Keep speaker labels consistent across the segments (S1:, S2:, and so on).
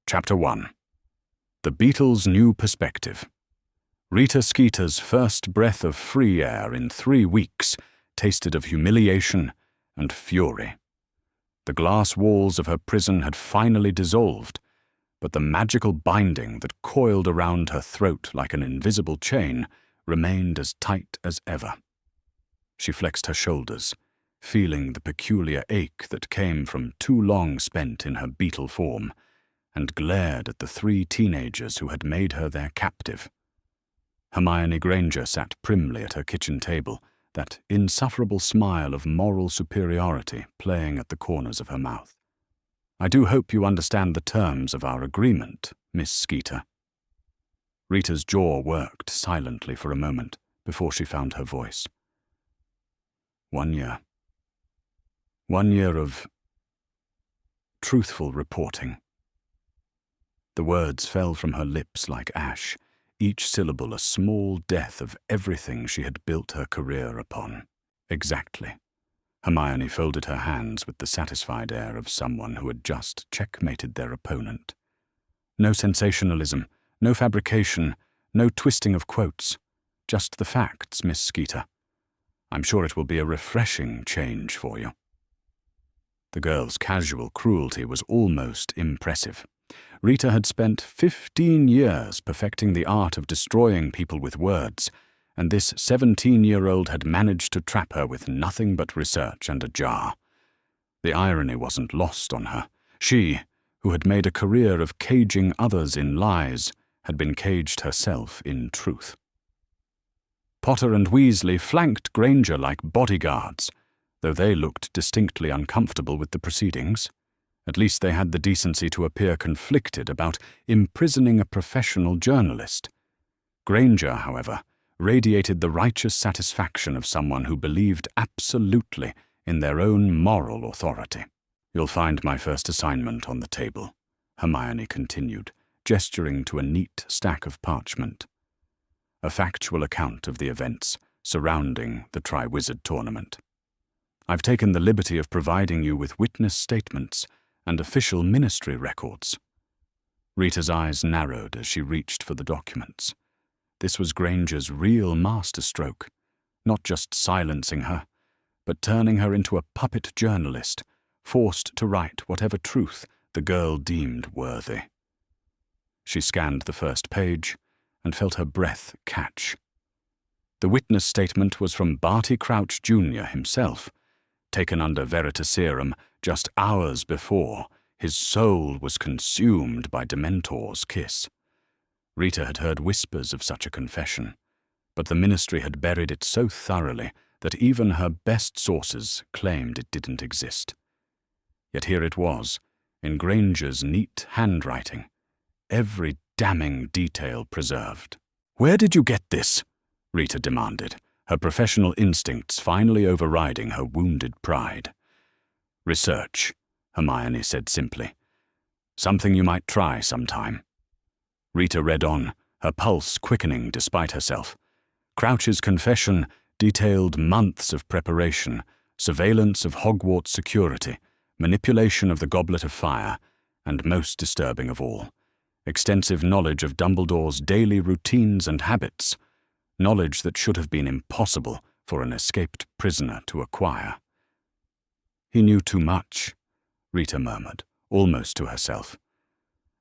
S1: Chapter 1. The Beetle's New Perspective. Rita Skeeter's first breath of free air in 3 weeks tasted of humiliation and fury. The glass walls of her prison had finally dissolved, but the magical binding that coiled around her throat like an invisible chain remained as tight as ever. She flexed her shoulders, feeling the peculiar ache that came from too long spent in her beetle form, and glared at the 3 teenagers who had made her their captive. Hermione Granger sat primly at her kitchen table, that insufferable smile of moral superiority playing at the corners of her mouth. "I do hope you understand the terms of our agreement, Miss Skeeter." Rita's jaw worked silently for a moment before she found her voice. 1 year. 1 year of truthful reporting. The words fell from her lips like ash, each syllable a small death of everything she had built her career upon. Exactly. Hermione folded her hands with the satisfied air of someone who had just checkmated their opponent. No sensationalism, no fabrication, no twisting of quotes. Just the facts, Miss Skeeter. I'm sure it will be a refreshing change for you. The girl's casual cruelty was almost impressive. Rita had spent 15 years perfecting the art of destroying people with words, and this 17-year-old had managed to trap her with nothing but research and a jar. The irony wasn't lost on her. She, who had made a career of caging others in lies, had been caged herself in truth. Potter and Weasley flanked Granger like bodyguards, though they looked distinctly uncomfortable with the proceedings. At least they had the decency to appear conflicted about imprisoning a professional journalist. Granger, however, radiated the righteous satisfaction of someone who believed absolutely in their own moral authority. "You'll find my first assignment on the table," Hermione continued, gesturing to a neat stack of parchment. A factual account of the events surrounding the Triwizard Tournament. "I've taken the liberty of providing you with witness statements and official ministry records." Rita's eyes narrowed as she reached for the documents. This was Granger's real masterstroke, not just silencing her, but turning her into a puppet journalist, forced to write whatever truth the girl deemed worthy. She scanned the first page and felt her breath catch. The witness statement was from Barty Crouch Jr. himself, taken under veritaserum just hours before his soul was consumed by Dementor's kiss. Rita had heard whispers of such a confession, but the ministry had buried it so thoroughly that even her best sources claimed it didn't exist. Yet here it was, in Granger's neat handwriting, every damning detail preserved. "Where did you get this?" Rita demanded, her professional instincts finally overriding her wounded pride. "Research," Hermione said simply. "Something you might try sometime." Rita read on, her pulse quickening despite herself. Crouch's confession detailed months of preparation, surveillance of Hogwarts security, manipulation of the Goblet of Fire, and most disturbing of all, extensive knowledge of Dumbledore's daily routines and habits, knowledge that should have been impossible for an escaped prisoner to acquire. "He knew too much," Rita murmured, almost to herself.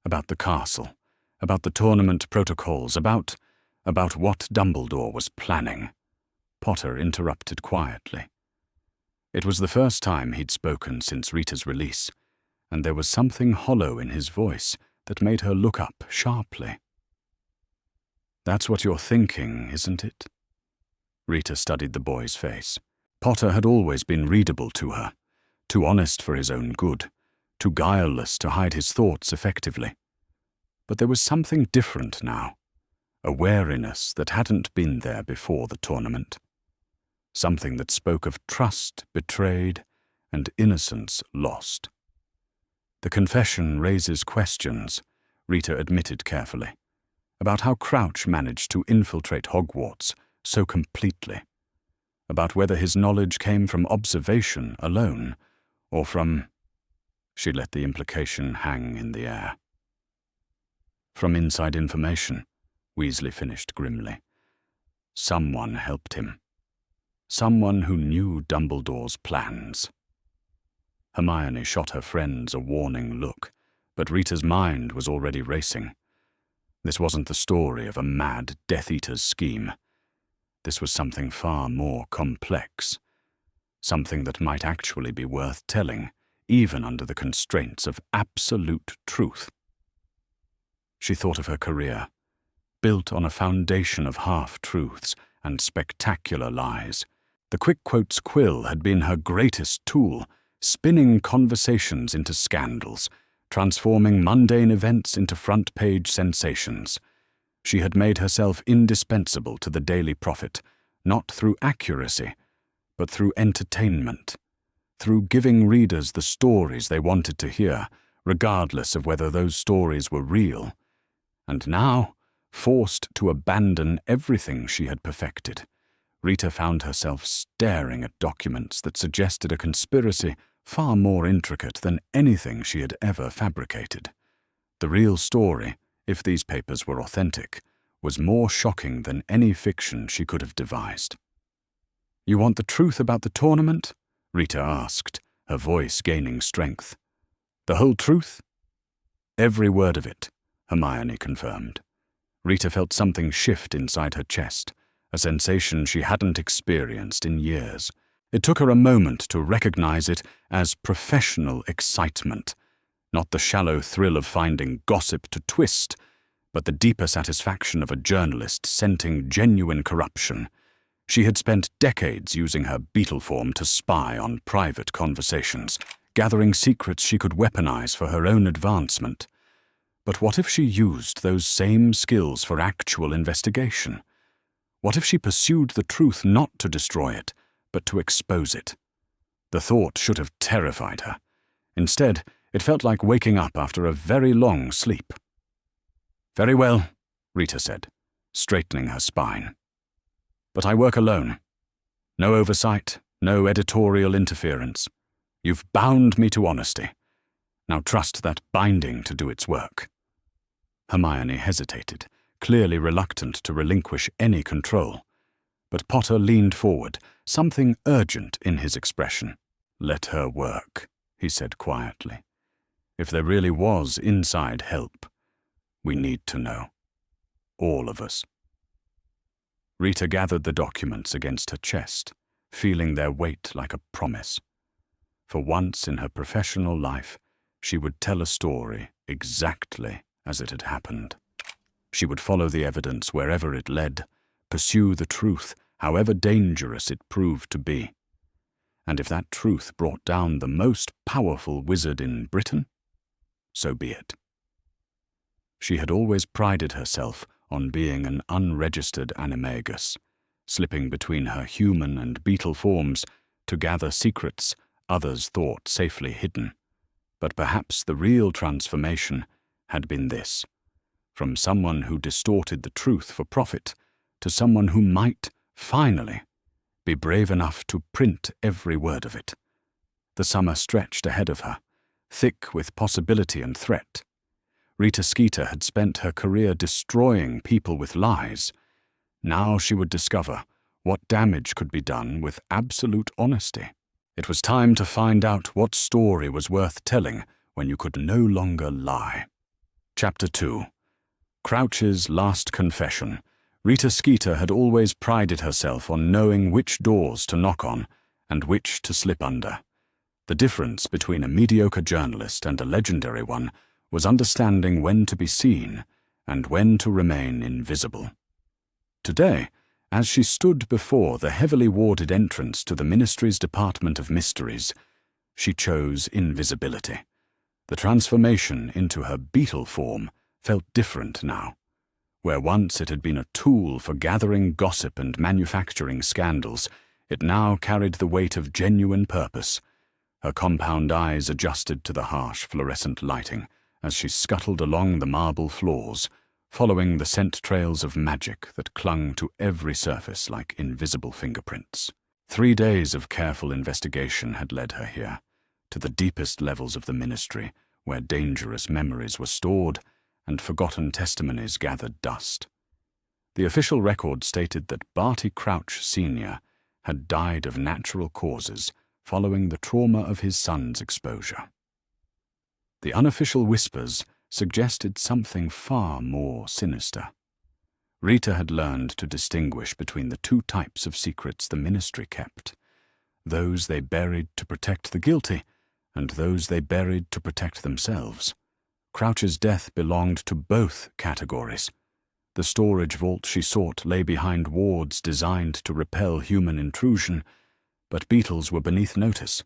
S1: "About the castle, about the tournament protocols, about what Dumbledore was planning." Potter interrupted quietly. It was the first time he'd spoken since Rita's release, and there was something hollow in his voice that made her look up sharply. "That's what you're thinking, isn't it?" Rita studied the boy's face. Potter had always been readable to her, too honest for his own good, too guileless to hide his thoughts effectively. But there was something different now, a wariness that hadn't been there before the tournament. Something that spoke of trust betrayed and innocence lost. "The confession raises questions," Rita admitted carefully, "about how Crouch managed to infiltrate Hogwarts so completely, about whether his knowledge came from observation alone, or from—" She let the implication hang in the air. From inside information, Weasley finished grimly. Someone helped him. Someone who knew Dumbledore's plans. Hermione shot her friends a warning look, but Rita's mind was already racing. This wasn't the story of a mad Death Eater's scheme. This was something far more complex. Something that might actually be worth telling, even under the constraints of absolute truth. She thought of her career, built on a foundation of half-truths and spectacular lies. The Quick Quotes quill had been her greatest tool, spinning conversations into scandals, transforming mundane events into front-page sensations. She had made herself indispensable to the Daily Prophet, not through accuracy, but through entertainment, through giving readers the stories they wanted to hear, regardless of whether those stories were real. And now, forced to abandon everything she had perfected, Rita found herself staring at documents that suggested a conspiracy far more intricate than anything she had ever fabricated. The real story, if these papers were authentic, was more shocking than any fiction she could have devised. "You want the truth about the tournament?" Rita asked, her voice gaining strength. "The whole truth?" "Every word of it," Hermione confirmed. Rita felt something shift inside her chest, a sensation she hadn't experienced in years. It took her a moment to recognize it as professional excitement, not the shallow thrill of finding gossip to twist, but the deeper satisfaction of a journalist scenting genuine corruption. She had spent decades using her beetle form to spy on private conversations, gathering secrets she could weaponize for her own advancement. But what if she used those same skills for actual investigation? What if she pursued the truth not to destroy it, but to expose it? The thought should have terrified her. Instead, it felt like waking up after a very long sleep. "Very well," Rita said, straightening her spine. "But I work alone. No oversight, no editorial interference. You've bound me to honesty. Now trust that binding to do its work." Hermione hesitated, clearly reluctant to relinquish any control. But Potter leaned forward, something urgent in his expression. "Let her work," he said quietly. "If there really was inside help, we need to know. All of us." Rita gathered the documents against her chest, feeling their weight like a promise. For once in her professional life, she would tell a story exactly as it had happened. She would follow the evidence wherever it led, pursue the truth, however dangerous it proved to be. And if that truth brought down the most powerful wizard in Britain, so be it. She had always prided herself on being an unregistered animagus, slipping between her human and beetle forms to gather secrets others thought safely hidden. But perhaps the real transformation had been this: from someone who distorted the truth for profit to someone who might, finally, be brave enough to print every word of it. The summer stretched ahead of her, thick with possibility and threat. Rita Skeeter had spent her career destroying people with lies. Now she would discover what damage could be done with absolute honesty. It was time to find out what story was worth telling when you could no longer lie. Chapter 2. Crouch's Last Confession. Rita Skeeter had always prided herself on knowing which doors to knock on and which to slip under. The difference between a mediocre journalist and a legendary one was understanding when to be seen and when to remain invisible. Today, as she stood before the heavily warded entrance to the Ministry's Department of Mysteries, she chose invisibility. The transformation into her beetle form felt different now. Where once it had been a tool for gathering gossip and manufacturing scandals, it now carried the weight of genuine purpose. Her compound eyes adjusted to the harsh fluorescent lighting as she scuttled along the marble floors, following the scent trails of magic that clung to every surface like invisible fingerprints. 3 days of careful investigation had led her here, to the deepest levels of the Ministry, where dangerous memories were stored and forgotten testimonies gathered dust. The official record stated that Barty Crouch Sr. had died of natural causes following the trauma of his son's exposure. The unofficial whispers suggested something far more sinister. Rita had learned to distinguish between the two types of secrets the ministry kept: those they buried to protect the guilty, and those they buried to protect themselves. Crouch's death belonged to both categories. The storage vault she sought lay behind wards designed to repel human intrusion, but beetles were beneath notice.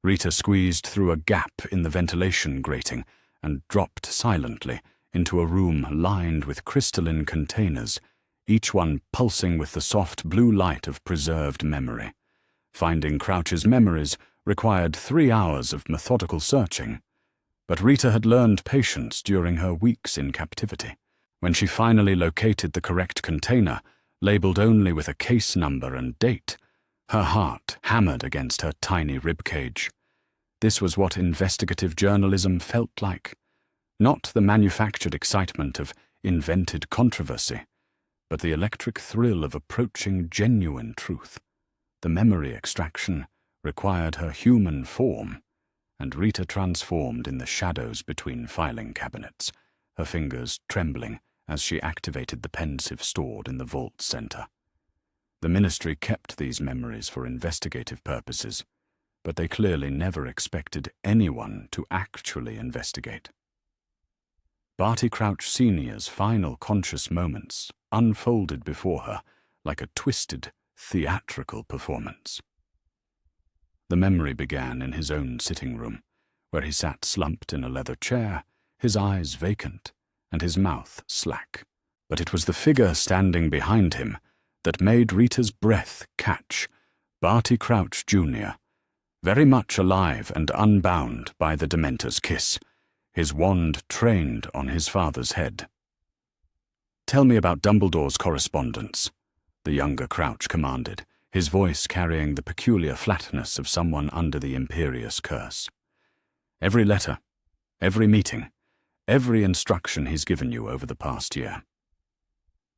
S1: Rita squeezed through a gap in the ventilation grating and dropped silently into a room lined with crystalline containers, each one pulsing with the soft blue light of preserved memory. Finding Crouch's memories required 3 hours of methodical searching, but Rita had learned patience during her weeks in captivity. When she finally located the correct container, labeled only with a case number and date, her heart hammered against her tiny ribcage. This was what investigative journalism felt like. Not the manufactured excitement of invented controversy, but the electric thrill of approaching genuine truth. The memory extraction required her human form, and Rita transformed in the shadows between filing cabinets, her fingers trembling as she activated the pensieve stored in the vault center. The ministry kept these memories for investigative purposes, but they clearly never expected anyone to actually investigate. Barty Crouch Sr.'s final conscious moments unfolded before her like a twisted, theatrical performance. The memory began in his own sitting room, where he sat slumped in a leather chair, his eyes vacant and his mouth slack. But it was the figure standing behind him that made Rita's breath catch. Barty Crouch Jr., very much alive and unbound by the Dementor's kiss, his wand trained on his father's head. "Tell me about Dumbledore's correspondence," the younger Crouch commanded, his voice carrying the peculiar flatness of someone under the imperious curse. "Every letter, every meeting, every instruction he's given you over the past year."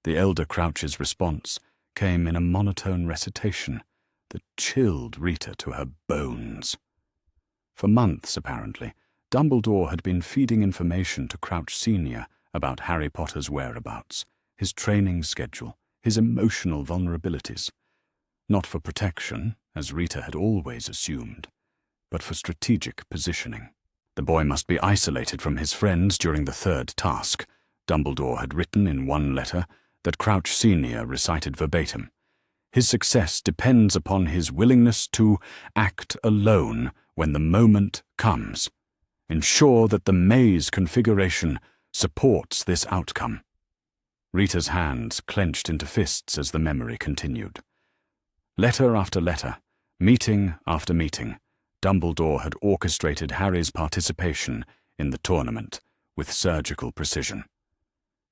S1: The elder Crouch's response came in a monotone recitation that chilled Rita to her bones. For months, apparently, Dumbledore had been feeding information to Crouch Sr. about Harry Potter's whereabouts, his training schedule, his emotional vulnerabilities. Not for protection, as Rita had always assumed, but for strategic positioning. The boy must be isolated from his friends during the third task, Dumbledore had written in one letter that Crouch Sr. recited verbatim. His success depends upon his willingness to act alone when the moment comes. Ensure that the maze configuration supports this outcome. Rita's hands clenched into fists as the memory continued. Letter after letter, meeting after meeting, Dumbledore had orchestrated Harry's participation in the tournament with surgical precision.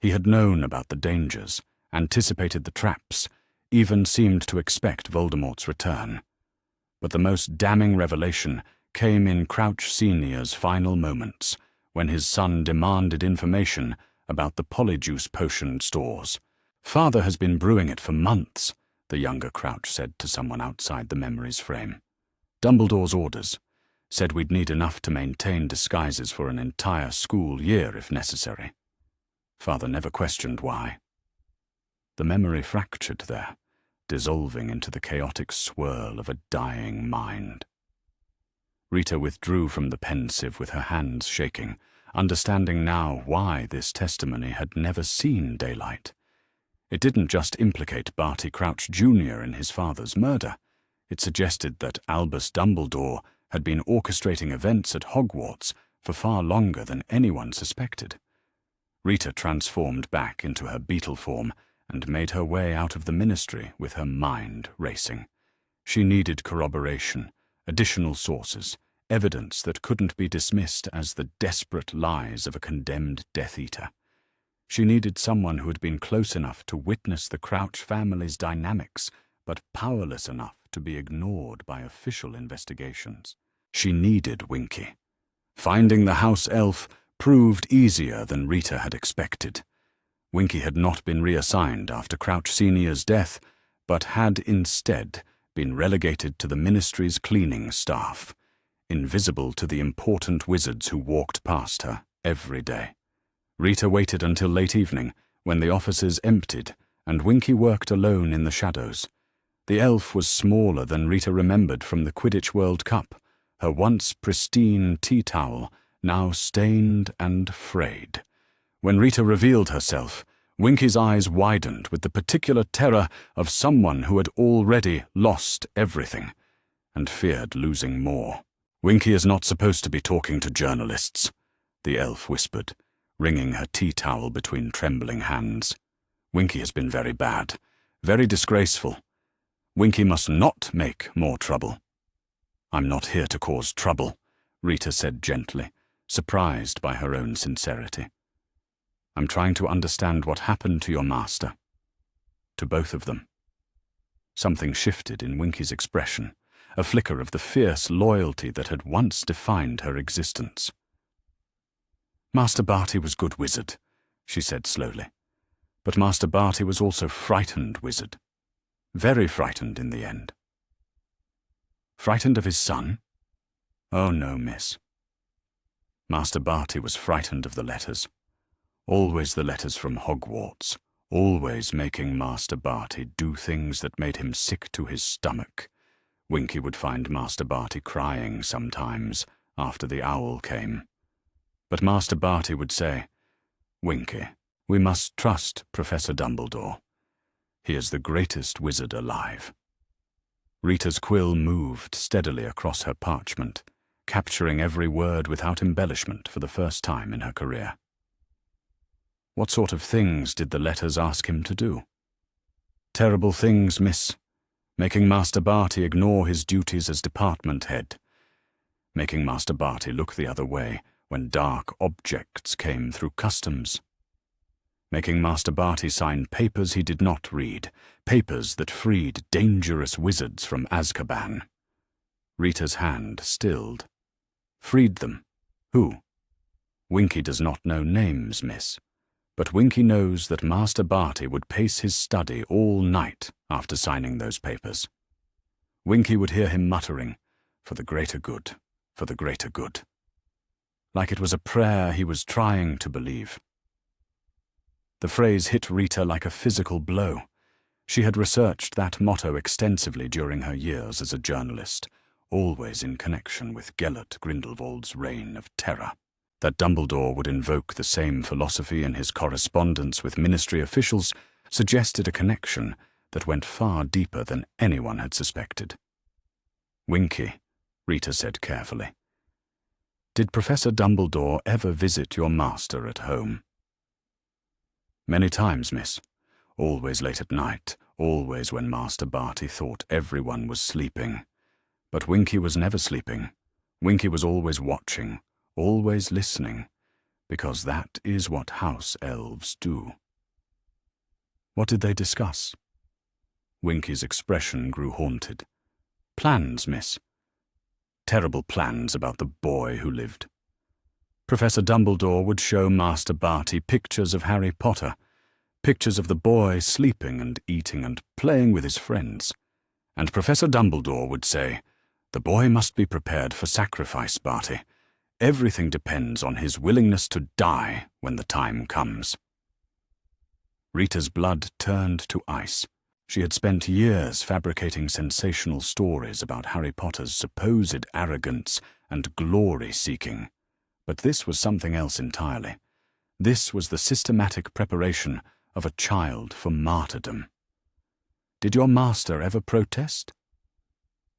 S1: He had known about the dangers, anticipated the traps, even seemed to expect Voldemort's return. But the most damning revelation came in Crouch Sr.'s final moments, when his son demanded information about the polyjuice potion stores. "Father has been brewing it for months," the younger Crouch said to someone outside the memory's frame. "Dumbledore's orders said we'd need enough to maintain disguises for an entire school year if necessary. Father never questioned why." The memory fractured there, dissolving into the chaotic swirl of a dying mind. Rita withdrew from the pensieve with her hands shaking, understanding now why this testimony had never seen daylight. It didn't just implicate Barty Crouch Jr. in his father's murder. It suggested that Albus Dumbledore had been orchestrating events at Hogwarts for far longer than anyone suspected. Rita transformed back into her beetle form and made her way out of the ministry with her mind racing. She needed corroboration, additional sources, evidence that couldn't be dismissed as the desperate lies of a condemned Death Eater. She needed someone who had been close enough to witness the Crouch family's dynamics, but powerless enough to be ignored by official investigations. She needed Winky. Finding the house elf proved easier than Rita had expected. Winky had not been reassigned after Crouch Senior's death, but had instead been relegated to the ministry's cleaning staff, invisible to the important wizards who walked past her every day. Rita waited until late evening, when the offices emptied, and Winky worked alone in the shadows. The elf was smaller than Rita remembered from the Quidditch World Cup, her once pristine tea towel now stained and frayed. When Rita revealed herself, Winky's eyes widened with the particular terror of someone who had already lost everything, and feared losing more. "Winky is not supposed to be talking to journalists," the elf whispered, wringing her tea towel between trembling hands. "Winky has been very bad, very disgraceful. Winky must not make more trouble." "I'm not here to cause trouble," Rita said gently, surprised by her own sincerity. "I'm trying to understand what happened to your master. To both of them." Something shifted in Winky's expression, a flicker of the fierce loyalty that had once defined her existence. "Master Barty was good wizard," she said slowly. "But Master Barty was also frightened wizard. Very frightened in the end." "Frightened of his son?" "Oh no, miss. Master Barty was frightened of the letters. Always the letters from Hogwarts, always making Master Barty do things that made him sick to his stomach. Winky would find Master Barty crying sometimes after the owl came. But Master Barty would say, 'Winky, we must trust Professor Dumbledore. He is the greatest wizard alive.'" Rita's quill moved steadily across her parchment, capturing every word without embellishment for the first time in her career. "What sort of things did the letters ask him to do?" "Terrible things, miss. Making Master Barty ignore his duties as department head. Making Master Barty look the other way when dark objects came through customs. Making Master Barty sign papers he did not read, papers that freed dangerous wizards from Azkaban." Rita's hand stilled. "Freed them? Who?" "Winky does not know names, miss. But Winky knows that Master Barty would pace his study all night after signing those papers. Winky would hear him muttering, 'For the greater good, for the greater good.' Like it was a prayer he was trying to believe." The phrase hit Rita like a physical blow. She had researched that motto extensively during her years as a journalist, always in connection with Gellert Grindelwald's reign of terror. That Dumbledore would invoke the same philosophy in his correspondence with ministry officials suggested a connection that went far deeper than anyone had suspected. "Winky," Rita said carefully, "did Professor Dumbledore ever visit your master at home?" "Many times, miss. Always late at night, always when Master Barty thought everyone was sleeping. But Winky was never sleeping. Winky was always watching, always listening, because that is what house elves do." "What did they discuss?" Winky's expression grew haunted. "Plans, miss. Terrible plans about the boy who lived. Professor Dumbledore would show Master Barty pictures of Harry Potter, pictures of the boy sleeping and eating and playing with his friends. And Professor Dumbledore would say, 'The boy must be prepared for sacrifice, Barty. Everything depends on his willingness to die when the time comes.'" Rita's blood turned to ice. She had spent years fabricating sensational stories about Harry Potter's supposed arrogance and glory-seeking. But this was something else entirely. This was the systematic preparation of a child for martyrdom. "Did your master ever protest?"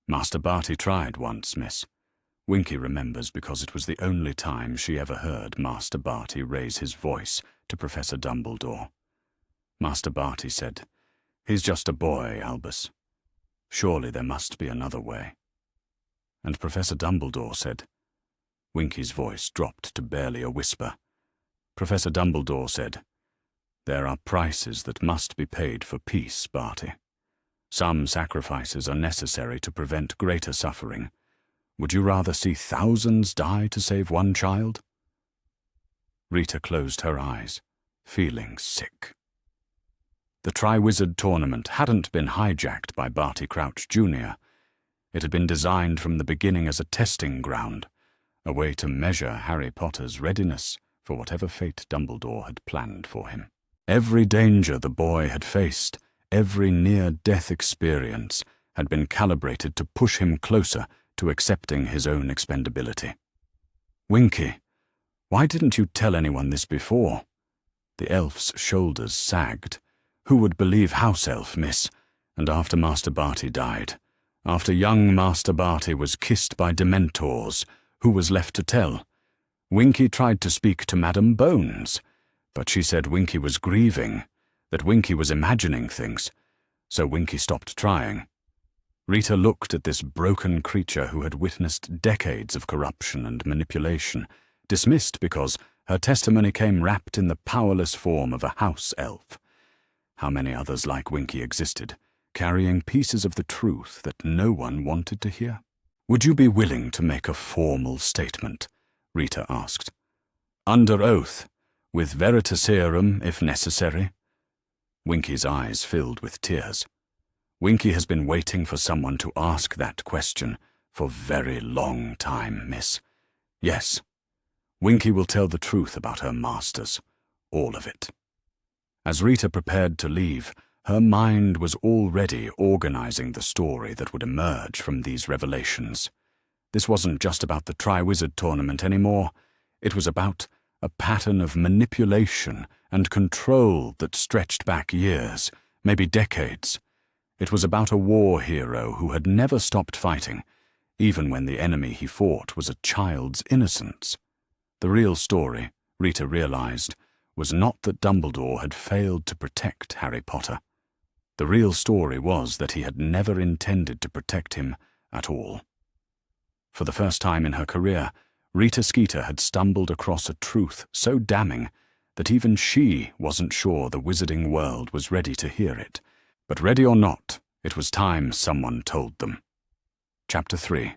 S1: "Master Barty tried once, miss." Winky remembers because it was the only time she ever heard Master Barty raise his voice to Professor Dumbledore. Master Barty said, "He's just a boy, Albus. Surely there must be another way." And Professor Dumbledore said, Winky's voice dropped to barely a whisper. Professor Dumbledore said, "There are prices that must be paid for peace, Barty. Some sacrifices are necessary to prevent greater suffering. Would you rather see thousands die to save one child?" Rita closed her eyes, feeling sick. The Triwizard Tournament hadn't been hijacked by Barty Crouch Jr. It had been designed from the beginning as a testing ground, a way to measure Harry Potter's readiness for whatever fate Dumbledore had planned for him. Every danger the boy had faced, every near-death experience, had been calibrated to push him closer to accepting his own expendability. "Winky, why didn't you tell anyone this before?" The elf's shoulders sagged. "Who would believe House Elf, miss? And after Master Barty died, after young Master Barty was kissed by Dementors, who was left to tell? Winky tried to speak to Madam Bones, but she said Winky was grieving, that Winky was imagining things, so Winky stopped trying." Rita looked at this broken creature who had witnessed decades of corruption and manipulation, dismissed because her testimony came wrapped in the powerless form of a house elf. How many others like Winky existed, carrying pieces of the truth that no one wanted to hear? "Would you be willing to make a formal statement?" Rita asked. "Under oath, with veritaserum if necessary." Winky's eyes filled with tears. "Winky has been waiting for someone to ask that question for very long time, miss. Yes, Winky will tell the truth about her masters, all of it." As Rita prepared to leave, her mind was already organizing the story that would emerge from these revelations. This wasn't just about the Triwizard Tournament anymore. It was about a pattern of manipulation and control that stretched back years, maybe decades. It was about a war hero who had never stopped fighting, even when the enemy he fought was a child's innocence. The real story, Rita realized, was not that Dumbledore had failed to protect Harry Potter. The real story was that he had never intended to protect him at all. For the first time in her career, Rita Skeeter had stumbled across a truth so damning that even she wasn't sure the wizarding world was ready to hear it. But ready or not, it was time someone told them. Chapter 3.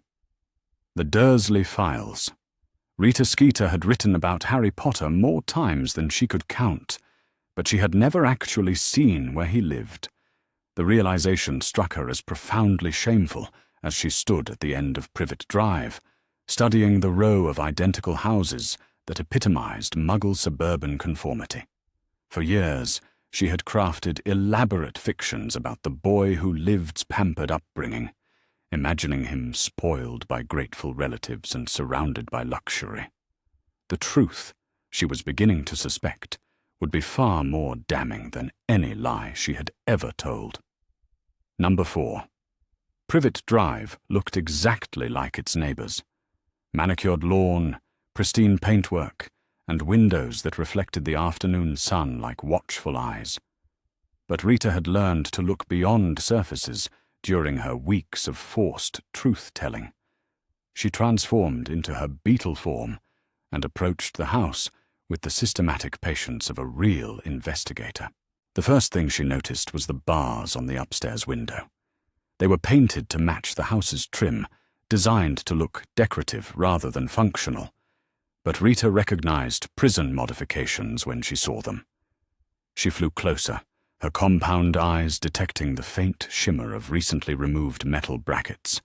S1: The Dursley Files. Rita Skeeter had written about Harry Potter more times than she could count, but she had never actually seen where he lived. The realization struck her as profoundly shameful as she stood at the end of Privet Drive, studying the row of identical houses that epitomized Muggle suburban conformity. For years, she had crafted elaborate fictions about the boy who lived's pampered upbringing, imagining him spoiled by grateful relatives and surrounded by luxury. The truth, she was beginning to suspect, would be far more damning than any lie she had ever told. Number 4. Privet Drive looked exactly like its neighbors. Manicured lawn, pristine paintwork, and windows that reflected the afternoon sun like watchful eyes. But Rita had learned to look beyond surfaces during her weeks of forced truth-telling. She transformed into her beetle form and approached the house with the systematic patience of a real investigator. The first thing she noticed was the bars on the upstairs window. They were painted to match the house's trim, designed to look decorative rather than functional. But Rita recognized prison modifications when she saw them. She flew closer, her compound eyes detecting the faint shimmer of recently removed metal brackets.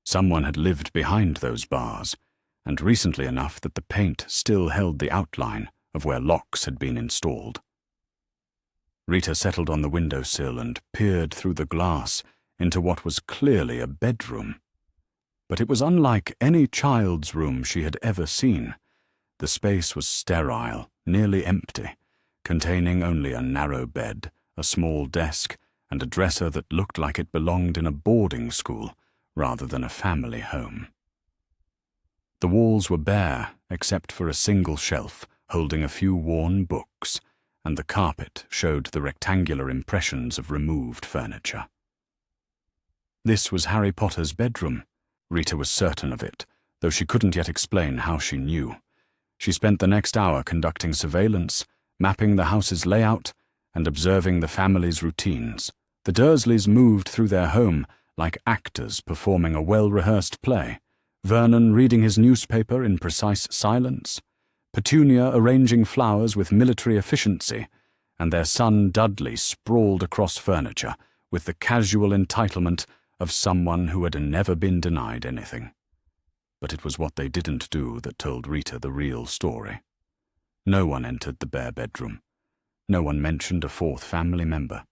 S1: Someone had lived behind those bars, and recently enough that the paint still held the outline of where locks had been installed. Rita settled on the windowsill and peered through the glass into what was clearly a bedroom. But it was unlike any child's room she had ever seen. The space was sterile, nearly empty, containing only a narrow bed, a small desk, and a dresser that looked like it belonged in a boarding school rather than a family home. The walls were bare, except for a single shelf holding a few worn books, and the carpet showed the rectangular impressions of removed furniture. This was Harry Potter's bedroom. Rita was certain of it, though she couldn't yet explain how she knew. She spent the next hour conducting surveillance, mapping the house's layout, and observing the family's routines. The Dursleys moved through their home like actors performing a well-rehearsed play, Vernon reading his newspaper in precise silence, Petunia arranging flowers with military efficiency, and their son Dudley sprawled across furniture with the casual entitlement of someone who had never been denied anything. But it was what they didn't do that told Rita the real story. No one entered the bare bedroom. No one mentioned a fourth family member.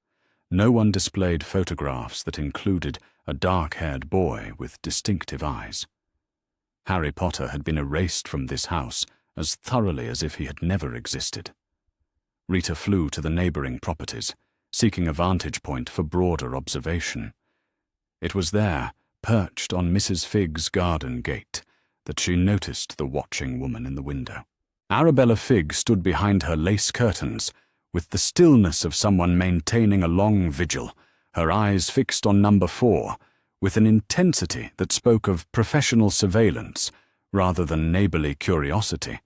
S1: No one displayed photographs that included a dark-haired boy with distinctive eyes. Harry Potter had been erased from this house as thoroughly as if he had never existed. Rita flew to the neighboring properties, seeking a vantage point for broader observation. It was there, perched on Mrs. Figg's garden gate, that she noticed the watching woman in the window. Arabella Figg stood behind her lace curtains, with the stillness of someone maintaining a long vigil, her eyes fixed on number 4, with an intensity that spoke of professional surveillance rather than neighborly curiosity.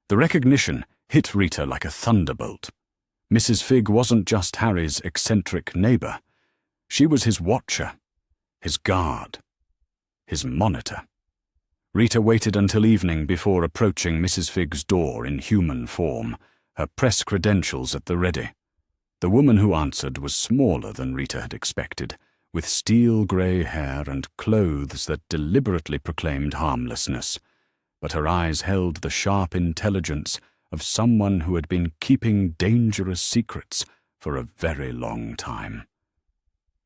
S1: The recognition hit Rita like a thunderbolt. Mrs. Figg wasn't just Harry's eccentric neighbor. She was his watcher, his guard, his monitor. Rita waited until evening before approaching Mrs. Figg's door in human form, her press credentials at the ready. The woman who answered was smaller than Rita had expected, with steel-grey hair and clothes that deliberately proclaimed harmlessness, but her eyes held the sharp intelligence of someone who had been keeping dangerous secrets for a very long time.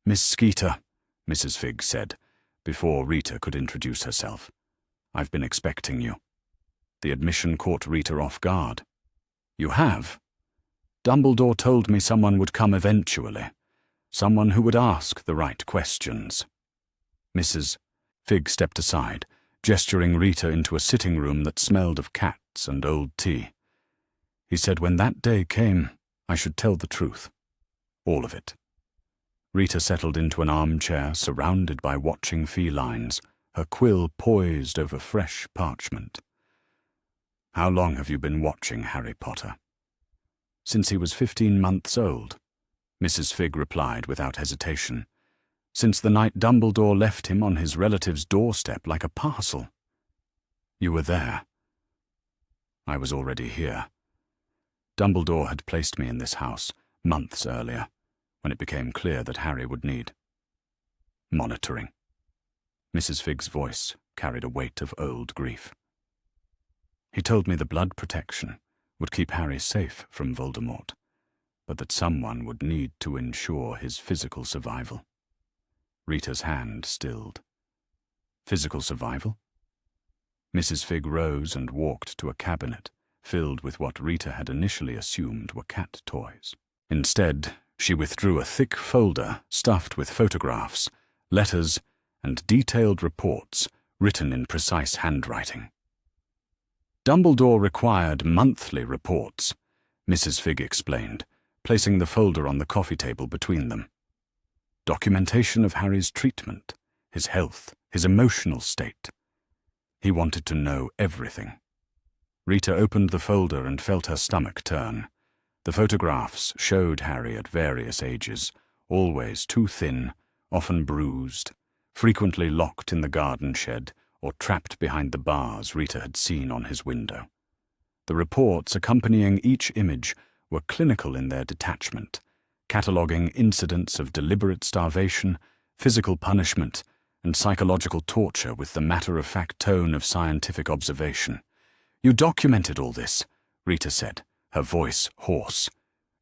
S1: "Miss Skeeter," Mrs. Figg said, before Rita could introduce herself. "I've been expecting you." The admission caught Rita off guard. "You have? Dumbledore told me someone would come eventually. Someone who would ask the right questions." Mrs. Figg stepped aside, gesturing Rita into a sitting room that smelled of cats and old tea. "He said when that day came, I should tell the truth. All of it." Rita settled into an armchair surrounded by watching felines, her quill poised over fresh parchment. "How long have you been watching Harry Potter?" "Since he was 15 months old," Mrs. Figg replied without hesitation. "Since the night Dumbledore left him on his relative's doorstep like a parcel." "You were there." "I was already here. Dumbledore had placed me in this house months earlier, when it became clear that Harry would need monitoring." Mrs. Figg's voice carried a weight of old grief. "He told me the blood protection would keep Harry safe from Voldemort, but that someone would need to ensure his physical survival." Rita's hand stilled. "Physical survival?" Mrs. Figg rose and walked to a cabinet filled with what Rita had initially assumed were cat toys. Instead, she withdrew a thick folder stuffed with photographs, letters, and detailed reports written in precise handwriting. "Dumbledore required monthly reports," Mrs. Figg explained, placing the folder on the coffee table between them. "Documentation of Harry's treatment, his health, his emotional state. He wanted to know everything." Rita opened the folder and felt her stomach turn. The photographs showed Harry at various ages, always too thin, often bruised, frequently locked in the garden shed or trapped behind the bars Rita had seen on his window. The reports accompanying each image were clinical in their detachment, cataloguing incidents of deliberate starvation, physical punishment, and psychological torture with the matter-of-fact tone of scientific observation. "You documented all this," Rita said, her voice hoarse.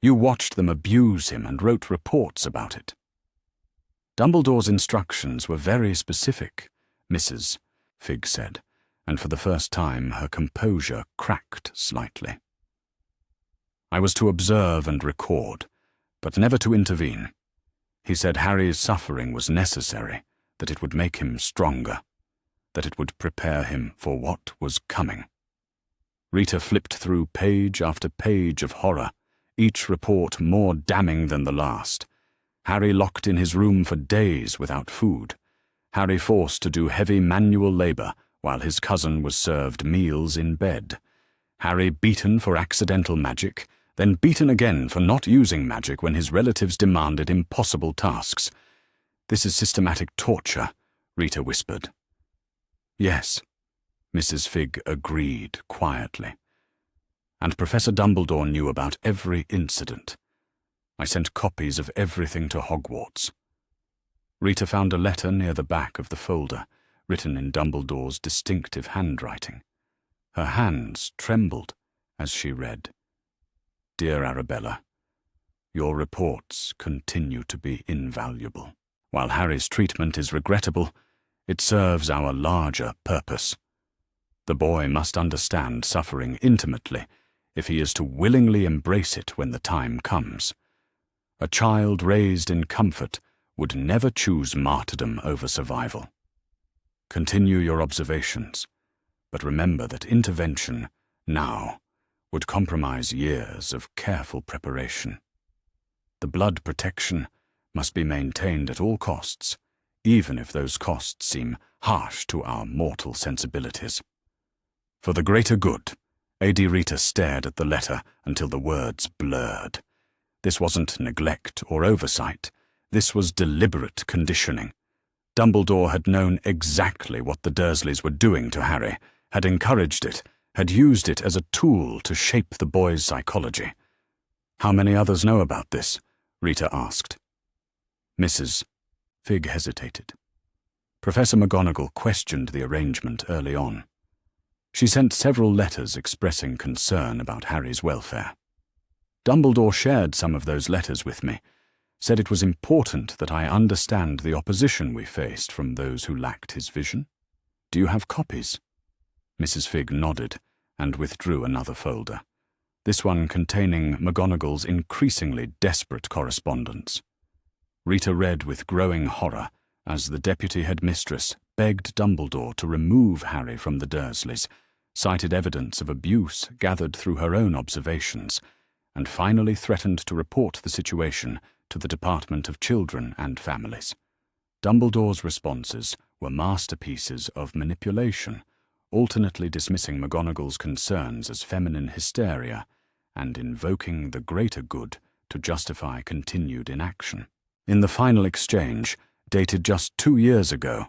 S1: "You watched them abuse him and wrote reports about it." "Dumbledore's instructions were very specific," Mrs. Figg said, and for the first time her composure cracked slightly. "I was to observe and record, but never to intervene. He said Harry's suffering was necessary, that it would make him stronger, that it would prepare him for what was coming." Rita flipped through page after page of horror, each report more damning than the last. Harry locked in his room for days without food. Harry forced to do heavy manual labor while his cousin was served meals in bed. Harry beaten for accidental magic, then beaten again for not using magic when his relatives demanded impossible tasks. "This is systematic torture," Rita whispered. "Yes," Mrs. Figg agreed quietly. And Professor Dumbledore knew about every incident. I sent copies of everything to Hogwarts. Rita found a letter near the back of the folder, written in Dumbledore's distinctive handwriting. Her hands trembled as she read. Dear Arabella, your reports continue to be invaluable. While Harry's treatment is regrettable, it serves our larger purpose. The boy must understand suffering intimately if he is to willingly embrace it when the time comes. A child raised in comfort would never choose martyrdom over survival. Continue your observations, but remember that intervention now would compromise years of careful preparation. The blood protection must be maintained at all costs, even if those costs seem harsh to our mortal sensibilities. For the greater good, Lady Rita stared at the letter until the words blurred. This wasn't neglect or oversight. This was deliberate conditioning. Dumbledore had known exactly what the Dursleys were doing to Harry, had encouraged it, had used it as a tool to shape the boy's psychology. How many others know about this? Rita asked. Mrs. Fig hesitated. Professor McGonagall questioned the arrangement early on. She sent several letters expressing concern about Harry's welfare. Dumbledore shared some of those letters with me, said it was important that I understand the opposition we faced from those who lacked his vision. Do you have copies? Mrs. Fig nodded and withdrew another folder, this one containing McGonagall's increasingly desperate correspondence. Rita read with growing horror as the deputy headmistress begged Dumbledore to remove Harry from the Dursleys, cited evidence of abuse gathered through her own observations, and finally threatened to report the situation to the Department of Children and Families. Dumbledore's responses were masterpieces of manipulation, alternately dismissing McGonagall's concerns as feminine hysteria and invoking the greater good to justify continued inaction. In the final exchange, dated just 2 years ago,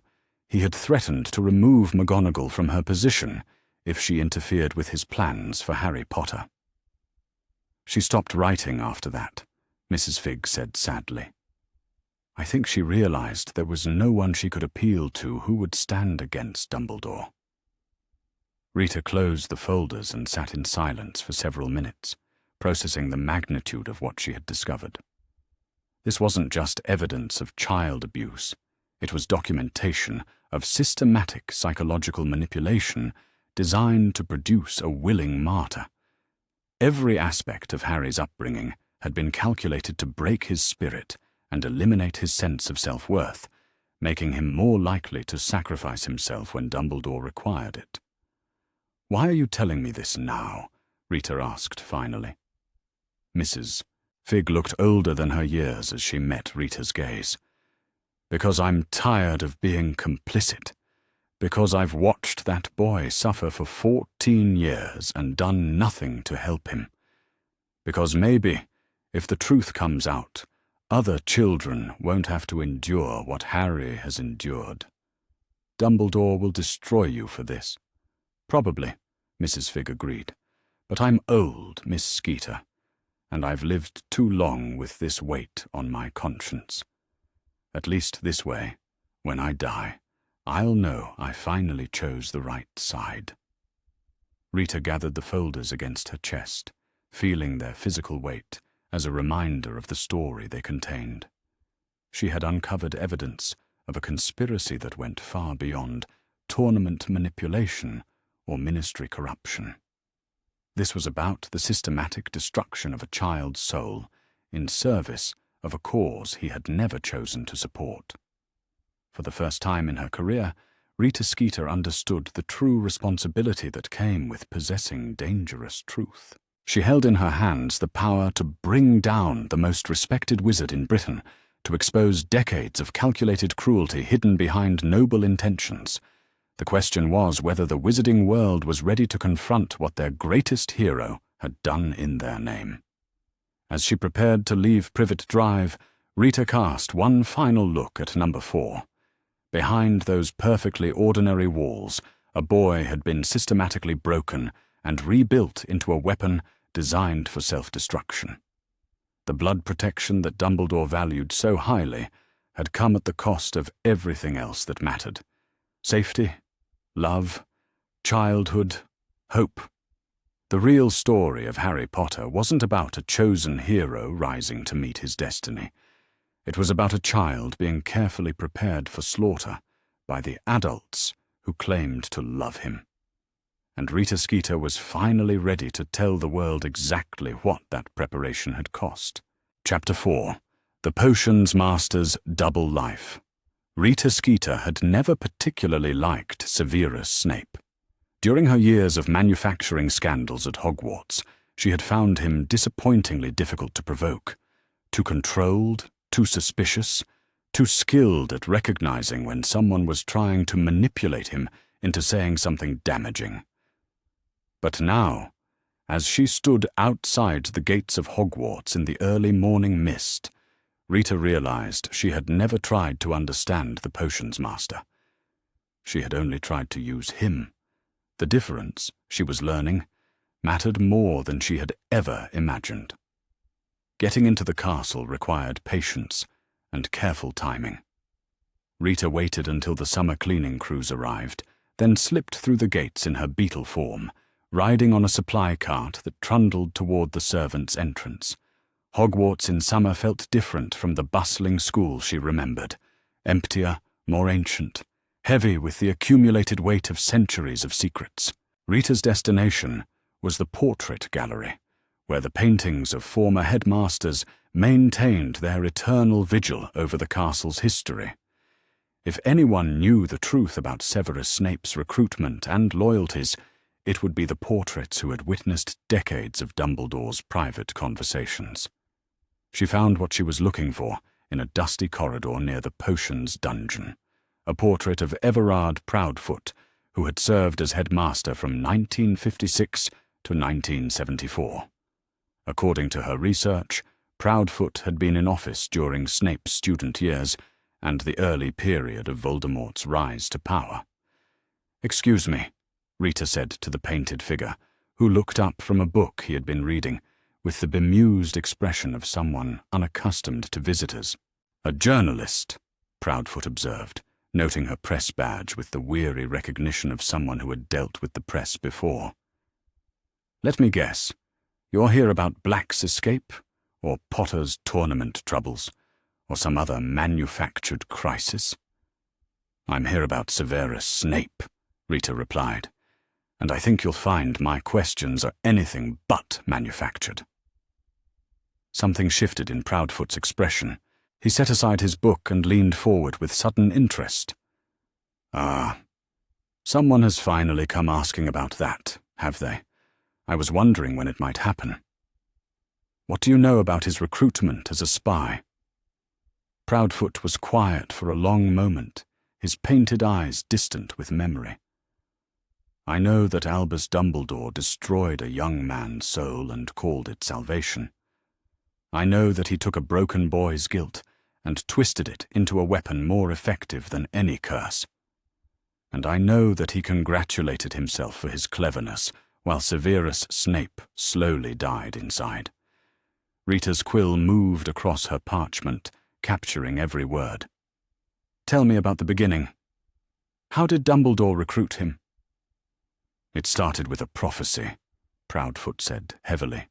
S1: he had threatened to remove McGonagall from her position if she interfered with his plans for Harry Potter. She stopped writing after that, Mrs. Fig said sadly. I think she realized there was no one she could appeal to who would stand against Dumbledore. Rita closed the folders and sat in silence for several minutes, processing the magnitude of what she had discovered. This wasn't just evidence of child abuse. It was documentation of systematic psychological manipulation designed to produce a willing martyr. Every aspect of Harry's upbringing had been calculated to break his spirit and eliminate his sense of self-worth, making him more likely to sacrifice himself when Dumbledore required it. Why are you telling me this now? Rita asked finally. Mrs. Fig looked older than her years as she met Rita's gaze. Because I'm tired of being complicit. Because I've watched that boy suffer for 14 years and done nothing to help him. Because maybe, if the truth comes out, other children won't have to endure what Harry has endured. Dumbledore will destroy you for this. Probably, Mrs. Fig agreed. But I'm old, Miss Skeeter, and I've lived too long with this weight on my conscience. At least this way, when I die, I'll know I finally chose the right side. Rita gathered the folders against her chest, feeling their physical weight as a reminder of the story they contained. She had uncovered evidence of a conspiracy that went far beyond tournament manipulation or ministry corruption. This was about the systematic destruction of a child's soul in service of a cause he had never chosen to support. For the first time in her career, Rita Skeeter understood the true responsibility that came with possessing dangerous truth. She held in her hands the power to bring down the most respected wizard in Britain, to expose decades of calculated cruelty hidden behind noble intentions. The question was whether the wizarding world was ready to confront what their greatest hero had done in their name. As she prepared to leave Privet Drive, Rita cast one final look at number 4. Behind those perfectly ordinary walls, a boy had been systematically broken and rebuilt into a weapon designed for self-destruction. The blood protection that Dumbledore valued so highly had come at the cost of everything else that mattered: safety, love, childhood, hope. The real story of Harry Potter wasn't about a chosen hero rising to meet his destiny. It was about a child being carefully prepared for slaughter by the adults who claimed to love him. And Rita Skeeter was finally ready to tell the world exactly what that preparation had cost. Chapter 4. The Potions Master's Double Life. Rita Skeeter had never particularly liked Severus Snape. During her years of manufacturing scandals at Hogwarts, she had found him disappointingly difficult to provoke, too controlled, too suspicious, too skilled at recognizing when someone was trying to manipulate him into saying something damaging. But now, as she stood outside the gates of Hogwarts in the early morning mist, Rita realized she had never tried to understand the Potions Master. She had only tried to use him. The difference, she was learning, mattered more than she had ever imagined. Getting into the castle required patience and careful timing. Rita waited until the summer cleaning crews arrived, then slipped through the gates in her beetle form, riding on a supply cart that trundled toward the servants' entrance. Hogwarts in summer felt different from the bustling school she remembered, emptier, more ancient, heavy with the accumulated weight of centuries of secrets. Rita's destination was the portrait gallery, where the paintings of former headmasters maintained their eternal vigil over the castle's history. If anyone knew the truth about Severus Snape's recruitment and loyalties, it would be the portraits who had witnessed decades of Dumbledore's private conversations. She found what she was looking for in a dusty corridor near the potions dungeon, a portrait of Everard Proudfoot, who had served as headmaster from 1956 to 1974. According to her research, Proudfoot had been in office during Snape's student years and the early period of Voldemort's rise to power. "Excuse me," Rita said to the painted figure, who looked up from a book he had been reading, with the bemused expression of someone unaccustomed to visitors. "A journalist," Proudfoot observed, noting her press badge with the weary recognition of someone who had dealt with the press before. "Let me guess. You're here about Black's escape, or Potter's tournament troubles, or some other manufactured crisis?" "I'm here about Severus Snape," Rita replied, "and I think you'll find my questions are anything but manufactured." Something shifted in Proudfoot's expression. He set aside his book and leaned forward with sudden interest. "Ah, someone has finally come asking about that, have they? I was wondering when it might happen. What do you know about his recruitment as a spy?" Proudfoot was quiet for a long moment, his painted eyes distant with memory. "I know that Albus Dumbledore destroyed a young man's soul and called it salvation. I know that he took a broken boy's guilt and twisted it into a weapon more effective than any curse. And I know that he congratulated himself for his cleverness while Severus Snape slowly died inside." Rita's quill moved across her parchment, capturing every word. "Tell me about the beginning. How did Dumbledore recruit him?" "It started with a prophecy," Proudfoot said heavily.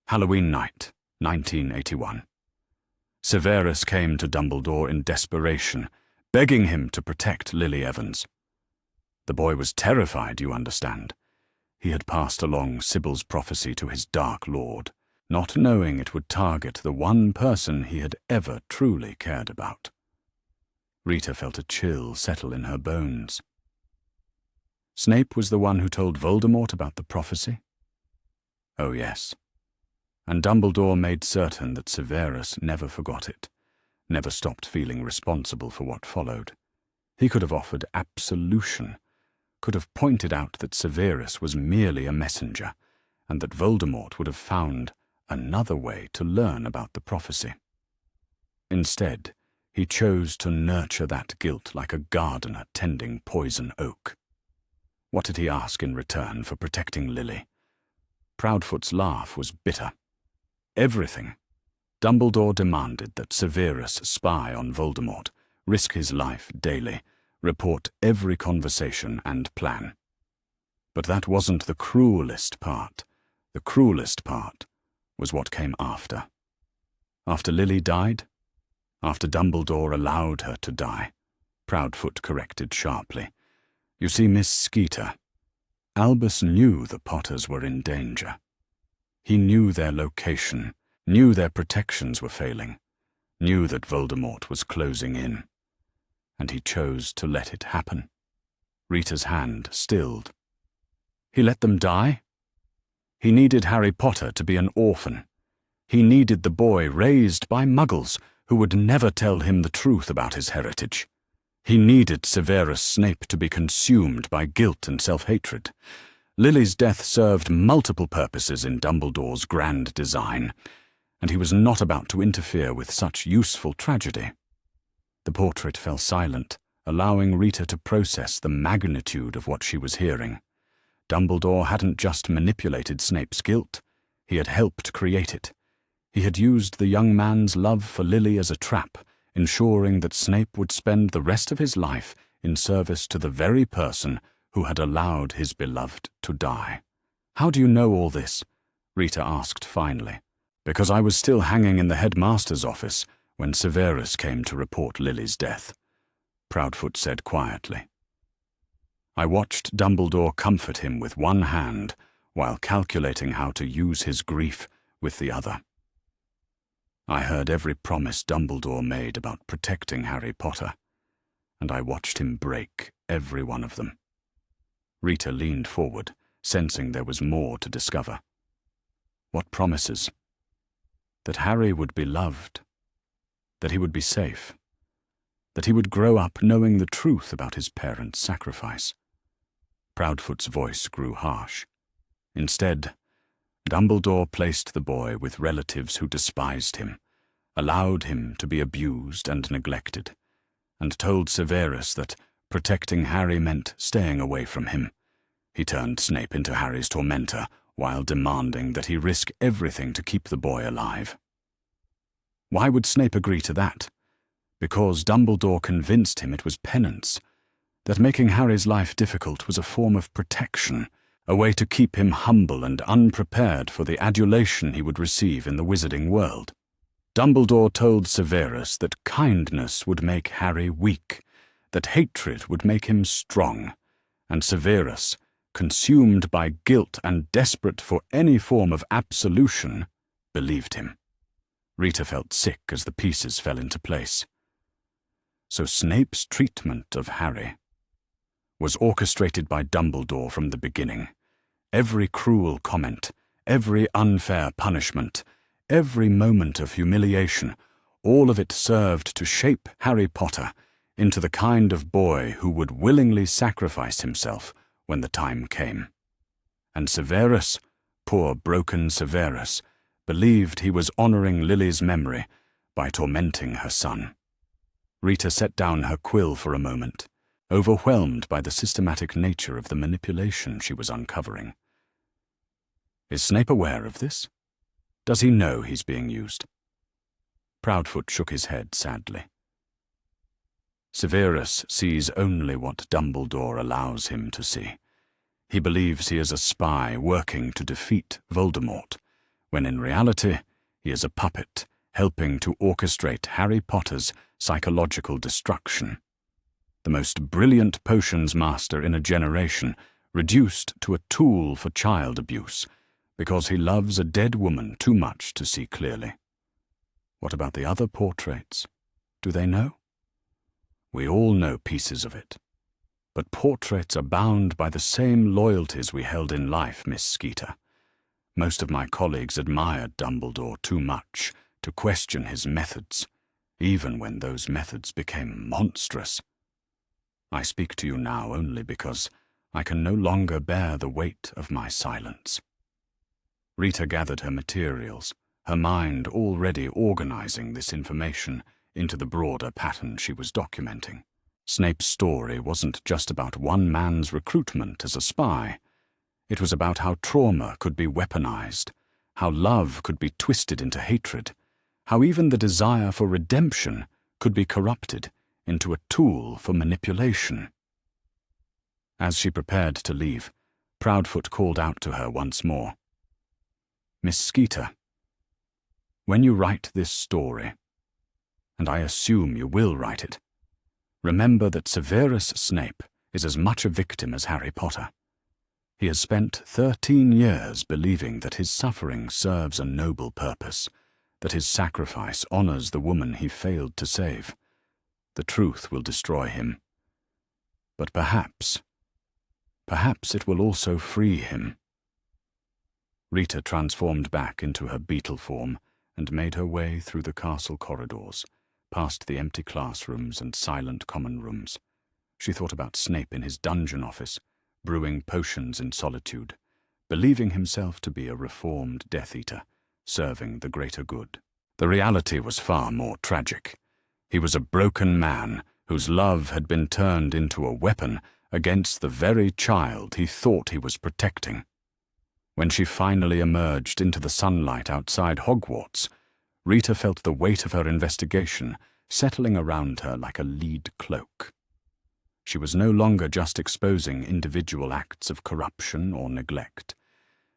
S1: "Halloween night, 1981. Severus came to Dumbledore in desperation, begging him to protect Lily Evans. The boy was terrified, you understand. He had passed along Sybil's prophecy to his Dark Lord, not knowing it would target the one person he had ever truly cared about." Rita felt a chill settle in her bones. "Snape was the one who told Voldemort about the prophecy?" "Oh, yes. And Dumbledore made certain that Severus never forgot it, never stopped feeling responsible for what followed. He could have offered absolution, could have pointed out that Severus was merely a messenger, and that Voldemort would have found another way to learn about the prophecy. Instead, he chose to nurture that guilt like a gardener tending poison oak. What did he ask in return for protecting Lily? Proudfoot's laugh was bitter. Everything. Dumbledore demanded that Severus spy on Voldemort, risk his life daily, report every conversation and plan. But that wasn't the cruelest part. The cruelest part was what came after. After Lily died, after Dumbledore allowed her to die, Proudfoot corrected sharply. You see, Miss Skeeter, Albus knew the Potters were in danger. He knew their location, knew their protections were failing, knew that Voldemort was closing in. And he chose to let it happen. Rita's hand stilled. He let them die? He needed Harry Potter to be an orphan. He needed the boy raised by Muggles who would never tell him the truth about his heritage. He needed Severus Snape to be consumed by guilt and self-hatred. Lily's death served multiple purposes in Dumbledore's grand design, and he was not about to interfere with such useful tragedy. The portrait fell silent, allowing Rita to process the magnitude of what she was hearing. Dumbledore hadn't just manipulated Snape's guilt, he had helped create it. He had used the young man's love for Lily as a trap, ensuring that Snape would spend the rest of his life in service to the very person who had allowed his beloved to die. How do you know all this? Rita asked finally. Because I was still hanging in the headmaster's office when Severus came to report Lily's death, Proudfoot said quietly. I watched Dumbledore comfort him with one hand while calculating how to use his grief with the other. I heard every promise Dumbledore made about protecting Harry Potter, and I watched him break every one of them. Rita leaned forward, sensing there was more to discover. What promises? That Harry would be loved, that he would be safe, that he would grow up knowing the truth about his parents' sacrifice. Proudfoot's voice grew harsh. Instead, Dumbledore placed the boy with relatives who despised him, allowed him to be abused and neglected, and told Severus that protecting Harry meant staying away from him. He turned Snape into Harry's tormentor, while demanding that he risk everything to keep the boy alive. Why would Snape agree to that? Because Dumbledore convinced him it was penance, that making Harry's life difficult was a form of protection, a way to keep him humble and unprepared for the adulation he would receive in the wizarding world. Dumbledore told Severus that kindness would make Harry weak, that hatred would make him strong, and Severus, consumed by guilt and desperate for any form of absolution, believed him. Rita felt sick as the pieces fell into place. So Snape's treatment of Harry was orchestrated by Dumbledore from the beginning. Every cruel comment, every unfair punishment, every moment of humiliation, all of it served to shape Harry Potter into the kind of boy who would willingly sacrifice himself when the time came. And Severus, poor broken Severus, believed he was honoring Lily's memory by tormenting her son. Rita set down her quill for a moment, overwhelmed by the systematic nature of the manipulation she was uncovering. Is Snape aware of this? Does he know he's being used? Proudfoot shook his head sadly. Severus sees only what Dumbledore allows him to see. He believes he is a spy working to defeat Voldemort, when in reality he is a puppet helping to orchestrate Harry Potter's psychological destruction. The most brilliant potions master in a generation, reduced to a tool for child abuse, because he loves a dead woman too much to see clearly. What about the other portraits? Do they know? We all know pieces of it. But portraits are bound by the same loyalties we held in life, Miss Skeeter. Most of my colleagues admired Dumbledore too much to question his methods, even when those methods became monstrous. I speak to you now only because I can no longer bear the weight of my silence. Rita gathered her materials, her mind already organizing this information into the broader pattern she was documenting. Snape's story wasn't just about one man's recruitment as a spy. It was about how trauma could be weaponized, how love could be twisted into hatred, how even the desire for redemption could be corrupted into a tool for manipulation. As she prepared to leave, Proudfoot called out to her once more. "Miss Skeeter, when you write this story, and I assume you will write it, remember that Severus Snape is as much a victim as Harry Potter. He has spent 13 years believing that his suffering serves a noble purpose, that his sacrifice honors the woman he failed to save. The truth will destroy him. But perhaps it will also free him." Rita transformed back into her beetle form and made her way through the castle corridors, past the empty classrooms and silent common rooms. She thought about Snape in his dungeon office, brewing potions in solitude, believing himself to be a reformed Death Eater, serving the greater good. The reality was far more tragic. He was a broken man whose love had been turned into a weapon against the very child he thought he was protecting. When she finally emerged into the sunlight outside Hogwarts, Rita felt the weight of her investigation settling around her like a lead cloak. She was no longer just exposing individual acts of corruption or neglect.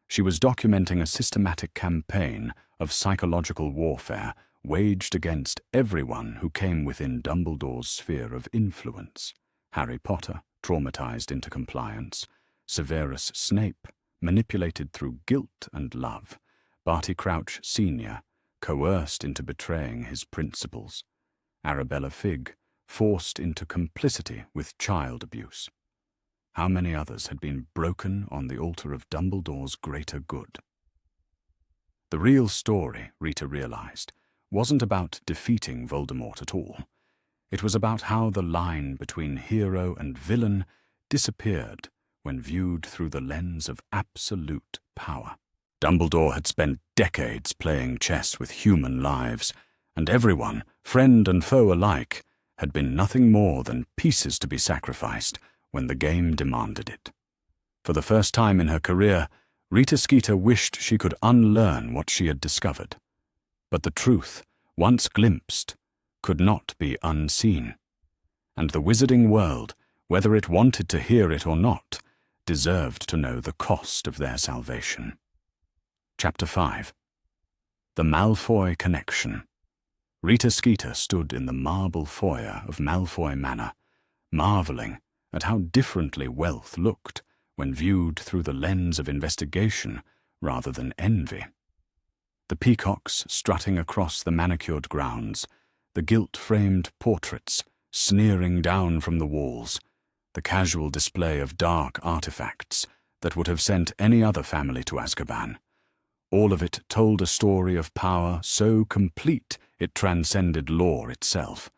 S1: She was documenting a systematic campaign of psychological warfare waged against everyone who came within Dumbledore's sphere of influence. Harry Potter, traumatized into compliance; Severus Snape, manipulated through guilt and love; Barty Crouch Sr., coerced into betraying his principles; Arabella Figg, forced into complicity with child abuse. How many others had been broken on the altar of Dumbledore's greater good? The real story, Rita realized, wasn't about defeating Voldemort at all. It was about how the line between hero and villain disappeared when viewed through the lens of absolute power. Dumbledore had spent decades playing chess with human lives, and everyone, friend and foe alike, had been nothing more than pieces to be sacrificed when the game demanded it. For the first time in her career, Rita Skeeter wished she could unlearn what she had discovered. But the truth, once glimpsed, could not be unseen. And the wizarding world, whether it wanted to hear it or not, deserved to know the cost of their salvation. Chapter 5. The Malfoy Connection. Rita Skeeter stood in the marble foyer of Malfoy Manor, marveling at how differently wealth looked when viewed through the lens of investigation rather than envy. The peacocks strutting across the manicured grounds, the gilt-framed portraits sneering down from the walls, the casual display of dark artifacts that would have sent any other family to Azkaban. All of it told a story of power so complete it transcended lore itself.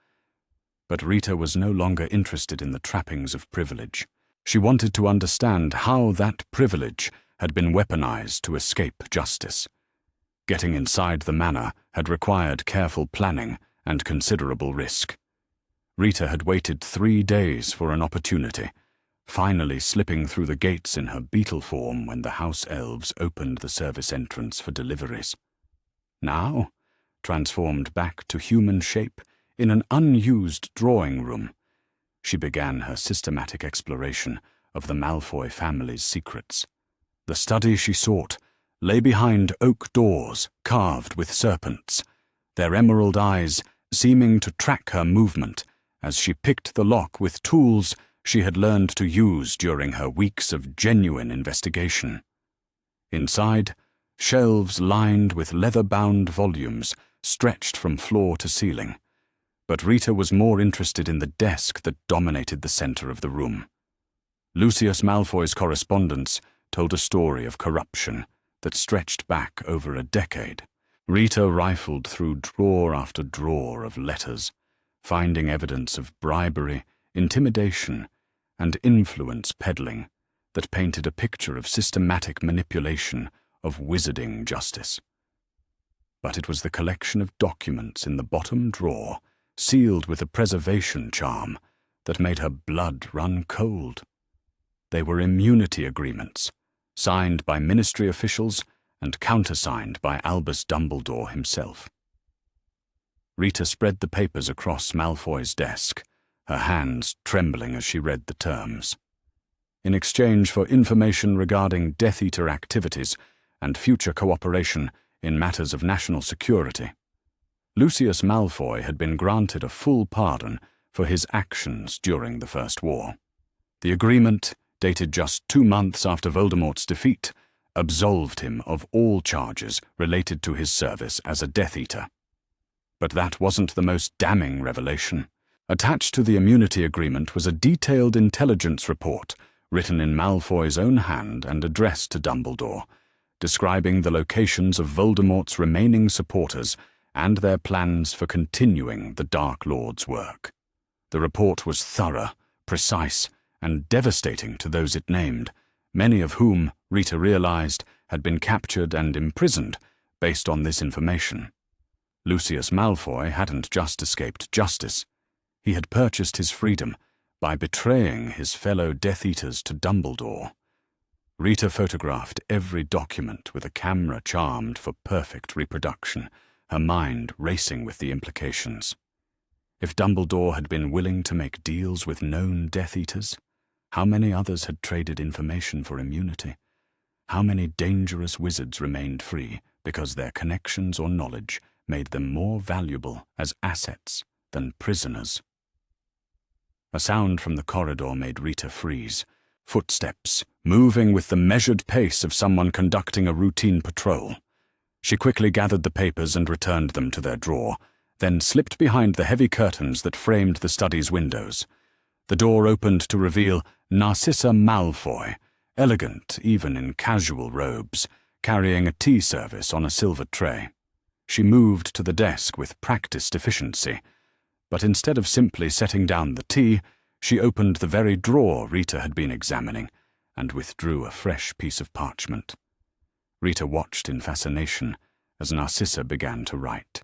S1: But Rita was no longer interested in the trappings of privilege. She wanted to understand how that privilege had been weaponized to escape justice. Getting inside the manor had required careful planning and considerable risk. Rita had waited 3 days for an opportunity, finally slipping through the gates in her beetle form when the house elves opened the service entrance for deliveries. Now, transformed back to human shape in an unused drawing room, she began her systematic exploration of the Malfoy family's secrets. The study she sought lay behind oak doors carved with serpents, their emerald eyes seeming to track her movement as she picked the lock with tools she had learned to use during her weeks of genuine investigation. Inside, shelves lined with leather-bound volumes stretched from floor to ceiling, but Rita was more interested in the desk that dominated the center of the room. Lucius Malfoy's correspondence told a story of corruption that stretched back over a decade. Rita rifled through drawer after drawer of letters, finding evidence of bribery, intimidation, and influence peddling that painted a picture of systematic manipulation of wizarding justice. But it was the collection of documents in the bottom drawer, sealed with a preservation charm, that made her blood run cold. They were immunity agreements, signed by ministry officials and countersigned by Albus Dumbledore himself. Rita spread the papers across Malfoy's desk, her hands trembling as she read the terms. In exchange for information regarding Death Eater activities and future cooperation in matters of national security, Lucius Malfoy had been granted a full pardon for his actions during the First War. The agreement, dated just 2 months after Voldemort's defeat, absolved him of all charges related to his service as a Death Eater. But that wasn't the most damning revelation. Attached to the immunity agreement was a detailed intelligence report written in Malfoy's own hand and addressed to Dumbledore, describing the locations of Voldemort's remaining supporters and their plans for continuing the Dark Lord's work. The report was thorough, precise, and devastating to those it named, many of whom, Rita realized, had been captured and imprisoned based on this information. Lucius Malfoy hadn't just escaped justice. He had purchased his freedom by betraying his fellow Death Eaters to Dumbledore. Rita photographed every document with a camera charmed for perfect reproduction, her mind racing with the implications. If Dumbledore had been willing to make deals with known Death Eaters, how many others had traded information for immunity? How many dangerous wizards remained free because their connections or knowledge made them more valuable as assets than prisoners? A sound from the corridor made Rita freeze. Footsteps, moving with the measured pace of someone conducting a routine patrol. She quickly gathered the papers and returned them to their drawer, then slipped behind the heavy curtains that framed the study's windows. The door opened to reveal Narcissa Malfoy, elegant even in casual robes, carrying a tea service on a silver tray. She moved to the desk with practiced efficiency, but instead of simply setting down the tea, she opened the very drawer Rita had been examining and withdrew a fresh piece of parchment. Rita watched in fascination as Narcissa began to write,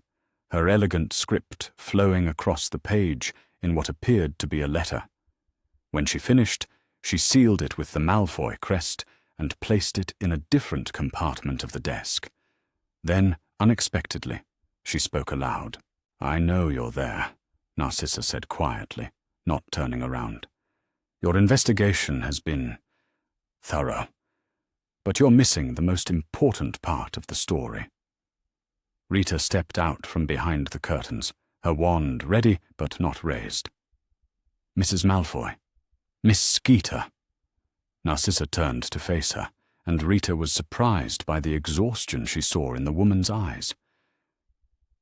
S1: her elegant script flowing across the page in what appeared to be a letter. When she finished, she sealed it with the Malfoy crest and placed it in a different compartment of the desk. Then, unexpectedly, she spoke aloud. "I know you're there," Narcissa said quietly, not turning around. "Your investigation has been thorough, but you're missing the most important part of the story." Rita stepped out from behind the curtains, her wand ready but not raised. "Mrs. Malfoy, Miss Skeeter." Narcissa turned to face her, and Rita was surprised by the exhaustion she saw in the woman's eyes.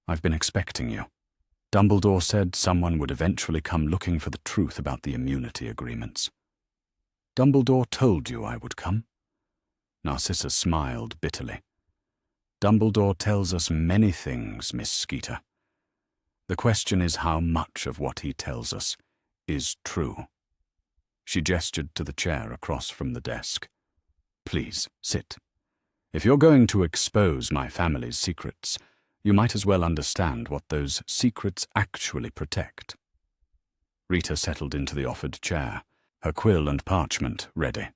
S1: "I've been expecting you. Dumbledore said someone would eventually come looking for the truth about the immunity agreements." "Dumbledore told you I would come?" Narcissa smiled bitterly. "Dumbledore tells us many things, Miss Skeeter. The question is how much of what he tells us is true." She gestured to the chair across from the desk. "Please, sit. If you're going to expose my family's secrets, you might as well understand what those secrets actually protect." Rita settled into the offered chair, her quill and parchment ready.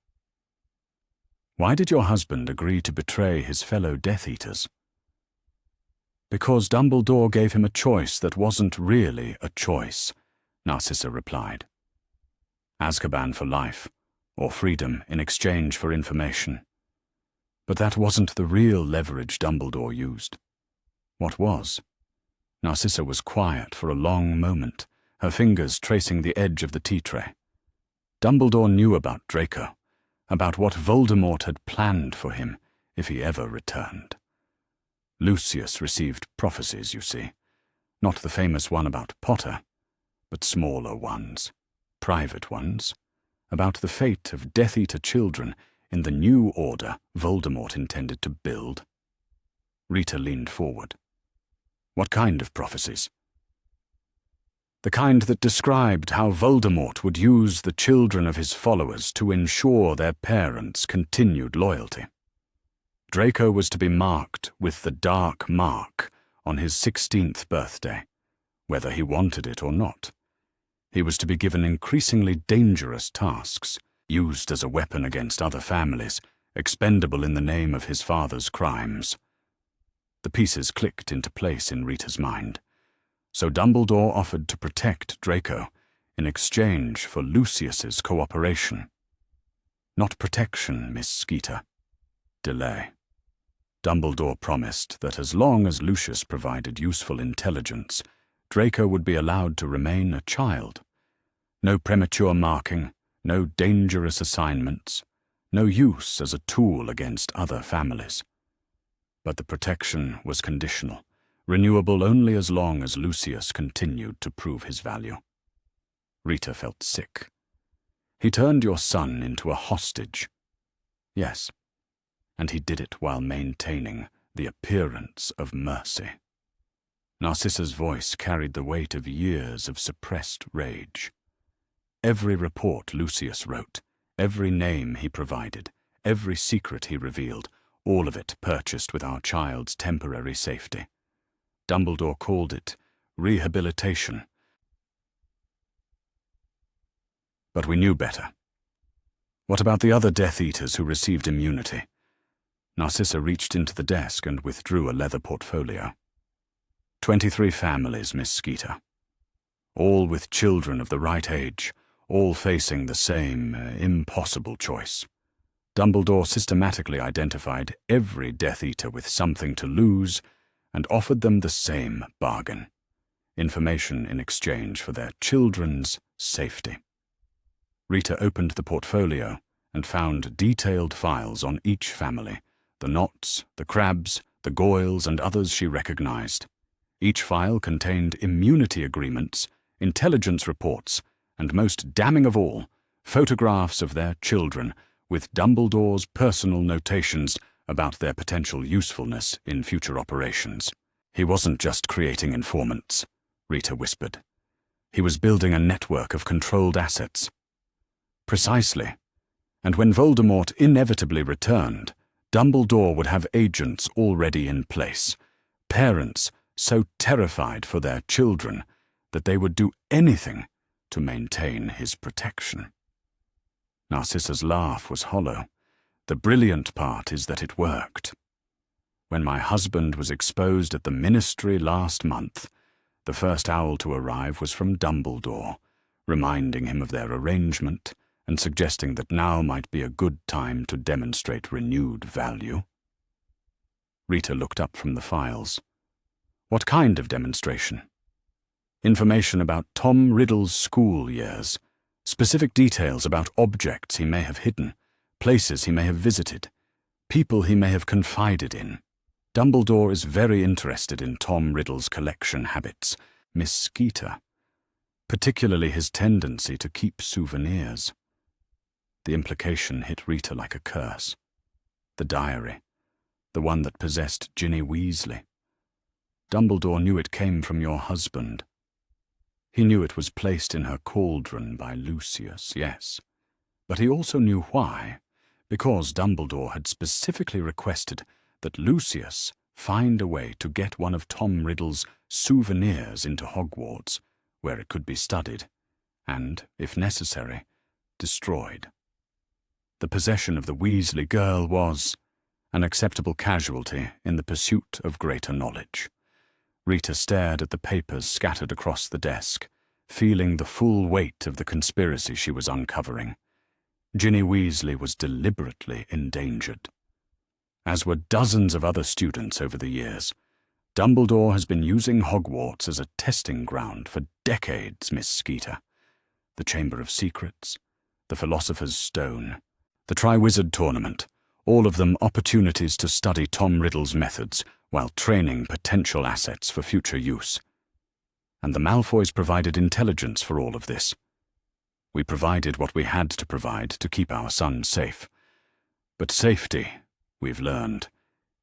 S1: "Why did your husband agree to betray his fellow Death Eaters?" "Because Dumbledore gave him a choice that wasn't really a choice," Narcissa replied. "Azkaban for life, or freedom in exchange for information. But that wasn't the real leverage Dumbledore used. What was?" Narcissa was quiet for a long moment, her fingers tracing the edge of the tea tray. Dumbledore knew about Draco, about what Voldemort had planned for him if he ever returned. Lucius received prophecies, you see, not the famous one about Potter, but smaller ones, private ones, about the fate of Death Eater children in the new order Voldemort intended to build. Rita leaned forward. "What kind of prophecies?" "The kind that described how Voldemort would use the children of his followers to ensure their parents' continued loyalty. Draco was to be marked with the Dark Mark on his 16th birthday, whether he wanted it or not. He was to be given increasingly dangerous tasks, used as a weapon against other families, expendable in the name of his father's crimes. The pieces clicked into place in Rita's mind. So Dumbledore offered to protect Draco in exchange for Lucius's cooperation. Not protection, Miss Skeeter. Delay. Dumbledore promised that as long as Lucius provided useful intelligence, Draco would be allowed to remain a child. No premature marking, no dangerous assignments, no use as a tool against other families. But the protection was conditional, renewable only as long as Lucius continued to prove his value. Rita felt sick. He turned your son into a hostage. Yes, and he did it while maintaining the appearance of mercy. Narcissa's voice carried the weight of years of suppressed rage. Every report Lucius wrote, every name he provided, every secret he revealed, all of it purchased with our child's temporary safety. Dumbledore called it rehabilitation. But we knew better. What about the other Death Eaters who received immunity? Narcissa reached into the desk and withdrew a leather portfolio. 23 families, Miss Skeeter. All with children of the right age, all facing the same impossible choice. Dumbledore systematically identified every Death Eater with something to lose and offered them the same bargain: information in exchange for their children's safety. Rita opened the portfolio and found detailed files on each family: the Knotts, the Crabs, the Goyles, and others she recognized. Each file contained immunity agreements, intelligence reports, and most damning of all, photographs of their children with Dumbledore's personal notations about their potential usefulness in future operations. He wasn't just creating informants, Rita whispered. He was building a network of controlled assets. Precisely. And when Voldemort inevitably returned, Dumbledore would have agents already in place, parents so terrified for their children that they would do anything to maintain his protection. Narcissa's laugh was hollow. The brilliant part is that it worked. When my husband was exposed at the Ministry last month, the first owl to arrive was from Dumbledore, reminding him of their arrangement and suggesting that now might be a good time to demonstrate renewed value. Rita looked up from the files. What kind of demonstration? Information about Tom Riddle's school years, specific details about objects he may have hidden, places he may have visited, people he may have confided in. Dumbledore is very interested in Tom Riddle's collection habits, Miss Skeeter, particularly his tendency to keep souvenirs. The implication hit Rita like a curse. The diary, the one that possessed Ginny Weasley. Dumbledore knew it came from your husband. He knew it was placed in her cauldron by Lucius, yes. But he also knew why, because Dumbledore had specifically requested that Lucius find a way to get one of Tom Riddle's souvenirs into Hogwarts, where it could be studied, and, if necessary, destroyed. The possession of the Weasley girl was an acceptable casualty in the pursuit of greater knowledge. Rita stared at the papers scattered across the desk, feeling the full weight of the conspiracy she was uncovering. Ginny Weasley was deliberately endangered. As were dozens of other students over the years, Dumbledore has been using Hogwarts as a testing ground for decades, Miss Skeeter. The Chamber of Secrets, the Philosopher's Stone, the Triwizard Tournament, all of them opportunities to study Tom Riddle's methods while training potential assets for future use. And the Malfoys provided intelligence for all of this. We provided what we had to provide to keep our son safe. But safety, we've learned,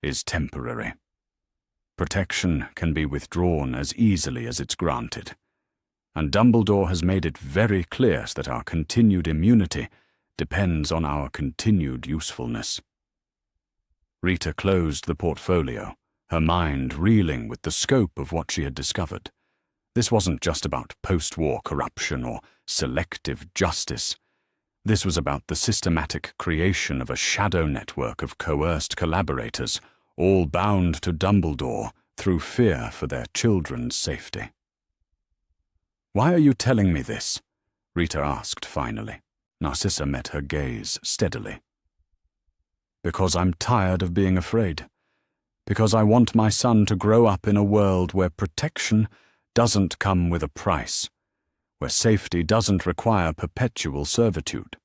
S1: is temporary. Protection can be withdrawn as easily as it's granted. And Dumbledore has made it very clear that our continued immunity depends on our continued usefulness. Rita closed the portfolio, her mind reeling with the scope of what she had discovered. This wasn't just about post-war corruption or selective justice. This was about the systematic creation of a shadow network of coerced collaborators, all bound to Dumbledore through fear for their children's safety. "Why are you telling me this?" Rita asked finally. Narcissa met her gaze steadily. "Because I'm tired of being afraid. Because I want my son to grow up in a world where protection doesn't come with a price, where safety doesn't require perpetual servitude.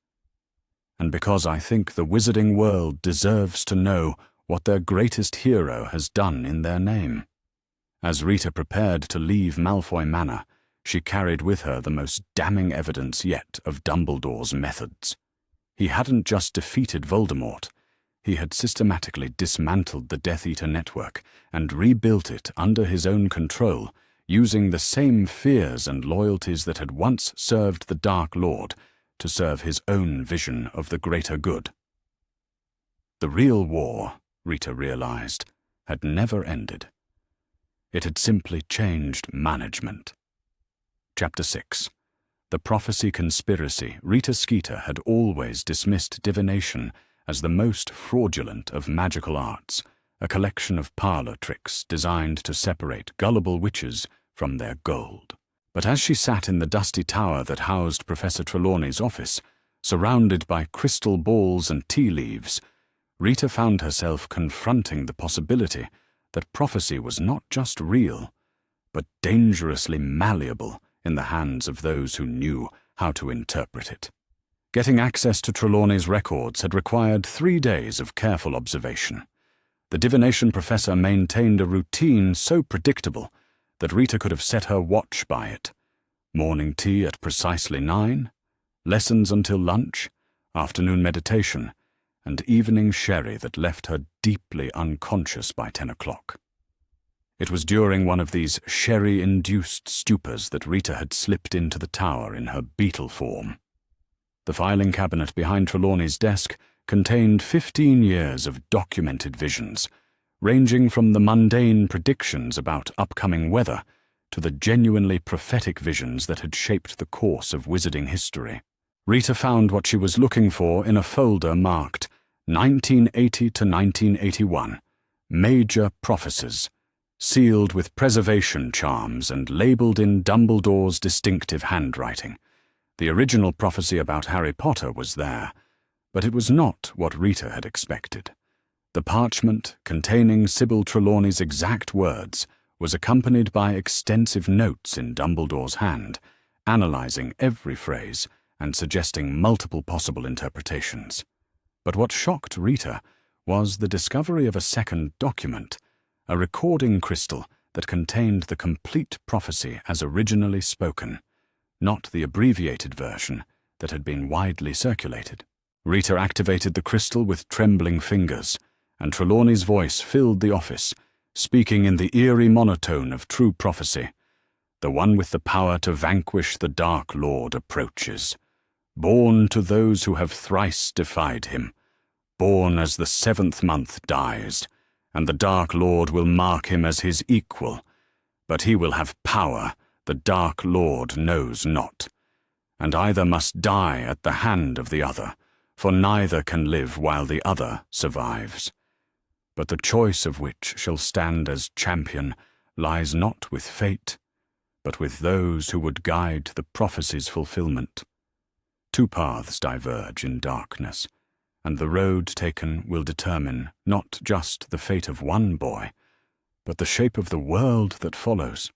S1: And because I think the wizarding world deserves to know what their greatest hero has done in their name." As Rita prepared to leave Malfoy Manor, she carried with her the most damning evidence yet of Dumbledore's methods. He hadn't just defeated Voldemort, he had systematically dismantled the Death Eater network and rebuilt it under his own control, using the same fears and loyalties that had once served the Dark Lord to serve his own vision of the greater good. The real war, Rita realized, had never ended. It had simply changed management. Chapter 6. The Prophecy Conspiracy. Rita Skeeter had always dismissed divination as the most fraudulent of magical arts, a collection of parlor tricks designed to separate gullible witches from their gold. But as she sat in the dusty tower that housed Professor Trelawney's office, surrounded by crystal balls and tea leaves, Rita found herself confronting the possibility that prophecy was not just real, but dangerously malleable in the hands of those who knew how to interpret it. Getting access to Trelawney's records had required 3 days of careful observation. The divination professor maintained a routine so predictable that Rita could have set her watch by it. Morning tea at precisely 9, lessons until lunch, afternoon meditation, and evening sherry that left her deeply unconscious by 10 o'clock. It was during one of these sherry-induced stupors that Rita had slipped into the tower in her beetle form. The filing cabinet behind Trelawney's desk contained 15 years of documented visions, ranging from the mundane predictions about upcoming weather to the genuinely prophetic visions that had shaped the course of wizarding history. Rita found what she was looking for in a folder marked 1980 to 1981, Major Prophecies, sealed with preservation charms and labeled in Dumbledore's distinctive handwriting. The original prophecy about Harry Potter was there, but it was not what Rita had expected. The parchment, containing Sybil Trelawney's exact words, was accompanied by extensive notes in Dumbledore's hand, analyzing every phrase and suggesting multiple possible interpretations. But what shocked Rita was the discovery of a second document, a recording crystal that contained the complete prophecy as originally spoken, not the abbreviated version that had been widely circulated. Rita activated the crystal with trembling fingers, and Trelawney's voice filled the office, speaking in the eerie monotone of true prophecy. "The one with the power to vanquish the Dark Lord approaches, born to those who have thrice defied him, born as the 7th month dies, and the Dark Lord will mark him as his equal, but he will have power the Dark Lord knows not, and either must die at the hand of the other, for neither can live while the other survives. But the choice of which shall stand as champion lies not with fate, but with those who would guide the prophecy's fulfillment. 2 paths diverge in darkness, and the road taken will determine not just the fate of one boy, but the shape of the world that follows."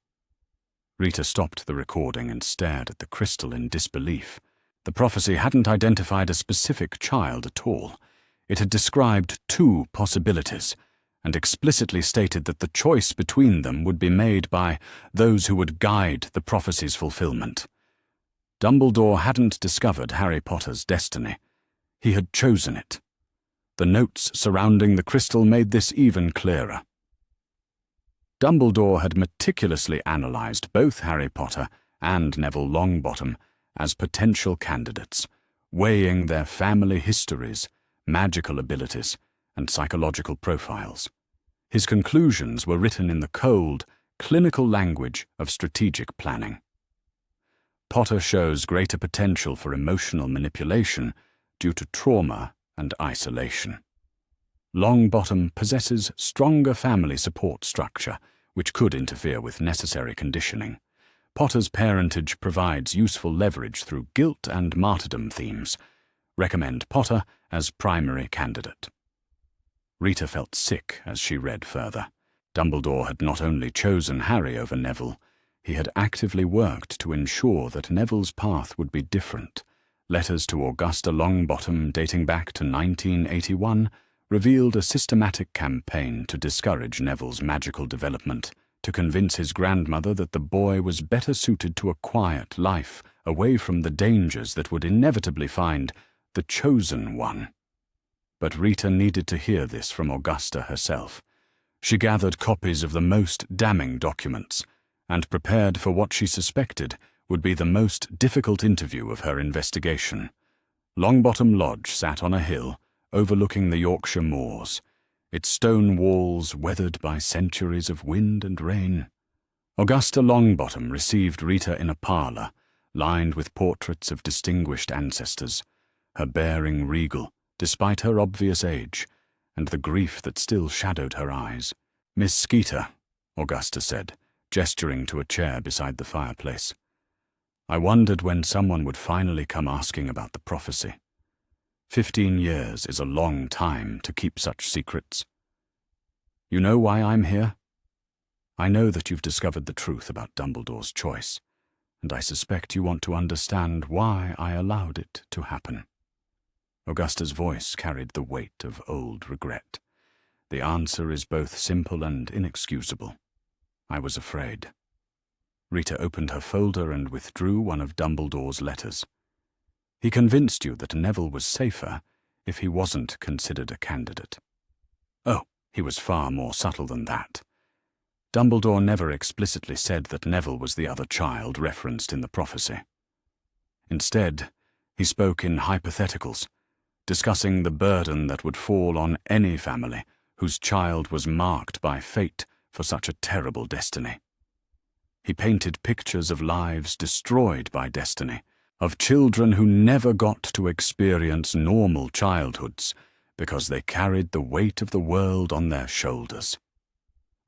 S1: Rita stopped the recording and stared at the crystal in disbelief. The prophecy hadn't identified a specific child at all. It had described 2 possibilities, and explicitly stated that the choice between them would be made by those who would guide the prophecy's fulfillment. Dumbledore hadn't discovered Harry Potter's destiny. He had chosen it. The notes surrounding the crystal made this even clearer. Dumbledore had meticulously analyzed both Harry Potter and Neville Longbottom as potential candidates, weighing their family histories, magical abilities, and psychological profiles. His conclusions were written in the cold, clinical language of strategic planning. Potter shows greater potential for emotional manipulation due to trauma and isolation. Longbottom possesses stronger family support structure, which could interfere with necessary conditioning. Potter's parentage provides useful leverage through guilt and martyrdom themes. Recommend Potter as primary candidate. Rita felt sick as she read further. Dumbledore had not only chosen Harry over Neville, he had actively worked to ensure that Neville's path would be different. Letters to Augusta Longbottom dating back to 1981 revealed a systematic campaign to discourage Neville's magical development, to convince his grandmother that the boy was better suited to a quiet life, away from the dangers that would inevitably find the chosen one. But Rita needed to hear this from Augusta herself. She gathered copies of the most damning documents, and prepared for what she suspected would be the most difficult interview of her investigation. Longbottom Lodge sat on a hill overlooking the Yorkshire moors, its stone walls weathered by centuries of wind and rain. Augusta Longbottom received Rita in a parlour, lined with portraits of distinguished ancestors, her bearing regal, despite her obvious age, and the grief that still shadowed her eyes. "Miss Skeeter," Augusta said, gesturing to a chair beside the fireplace. "I wondered when someone would finally come asking about the prophecy. 15 years is a long time to keep such secrets. You know why I'm here? I know that you've discovered the truth about Dumbledore's choice, and I suspect you want to understand why I allowed it to happen." Augusta's voice carried the weight of old regret. "The answer is both simple and inexcusable. I was afraid." Rita opened her folder and withdrew one of Dumbledore's letters. "He convinced you that Neville was safer if he wasn't considered a candidate." "Oh, he was far more subtle than that. Dumbledore never explicitly said that Neville was the other child referenced in the prophecy. Instead, he spoke in hypotheticals, discussing the burden that would fall on any family whose child was marked by fate for such a terrible destiny. He painted pictures of lives destroyed by destiny, of children who never got to experience normal childhoods because they carried the weight of the world on their shoulders."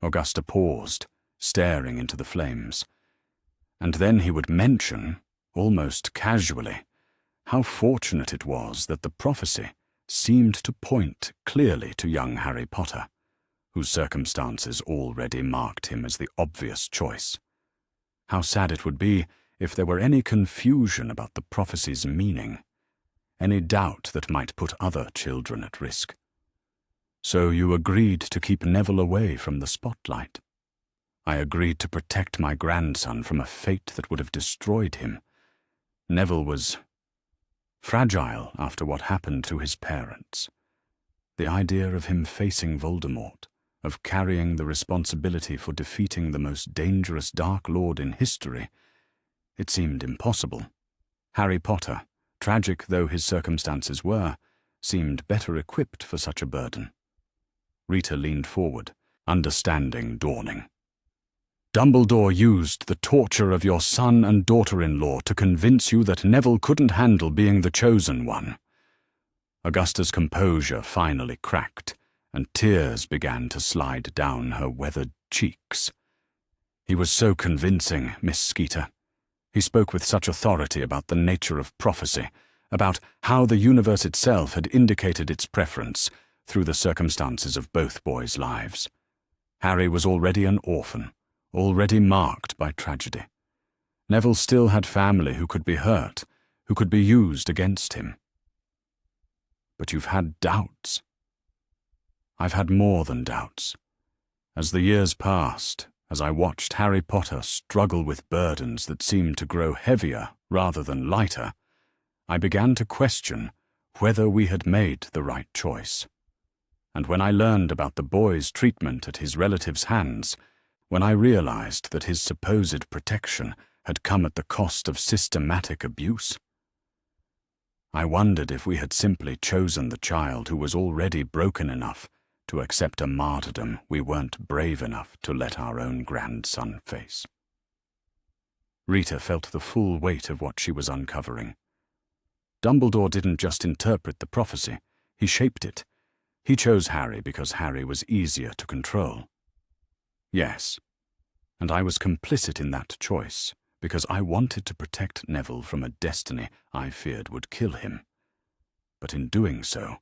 S1: Augusta paused, staring into the flames. And then he would mention, almost casually, how fortunate it was that the prophecy seemed to point clearly to young Harry Potter, whose circumstances already marked him as the obvious choice. How sad it would be if there were any confusion about the prophecy's meaning, any doubt that might put other children at risk. "So you agreed to keep Neville away from the spotlight?" "I agreed to protect my grandson from a fate that would have destroyed him. Neville was fragile after what happened to his parents. The idea of him facing Voldemort, of carrying the responsibility for defeating the most dangerous Dark Lord in history, it seemed impossible. Harry Potter, tragic though his circumstances were, seemed better equipped for such a burden." Rita leaned forward, understanding dawning. "Dumbledore used the torture of your son and daughter-in-law to convince you that Neville couldn't handle being the chosen one." Augusta's composure finally cracked, and tears began to slide down her weathered cheeks. "He was so convincing, Miss Skeeter. He spoke with such authority about the nature of prophecy, about how the universe itself had indicated its preference through the circumstances of both boys' lives. Harry was already an orphan, already marked by tragedy. Neville still had family who could be hurt, who could be used against him. But you've had doubts." "I've had more than doubts. As the years passed, as I watched Harry Potter struggle with burdens that seemed to grow heavier rather than lighter, I began to question whether we had made the right choice. And when I learned about the boy's treatment at his relatives' hands, when I realized that his supposed protection had come at the cost of systematic abuse, I wondered if we had simply chosen the child who was already broken enough to accept a martyrdom we weren't brave enough to let our own grandson face. Rita felt the full weight of what she was uncovering. Dumbledore didn't just interpret the prophecy, he shaped it. He chose Harry because Harry was easier to control. Yes, and I was complicit in that choice because I wanted to protect Neville from a destiny I feared would kill him. But in doing so,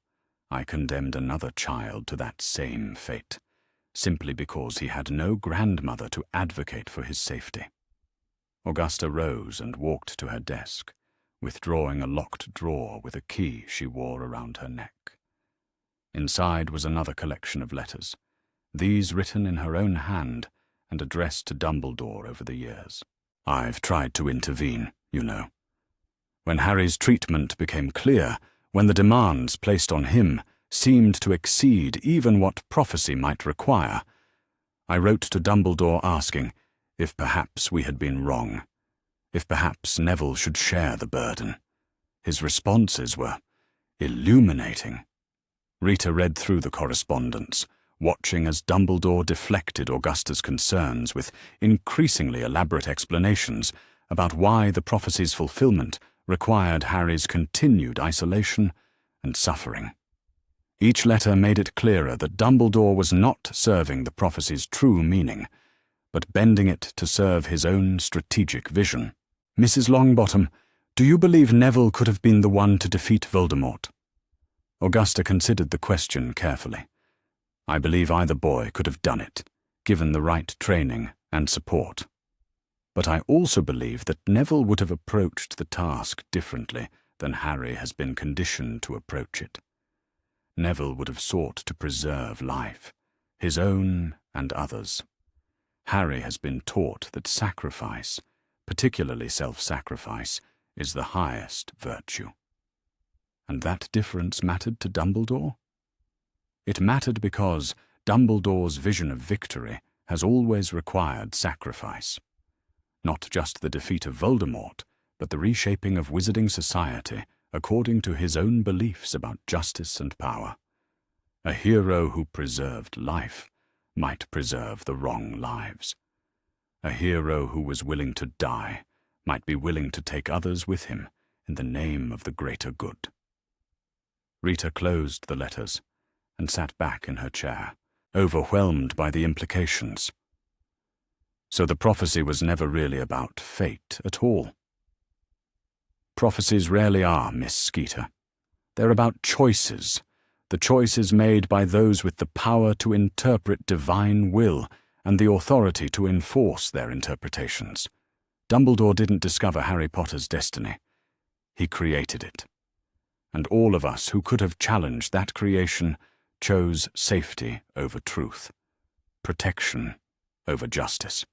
S1: I condemned another child to that same fate, simply because he had no grandmother to advocate for his safety. Augusta rose and walked to her desk, withdrawing a locked drawer with a key she wore around her neck. Inside was another collection of letters, these written in her own hand and addressed to Dumbledore over the years. I've tried to intervene, you know. When Harry's treatment became clear, when the demands placed on him seemed to exceed even what prophecy might require, I wrote to Dumbledore asking if perhaps we had been wrong, if perhaps Neville should share the burden. His responses were illuminating. Rita read through the correspondence, watching as Dumbledore deflected Augusta's concerns with increasingly elaborate explanations about why the prophecy's fulfillment required Harry's continued isolation and suffering. Each letter made it clearer that Dumbledore was not serving the prophecy's true meaning, but bending it to serve his own strategic vision. Mrs. Longbottom, do you believe Neville could have been the one to defeat Voldemort? Augusta considered the question carefully. I believe either boy could have done it, given the right training and support. But I also believe that Neville would have approached the task differently than Harry has been conditioned to approach it. Neville would have sought to preserve life, his own and others. Harry has been taught that sacrifice, particularly self-sacrifice, is the highest virtue. And that difference mattered to Dumbledore? It mattered because Dumbledore's vision of victory has always required sacrifice. Not just the defeat of Voldemort, but the reshaping of wizarding society according to his own beliefs about justice and power. A hero who preserved life might preserve the wrong lives. A hero who was willing to die might be willing to take others with him in the name of the greater good. Rita closed the letters and sat back in her chair, overwhelmed by the implications. So the prophecy was never really about fate at all. Prophecies rarely are, Miss Skeeter. They're about choices, the choices made by those with the power to interpret divine will and the authority to enforce their interpretations. Dumbledore didn't discover Harry Potter's destiny. He created it. And all of us who could have challenged that creation chose safety over truth, protection over justice.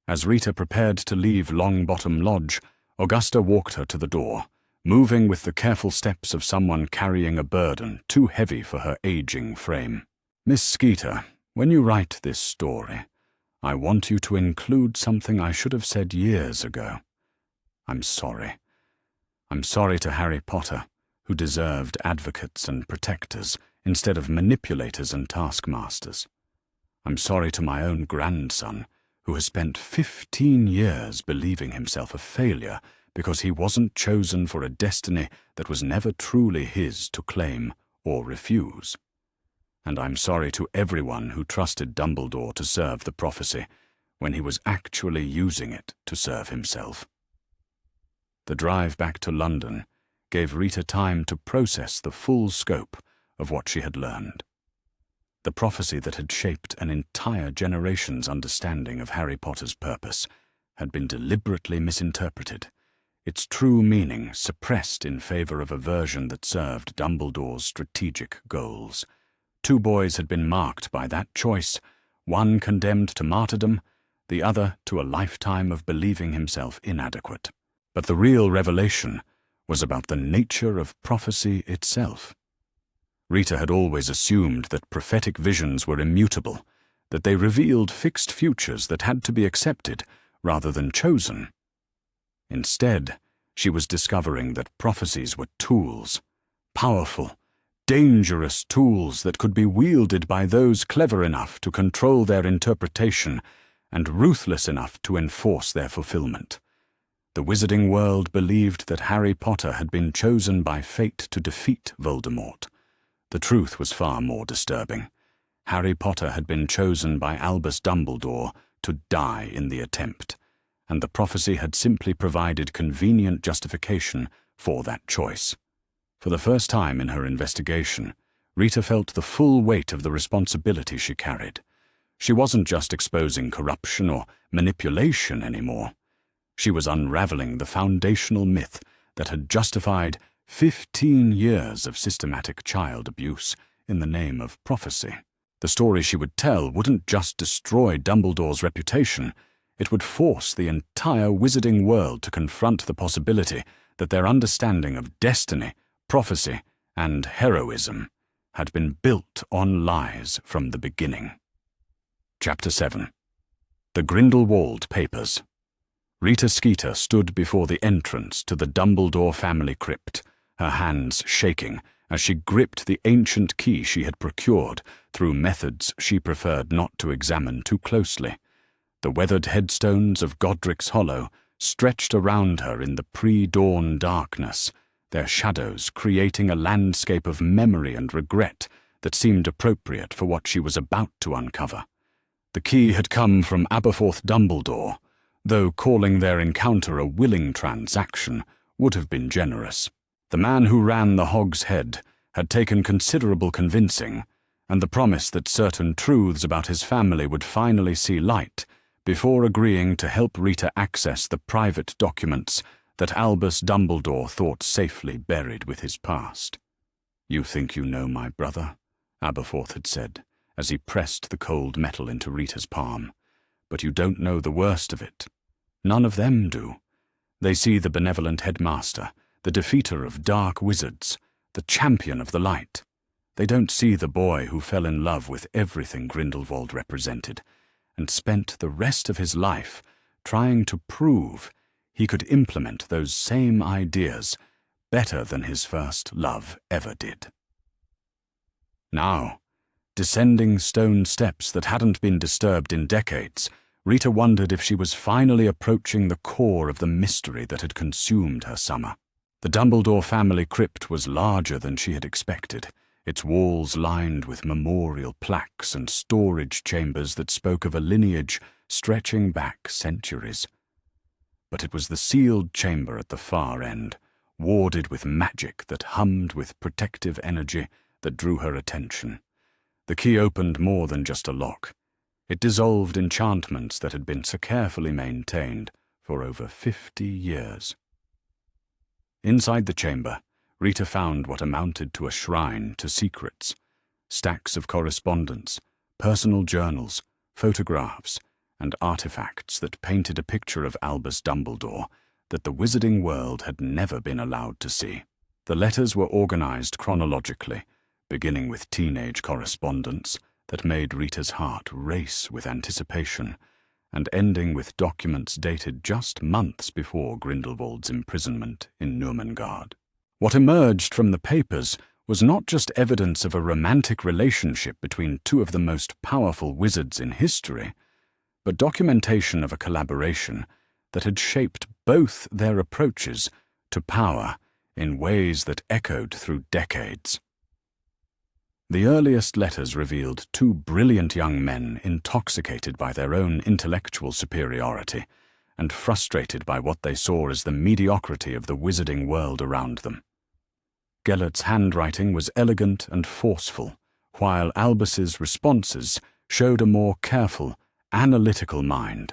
S1: As Rita prepared to leave Longbottom Lodge, Augusta walked her to the door, moving with the careful steps of someone carrying a burden too heavy for her aging frame. Miss Skeeter, when you write this story, I want you to include something I should have said years ago. I'm sorry. I'm sorry to Harry Potter, who deserved advocates and protectors instead of manipulators and taskmasters. I'm sorry to my own grandson, who has spent 15 years believing himself a failure because he wasn't chosen for a destiny that was never truly his to claim or refuse. And I'm sorry to everyone who trusted Dumbledore to serve the prophecy when he was actually using it to serve himself. The drive back to London gave Rita time to process the full scope of what she had learned. The prophecy that had shaped an entire generation's understanding of Harry Potter's purpose had been deliberately misinterpreted, its true meaning suppressed in favor of a version that served Dumbledore's strategic goals. 2 boys had been marked by that choice, one condemned to martyrdom, the other to a lifetime of believing himself inadequate. But the real revelation was about the nature of prophecy itself. Rita had always assumed that prophetic visions were immutable, that they revealed fixed futures that had to be accepted rather than chosen. Instead, she was discovering that prophecies were tools, powerful, dangerous tools that could be wielded by those clever enough to control their interpretation and ruthless enough to enforce their fulfillment. The wizarding world believed that Harry Potter had been chosen by fate to defeat Voldemort. The truth was far more disturbing. Harry Potter had been chosen by Albus Dumbledore to die in the attempt, and the prophecy had simply provided convenient justification for that choice. For the first time in her investigation, Rita felt the full weight of the responsibility she carried. She wasn't just exposing corruption or manipulation anymore. She was unraveling the foundational myth that had justified 15 years of systematic child abuse in the name of prophecy. The story she would tell wouldn't just destroy Dumbledore's reputation, it would force the entire wizarding world to confront the possibility that their understanding of destiny, prophecy, and heroism had been built on lies from the beginning. Chapter 7. The Grindelwald Papers. Rita Skeeter stood before the entrance to the Dumbledore family crypt, her hands shaking as she gripped the ancient key she had procured through methods she preferred not to examine too closely. The weathered headstones of Godric's Hollow stretched around her in the pre-dawn darkness, their shadows creating a landscape of memory and regret that seemed appropriate for what she was about to uncover. The key had come from Aberforth Dumbledore, though calling their encounter a willing transaction would have been generous. The man who ran the Hog's Head had taken considerable convincing, and the promise that certain truths about his family would finally see light before agreeing to help Rita access the private documents that Albus Dumbledore thought safely buried with his past. "You think you know my brother," Aberforth had said, as he pressed the cold metal into Rita's palm. "But you don't know the worst of it. None of them do. They see the benevolent headmaster, the defeater of dark wizards, the champion of the light. They don't see the boy who fell in love with everything Grindelwald represented, and spent the rest of his life trying to prove he could implement those same ideas better than his first love ever did." Now, descending stone steps that hadn't been disturbed in decades, Rita wondered if she was finally approaching the core of the mystery that had consumed her summer. The Dumbledore family crypt was larger than she had expected, its walls lined with memorial plaques and storage chambers that spoke of a lineage stretching back centuries. But it was the sealed chamber at the far end, warded with magic that hummed with protective energy, that drew her attention. The key opened more than just a lock. It dissolved enchantments that had been so carefully maintained for over 50 years. Inside the chamber, Rita found what amounted to a shrine to secrets: stacks of correspondence, personal journals, photographs, and artifacts that painted a picture of Albus Dumbledore that the wizarding world had never been allowed to see. The letters were organized chronologically, beginning with teenage correspondence that made Rita's heart race with anticipation, and ending with documents dated just months before Grindelwald's imprisonment in Nurmengard. What emerged from the papers was not just evidence of a romantic relationship between two of the most powerful wizards in history, but documentation of a collaboration that had shaped both their approaches to power in ways that echoed through decades. The earliest letters revealed two brilliant young men intoxicated by their own intellectual superiority and frustrated by what they saw as the mediocrity of the wizarding world around them. Gellert's handwriting was elegant and forceful, while Albus's responses showed a more careful, analytical mind.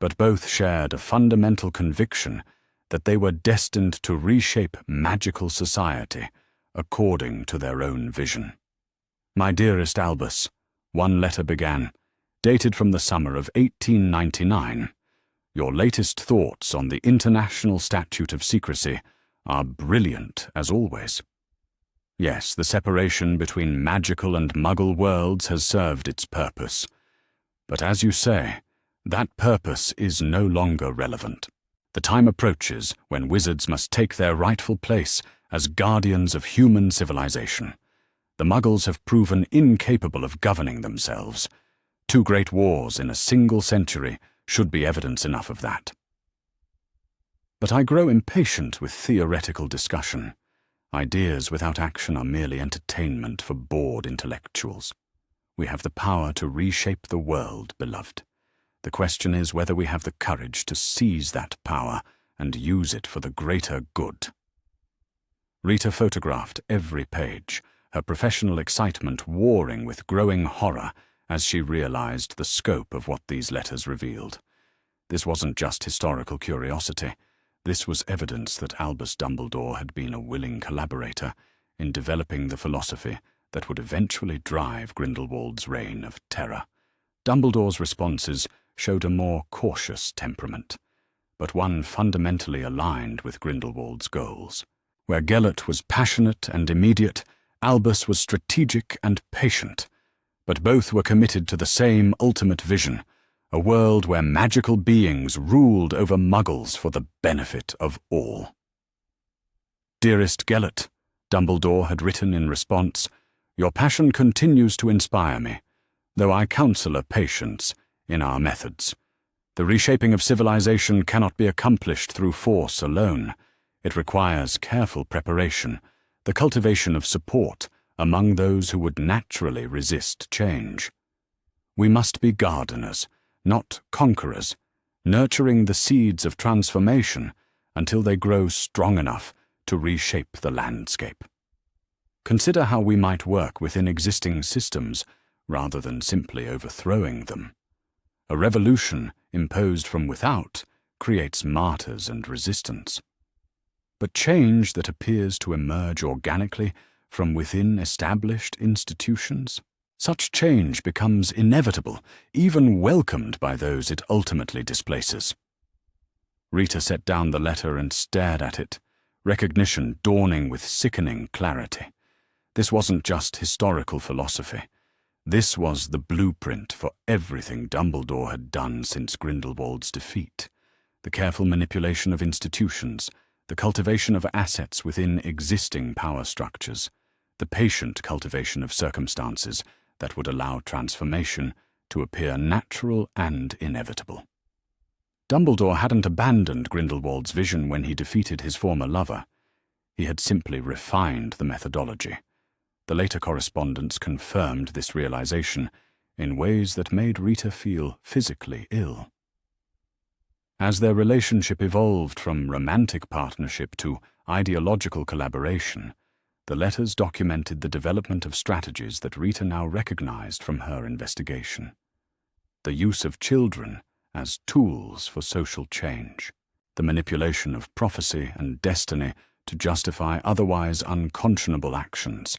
S1: But both shared a fundamental conviction that they were destined to reshape magical society according to their own vision. "My dearest Albus," one letter began, dated from the summer of 1899, "your latest thoughts on the International Statute of Secrecy are brilliant as always. Yes, the separation between magical and muggle worlds has served its purpose. But as you say, that purpose is no longer relevant. The time approaches when wizards must take their rightful place as guardians of human civilization. The Muggles have proven incapable of governing themselves. 2 great wars in a single century should be evidence enough of that. But I grow impatient with theoretical discussion. Ideas without action are merely entertainment for bored intellectuals. We have the power to reshape the world, beloved. The question is whether we have the courage to seize that power and use it for the greater good. Rita photographed every page, her professional excitement warring with growing horror as she realized the scope of what these letters revealed. This wasn't just historical curiosity. This was evidence that Albus Dumbledore had been a willing collaborator in developing the philosophy that would eventually drive Grindelwald's reign of terror. Dumbledore's responses showed a more cautious temperament, but one fundamentally aligned with Grindelwald's goals. Where Gellert was passionate and immediate, Albus was strategic and patient, but both were committed to the same ultimate vision, a world where magical beings ruled over Muggles for the benefit of all. "Dearest Gellert," Dumbledore had written in response, "your passion continues to inspire me, though I counsel a patience in our methods. The reshaping of civilization cannot be accomplished through force alone. It requires careful preparation, the cultivation of support among those who would naturally resist change. We must be gardeners, not conquerors, nurturing the seeds of transformation until they grow strong enough to reshape the landscape. Consider how we might work within existing systems rather than simply overthrowing them. A revolution imposed from without creates martyrs and resistance. But change that appears to emerge organically from within established institutions, such change becomes inevitable, even welcomed by those it ultimately displaces." Rita set down the letter and stared at it, recognition dawning with sickening clarity. This wasn't just historical philosophy. This was the blueprint for everything Dumbledore had done since Grindelwald's defeat. The careful manipulation of institutions, the cultivation of assets within existing power structures, the patient cultivation of circumstances that would allow transformation to appear natural and inevitable. Dumbledore hadn't abandoned Grindelwald's vision when he defeated his former lover. He had simply refined the methodology. The later correspondence confirmed this realization in ways that made Rita feel physically ill. As their relationship evolved from romantic partnership to ideological collaboration, the letters documented the development of strategies that Rita now recognized from her investigation. The use of children as tools for social change, the manipulation of prophecy and destiny to justify otherwise unconscionable actions,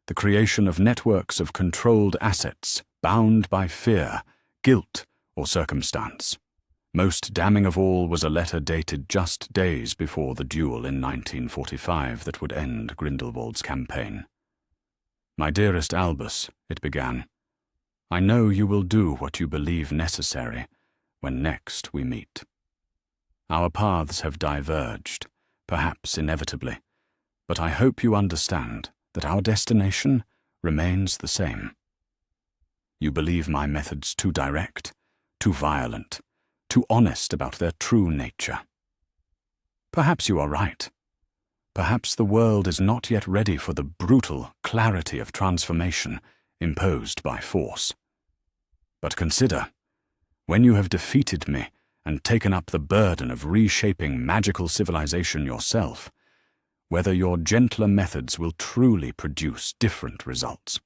S1: the creation of networks of controlled assets bound by fear, guilt, or circumstance. Most damning of all was a letter dated just days before the duel in 1945 that would end Grindelwald's campaign. "My dearest Albus," it began, "I know you will do what you believe necessary when next we meet. Our paths have diverged, perhaps inevitably, but I hope you understand that our destination remains the same. You believe my methods too direct, too violent, too honest about their true nature. Perhaps you are right. Perhaps the world is not yet ready for the brutal clarity of transformation imposed by force. But consider, when you have defeated me and taken up the burden of reshaping magical civilization yourself, whether your gentler methods will truly produce different results.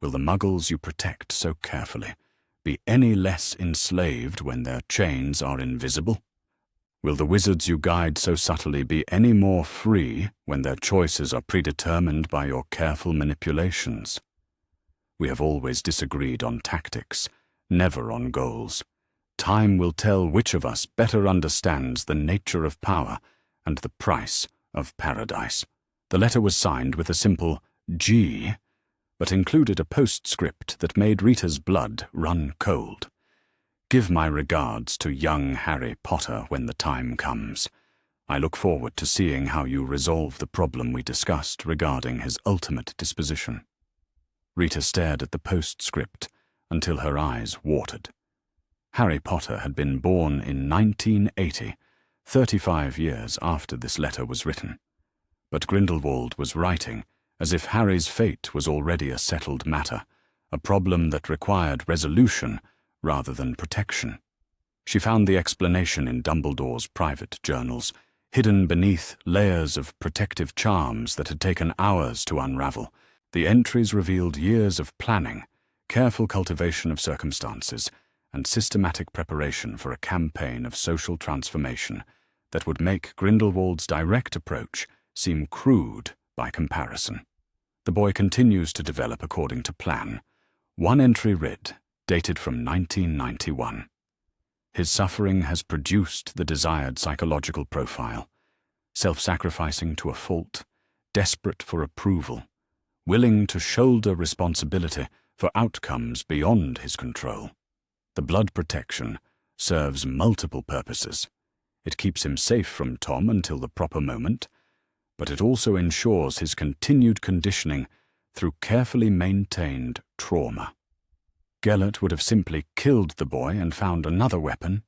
S1: Will the Muggles you protect so carefully be any less enslaved when their chains are invisible? Will the wizards you guide so subtly be any more free when their choices are predetermined by your careful manipulations? We have always disagreed on tactics, never on goals. Time will tell which of us better understands the nature of power and the price of paradise." The letter was signed with a simple G, but included a postscript that made Rita's blood run cold. "Give my regards to young Harry Potter when the time comes. I look forward to seeing how you resolve the problem we discussed regarding his ultimate disposition." Rita stared at the postscript until her eyes watered. Harry Potter had been born in 1980, 35 years after this letter was written. But Grindelwald was writing as if Harry's fate was already a settled matter, a problem that required resolution rather than protection. She found the explanation in Dumbledore's private journals, hidden beneath layers of protective charms that had taken hours to unravel. The entries revealed years of planning, careful cultivation of circumstances, and systematic preparation for a campaign of social transformation that would make Grindelwald's direct approach seem crude by comparison. The boy continues to develop according to plan. One entry read, dated from 1991. His suffering has produced the desired psychological profile, self-sacrificing to a fault, desperate for approval, willing to shoulder responsibility for outcomes beyond his control. The blood protection serves multiple purposes. It keeps him safe from Tom until the proper moment, but it also ensures his continued conditioning through carefully maintained trauma. Gellert would have simply killed the boy and found another weapon,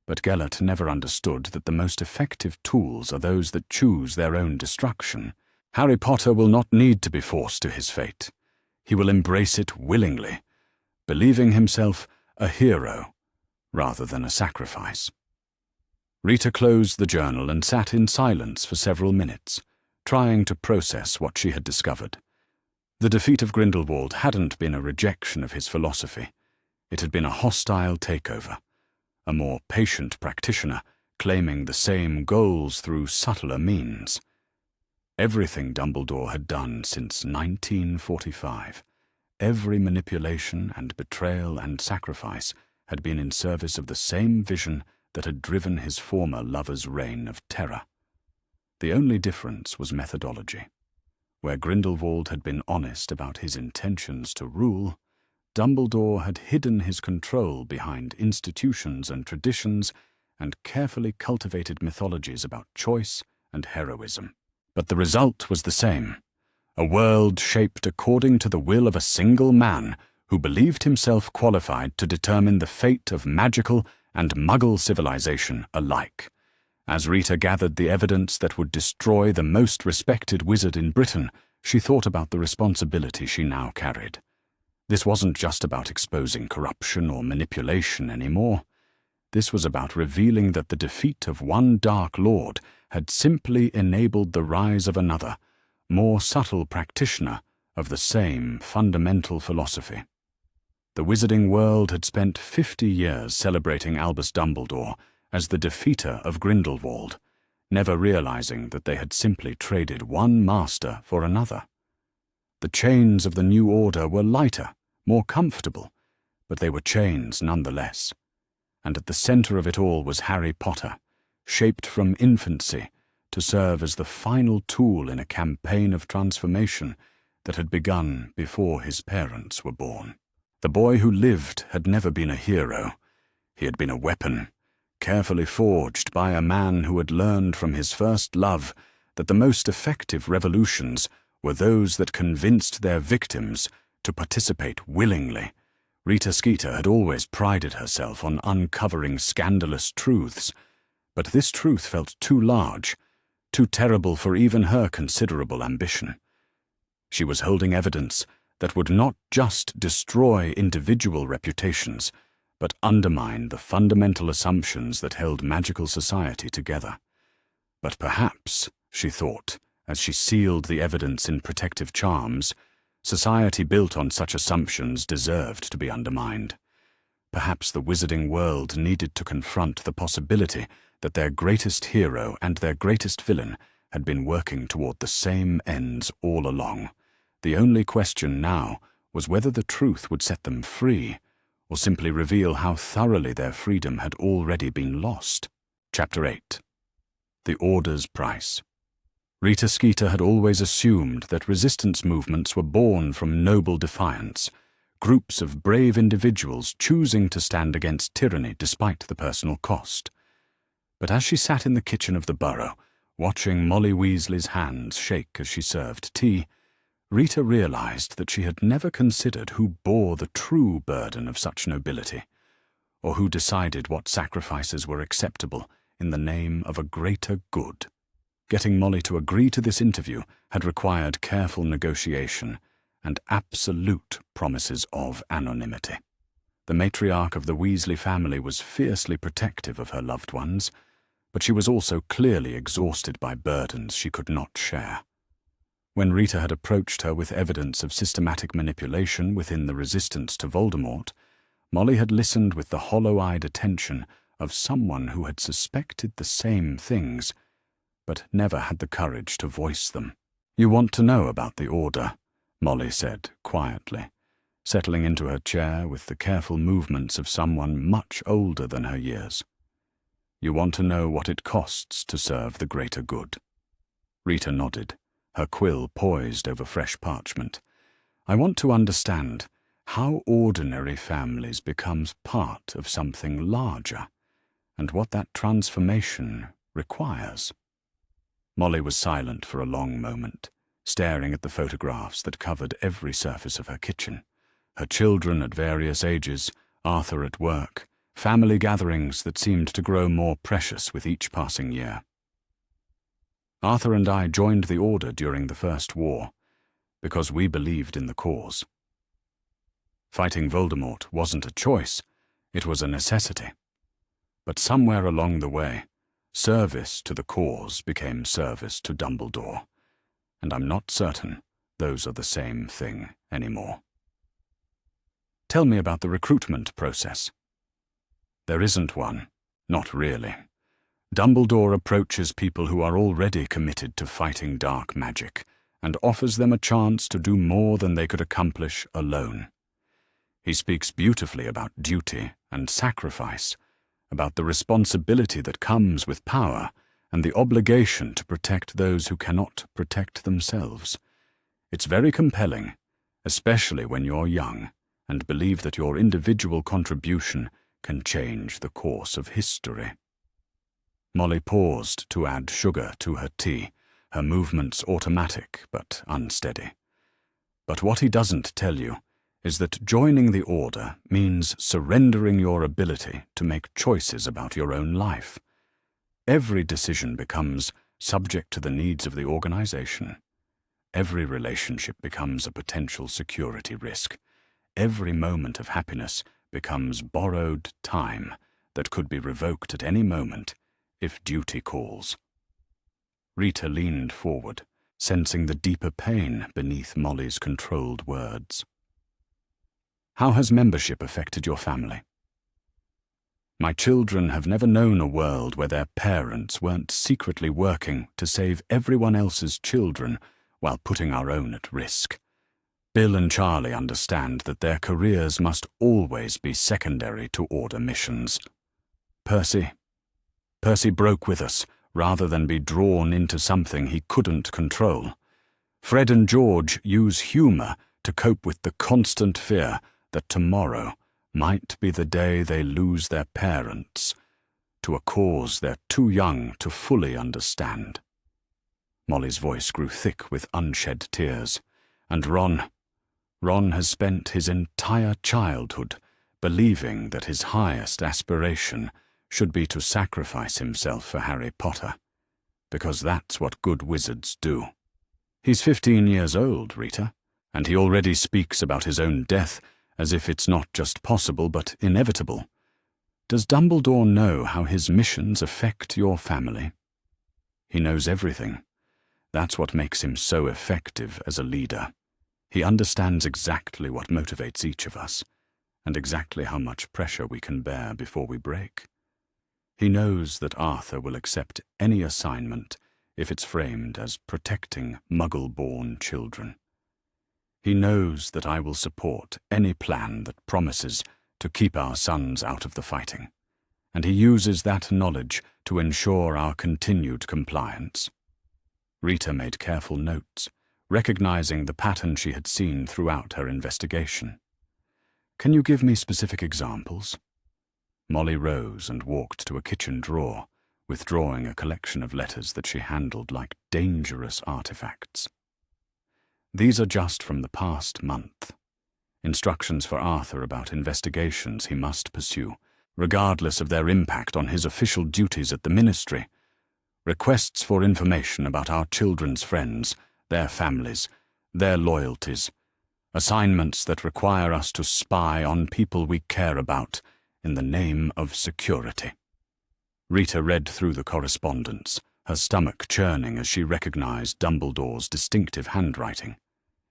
S1: but Gellert never understood that the most effective tools are those that choose their own destruction. Harry Potter will not need to be forced to his fate. He will embrace it willingly, believing himself a hero rather than a sacrifice. Rita closed the journal and sat in silence for several minutes, trying to process what she had discovered. The defeat of Grindelwald hadn't been a rejection of his philosophy. It had been a hostile takeover, a more patient practitioner claiming the same goals through subtler means. Everything Dumbledore had done since 1945, every manipulation and betrayal and sacrifice had been in service of the same vision that had driven his former lover's reign of terror. The only difference was methodology. Where Grindelwald had been honest about his intentions to rule, Dumbledore had hidden his control behind institutions and traditions and carefully cultivated mythologies about choice and heroism. But the result was the same, a world shaped according to the will of a single man who believed himself qualified to determine the fate of magical and Muggle civilization alike. As Rita gathered the evidence that would destroy the most respected wizard in Britain, she thought about the responsibility she now carried. This wasn't just about exposing corruption or manipulation anymore. This was about revealing that the defeat of one Dark Lord had simply enabled the rise of another, more subtle practitioner of the same fundamental philosophy. The wizarding world had spent 50 years celebrating Albus Dumbledore as the defeater of Grindelwald, never realizing that they had simply traded one master for another. The chains of the new order were lighter, more comfortable, but they were chains nonetheless. And at the center of it all was Harry Potter, shaped from infancy to serve as the final tool in a campaign of transformation that had begun before his parents were born. The boy who lived had never been a hero. He had been a weapon, carefully forged by a man who had learned from his first love that the most effective revolutions were those that convinced their victims to participate willingly. Rita Skeeter had always prided herself on uncovering scandalous truths, but this truth felt too large, too terrible for even her considerable ambition. She was holding evidence that would not just destroy individual reputations, but undermine the fundamental assumptions that held magical society together. But perhaps, she thought, as she sealed the evidence in protective charms, society built on such assumptions deserved to be undermined. Perhaps the wizarding world needed to confront the possibility that their greatest hero and their greatest villain had been working toward the same ends all along. The only question now was whether the truth would set them free, or simply reveal how thoroughly their freedom had already been lost. Chapter 8. The Order's Price. Rita Skeeter had always assumed that resistance movements were born from noble defiance, groups of brave individuals choosing to stand against tyranny despite the personal cost. But as she sat in the kitchen of the Burrow, watching Molly Weasley's hands shake as she served tea, Rita realized that she had never considered who bore the true burden of such nobility, or who decided what sacrifices were acceptable in the name of a greater good. Getting Molly to agree to this interview had required careful negotiation and absolute promises of anonymity. The matriarch of the Weasley family was fiercely protective of her loved ones, but she was also clearly exhausted by burdens she could not share. When Rita had approached her with evidence of systematic manipulation within the resistance to Voldemort, Molly had listened with the hollow-eyed attention of someone who had suspected the same things, but never had the courage to voice them. "You want to know about the Order," Molly said quietly, settling into her chair with the careful movements of someone much older than her years. "You want to know what it costs to serve the greater good." Rita nodded, her quill poised over fresh parchment. "I want to understand how ordinary families becomes part of something larger, and what that transformation requires." Molly was silent for a long moment, staring at the photographs that covered every surface of her kitchen. Her children at various ages, Arthur at work, family gatherings that seemed to grow more precious with each passing year. "Arthur and I joined the Order during the First War, because we believed in the cause. Fighting Voldemort wasn't a choice, it was a necessity. But somewhere along the way, service to the cause became service to Dumbledore, and I'm not certain those are the same thing anymore." "Tell me about the recruitment process." "There isn't one, not really. Dumbledore approaches people who are already committed to fighting dark magic and offers them a chance to do more than they could accomplish alone. He speaks beautifully about duty and sacrifice, about the responsibility that comes with power and the obligation to protect those who cannot protect themselves. It's very compelling, especially when you're young and believe that your individual contribution can change the course of history." Molly paused to add sugar to her tea, her movements automatic but unsteady. "But what he doesn't tell you is that joining the Order means surrendering your ability to make choices about your own life. Every decision becomes subject to the needs of the organization. Every relationship becomes a potential security risk. Every moment of happiness becomes borrowed time that could be revoked at any moment if duty calls." Rita leaned forward, sensing the deeper pain beneath Molly's controlled words. "How has membership affected your family?" "My children have never known a world where their parents weren't secretly working to save everyone else's children while putting our own at risk. Bill and Charlie understand that their careers must always be secondary to Order missions. Percy broke with us rather than be drawn into something he couldn't control. Fred and George use humor to cope with the constant fear that tomorrow might be the day they lose their parents to a cause they're too young to fully understand." Molly's voice grew thick with unshed tears. "And Ron has spent his entire childhood believing that his highest aspiration should be to sacrifice himself for Harry Potter, because that's what good wizards do. He's 15 years old, Rita, and he already speaks about his own death as if it's not just possible but inevitable. Does Dumbledore know how his missions affect your family?" "He knows everything. That's what makes him so effective as a leader. He understands exactly what motivates each of us, and exactly how much pressure we can bear before we break. He knows that Arthur will accept any assignment if it's framed as protecting Muggle-born children. He knows that I will support any plan that promises to keep our sons out of the fighting, and he uses that knowledge to ensure our continued compliance." Rita made careful notes, recognizing the pattern she had seen throughout her investigation. "Can you give me specific examples?" Molly rose and walked to a kitchen drawer, withdrawing a collection of letters that she handled like dangerous artifacts. These are just from the past month. Instructions for Arthur about investigations he must pursue, regardless of their impact on his official duties at the ministry. Requests for information about our children's friends, their families, their loyalties. Assignments that require us to spy on people we care about in the name of security. Rita read through the correspondence, her stomach churning as she recognized Dumbledore's distinctive handwriting.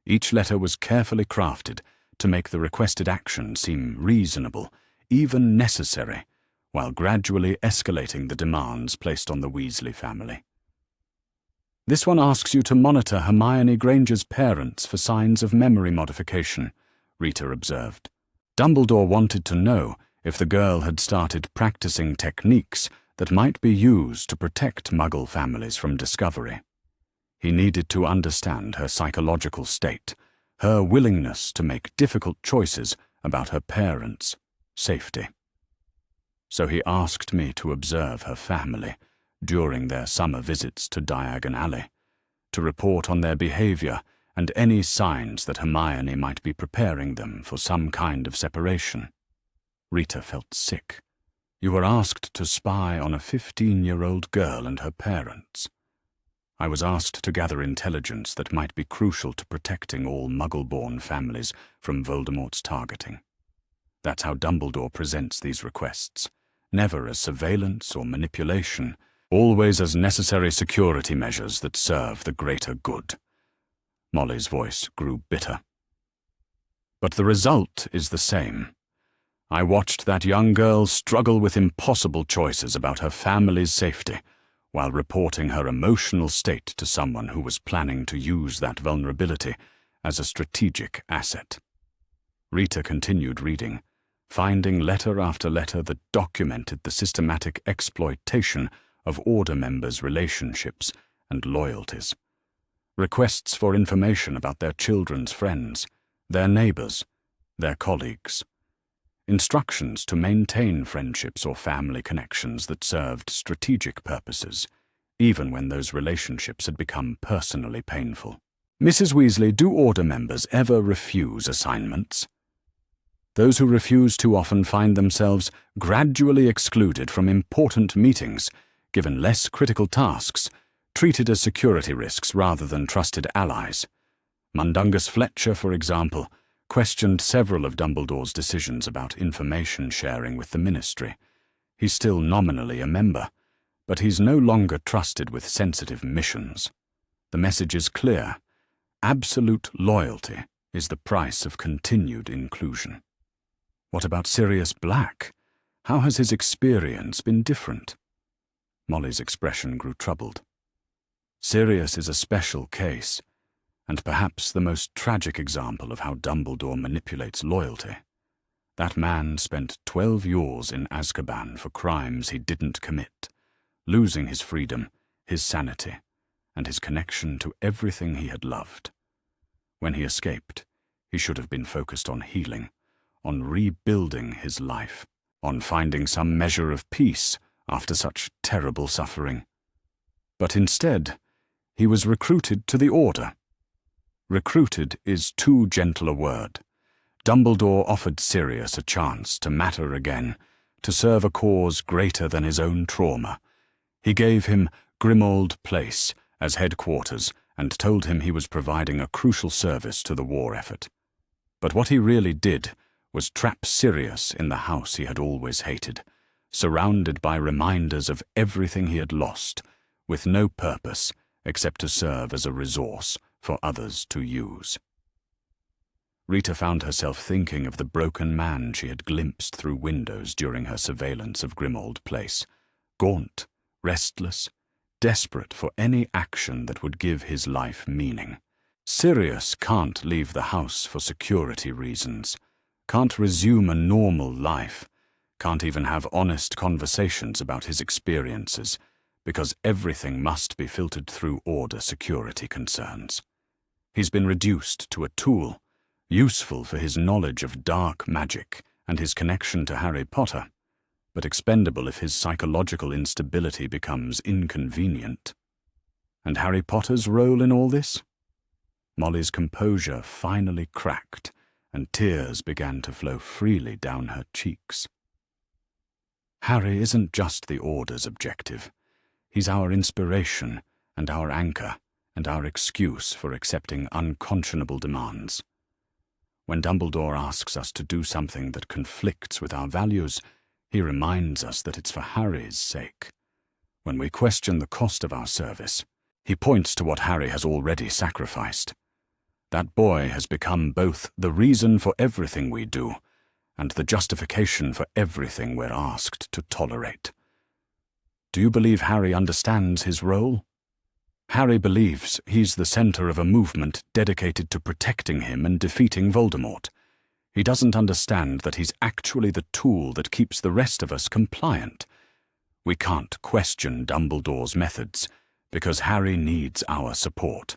S1: Each letter was carefully crafted to make the requested action seem reasonable, even necessary, while gradually escalating the demands placed on the Weasley family. This one asks you to monitor Hermione Granger's parents for signs of memory modification, Rita observed. Dumbledore wanted to know if the girl had started practicing techniques that might be used to protect Muggle families from discovery. He needed to understand her psychological state, her willingness to make difficult choices about her parents' safety. So he asked me to observe her family during their summer visits to Diagon Alley, to report on their behavior and any signs that Hermione might be preparing them for some kind of separation. Rita felt sick. You were asked to spy on a 15-year-old girl and her parents. I was asked to gather intelligence that might be crucial to protecting all Muggle-born families from Voldemort's targeting. That's how Dumbledore presents these requests, never as surveillance or manipulation, always as necessary security measures that serve the greater good. Molly's voice grew bitter. But the result is the same. I watched that young girl struggle with impossible choices about her family's safety, while reporting her emotional state to someone who was planning to use that vulnerability as a strategic asset. Rita continued reading, finding letter after letter that documented the systematic exploitation of Order members' relationships and loyalties. Requests for information about their children's friends, their neighbors, their colleagues. Instructions to maintain friendships or family connections that served strategic purposes, even when those relationships had become personally painful. Mrs. Weasley, do Order members ever refuse assignments? Those who refuse too often find themselves gradually excluded from important meetings, given less critical tasks, treated as security risks rather than trusted allies. Mundungus Fletcher, for example, questioned several of Dumbledore's decisions about information sharing with the Ministry. He's still nominally a member, but he's no longer trusted with sensitive missions. The message is clear. Absolute loyalty is the price of continued inclusion. What about Sirius Black? How has his experience been different? Molly's expression grew troubled. Sirius is a special case, and perhaps the most tragic example of how Dumbledore manipulates loyalty. That man spent 12 years in Azkaban for crimes he didn't commit, losing his freedom, his sanity, and his connection to everything he had loved. When he escaped, he should have been focused on healing, on rebuilding his life, on finding some measure of peace after such terrible suffering. But instead, he was recruited to the Order. Recruited is too gentle a word. Dumbledore offered Sirius a chance to matter again, to serve a cause greater than his own trauma. He gave him Grimmauld Place as headquarters and told him he was providing a crucial service to the war effort. But what he really did was trap Sirius in the house he had always hated, surrounded by reminders of everything he had lost, with no purpose except to serve as a resource for others to use. Rita found herself thinking of the broken man she had glimpsed through windows during her surveillance of Grimmauld Place, gaunt, restless, desperate for any action that would give his life meaning. Sirius can't leave the house for security reasons, can't resume a normal life, can't even have honest conversations about his experiences, because everything must be filtered through Order security concerns. He's been reduced to a tool, useful for his knowledge of dark magic and his connection to Harry Potter, but expendable if his psychological instability becomes inconvenient. And Harry Potter's role in all this? Molly's composure finally cracked, and tears began to flow freely down her cheeks. Harry isn't just the Order's objective. He's our inspiration and our anchor and our excuse for accepting unconscionable demands. When Dumbledore asks us to do something that conflicts with our values, he reminds us that it's for Harry's sake. When we question the cost of our service, he points to what Harry has already sacrificed. That boy has become both the reason for everything we do and the justification for everything we're asked to tolerate. Do you believe Harry understands his role? Harry believes he's the center of a movement dedicated to protecting him and defeating Voldemort. He doesn't understand that he's actually the tool that keeps the rest of us compliant. We can't question Dumbledore's methods, because Harry needs our support.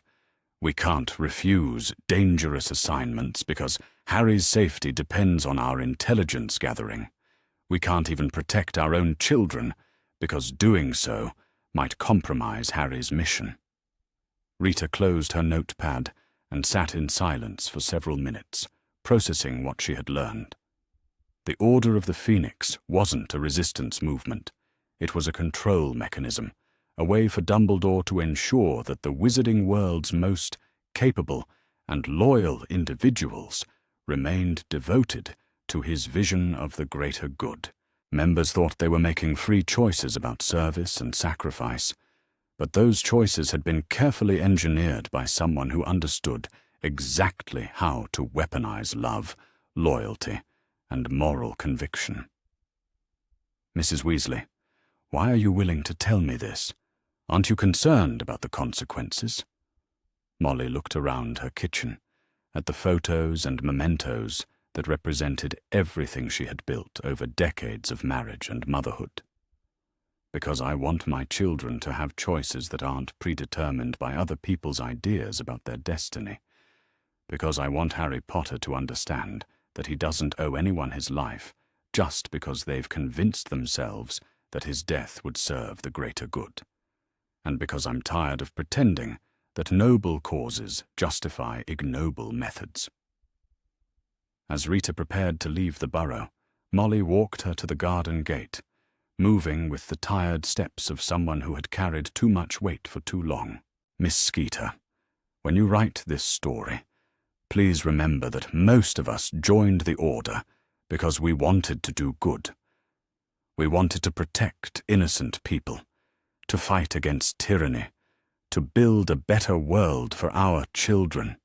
S1: We can't refuse dangerous assignments because Harry's safety depends on our intelligence gathering. We can't even protect our own children, because doing so might compromise Harry's mission. Rita closed her notepad and sat in silence for several minutes, processing what she had learned. The Order of the Phoenix wasn't a resistance movement. It was a control mechanism, a way for Dumbledore to ensure that the wizarding world's most capable and loyal individuals remained devoted to his vision of the greater good. Members thought they were making free choices about service and sacrifice, but those choices had been carefully engineered by someone who understood exactly how to weaponize love, loyalty, and moral conviction. Mrs. Weasley, why are you willing to tell me this? Aren't you concerned about the consequences? Molly looked around her kitchen, at the photos and mementos that represented everything she had built over decades of marriage and motherhood. Because I want my children to have choices that aren't predetermined by other people's ideas about their destiny. Because I want Harry Potter to understand that he doesn't owe anyone his life just because they've convinced themselves that his death would serve the greater good. And because I'm tired of pretending that noble causes justify ignoble methods. As Rita prepared to leave the burrow, Molly walked her to the garden gate, moving with the tired steps of someone who had carried too much weight for too long. Miss Skeeter, when you write this story, please remember that most of us joined the Order because we wanted to do good. We wanted to protect innocent people, to fight against tyranny, to build a better world for our children.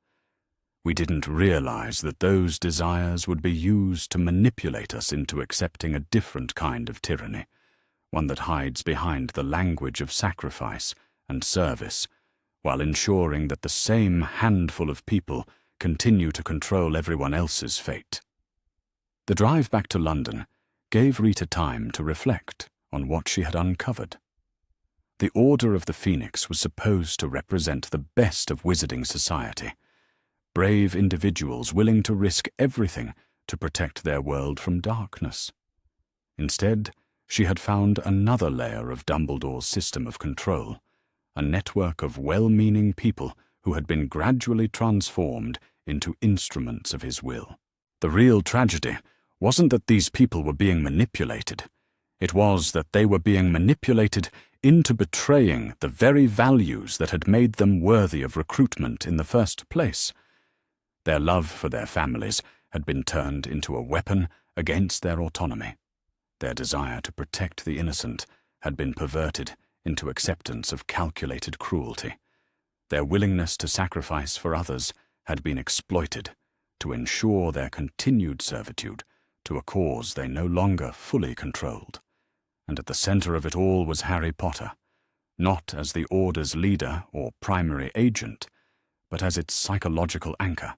S1: We didn't realize that those desires would be used to manipulate us into accepting a different kind of tyranny, one that hides behind the language of sacrifice and service, while ensuring that the same handful of people continue to control everyone else's fate. The drive back to London gave Rita time to reflect on what she had uncovered. The Order of the Phoenix was supposed to represent the best of wizarding society, brave individuals willing to risk everything to protect their world from darkness. Instead, she had found another layer of Dumbledore's system of control, a network of well-meaning people who had been gradually transformed into instruments of his will. The real tragedy wasn't that these people were being manipulated. It was that they were being manipulated into betraying the very values that had made them worthy of recruitment in the first place. Their love for their families had been turned into a weapon against their autonomy. Their desire to protect the innocent had been perverted into acceptance of calculated cruelty. Their willingness to sacrifice for others had been exploited to ensure their continued servitude to a cause they no longer fully controlled. And at the center of it all was Harry Potter, not as the Order's leader or primary agent, but as its psychological anchor,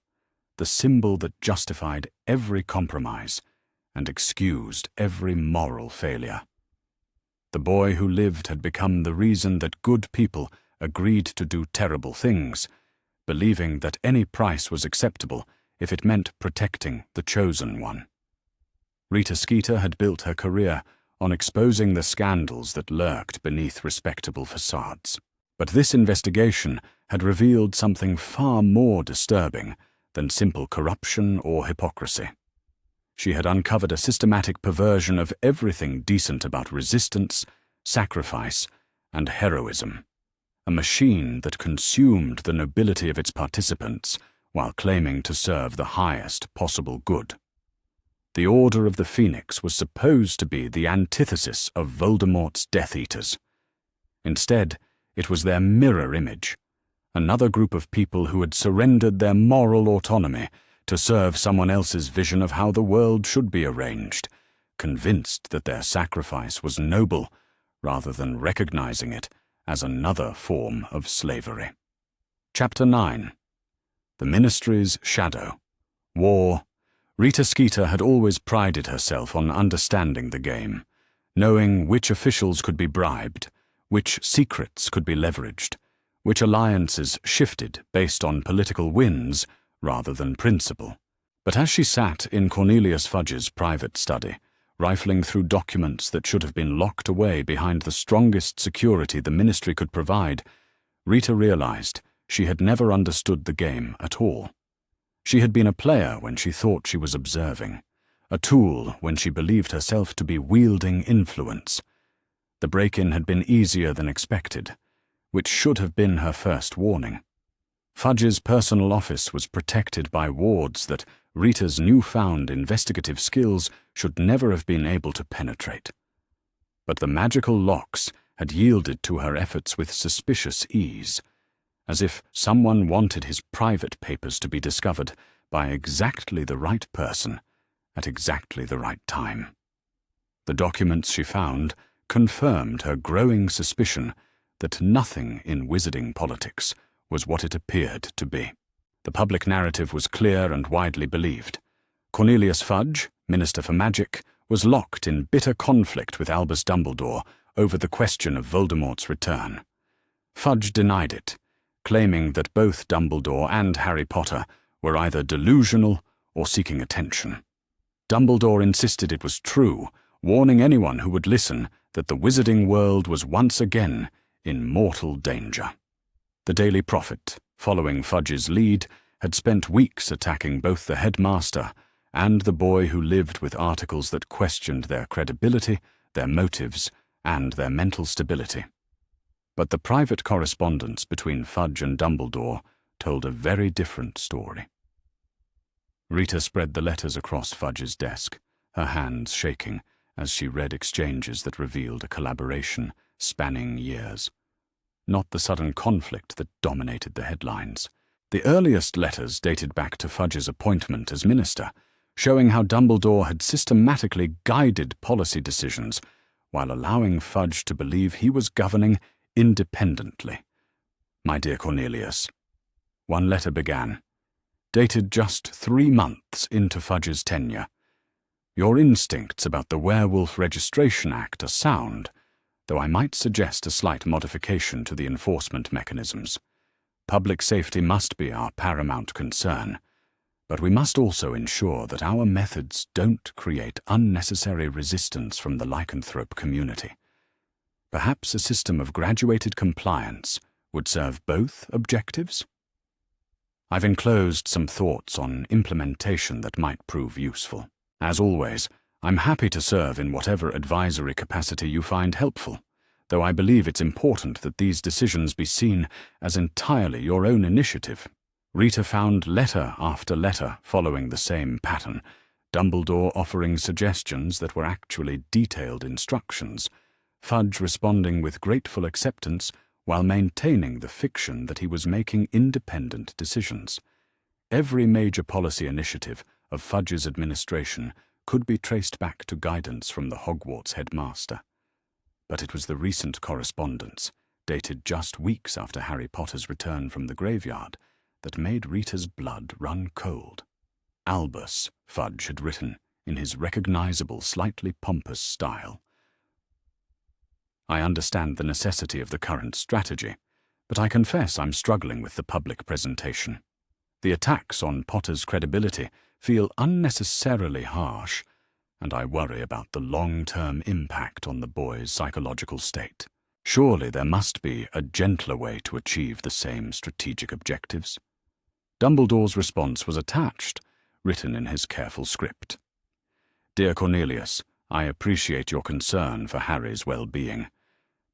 S1: the symbol that justified every compromise and excused every moral failure. The boy who lived had become the reason that good people agreed to do terrible things, believing that any price was acceptable if it meant protecting the chosen one. Rita Skeeter had built her career on exposing the scandals that lurked beneath respectable facades. But this investigation had revealed something far more disturbing than simple corruption or hypocrisy. She had uncovered a systematic perversion of everything decent about resistance, sacrifice, and heroism, a machine that consumed the nobility of its participants while claiming to serve the highest possible good. The Order of the Phoenix was supposed to be the antithesis of Voldemort's Death Eaters. Instead, it was their mirror image, another group of people who had surrendered their moral autonomy to serve someone else's vision of how the world should be arranged, convinced that their sacrifice was noble rather than recognizing it as another form of slavery. Chapter 9. The Ministry's Shadow. War. Rita Skeeter had always prided herself on understanding the game, knowing which officials could be bribed, which secrets could be leveraged, which alliances shifted based on political wins rather than principle. But as she sat in Cornelius Fudge's private study, rifling through documents that should have been locked away behind the strongest security the ministry could provide, Rita realized she had never understood the game at all. She had been a player when she thought she was observing, a tool when she believed herself to be wielding influence. The break-in had been easier than expected, which should have been her first warning. Fudge's personal office was protected by wards that Rita's newfound investigative skills should never have been able to penetrate. But the magical locks had yielded to her efforts with suspicious ease, as if someone wanted his private papers to be discovered by exactly the right person at exactly the right time. The documents she found confirmed her growing suspicion that nothing in wizarding politics was what it appeared to be. The public narrative was clear and widely believed. Cornelius Fudge, Minister for Magic, was locked in bitter conflict with Albus Dumbledore over the question of Voldemort's return. Fudge denied it, claiming that both Dumbledore and Harry Potter were either delusional or seeking attention. Dumbledore insisted it was true, warning anyone who would listen that the wizarding world was once again in mortal danger. The Daily Prophet, following Fudge's lead, had spent weeks attacking both the headmaster and the boy who lived with articles that questioned their credibility, their motives, and their mental stability. But the private correspondence between Fudge and Dumbledore told a very different story. Rita spread the letters across Fudge's desk, her hands shaking as she read exchanges that revealed a collaboration spanning years. Not the sudden conflict that dominated the headlines. The earliest letters dated back to Fudge's appointment as minister, showing how Dumbledore had systematically guided policy decisions while allowing Fudge to believe he was governing independently. My dear Cornelius, one letter began, dated just 3 months into Fudge's tenure. Your instincts about the Werewolf Registration Act are sound, though I might suggest a slight modification to the enforcement mechanisms. Public safety must be our paramount concern, but we must also ensure that our methods don't create unnecessary resistance from the lycanthrope community. Perhaps a system of graduated compliance would serve both objectives? I've enclosed some thoughts on implementation that might prove useful. As always, I'm happy to serve in whatever advisory capacity you find helpful, though I believe it's important that these decisions be seen as entirely your own initiative. Rita found letter after letter following the same pattern, Dumbledore offering suggestions that were actually detailed instructions, Fudge responding with grateful acceptance while maintaining the fiction that he was making independent decisions. Every major policy initiative of Fudge's administration could be traced back to guidance from the Hogwarts headmaster. But it was the recent correspondence, dated just weeks after Harry Potter's return from the graveyard, that made Rita's blood run cold. Albus, Fudge had written, in his recognizable, slightly pompous style. I understand the necessity of the current strategy, but I confess I'm struggling with the public presentation. The attacks on Potter's credibility feel unnecessarily harsh, and I worry about the long-term impact on the boy's psychological state. Surely there must be a gentler way to achieve the same strategic objectives. Dumbledore's response was attached, written in his careful script. Dear Cornelius, I appreciate your concern for Harry's well-being,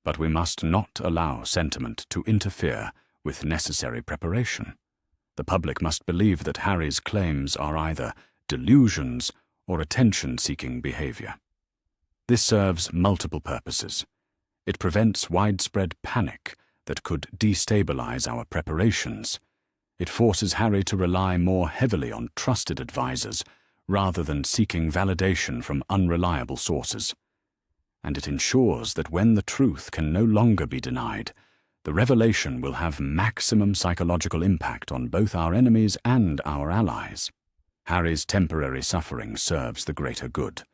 S1: but we must not allow sentiment to interfere with necessary preparation. The public must believe that Harry's claims are either delusions or attention-seeking behavior. This serves multiple purposes. It prevents widespread panic that could destabilize our preparations. It forces Harry to rely more heavily on trusted advisors rather than seeking validation from unreliable sources. And it ensures that when the truth can no longer be denied, the revelation will have maximum psychological impact on both our enemies and our allies. Harry's temporary suffering serves the greater good.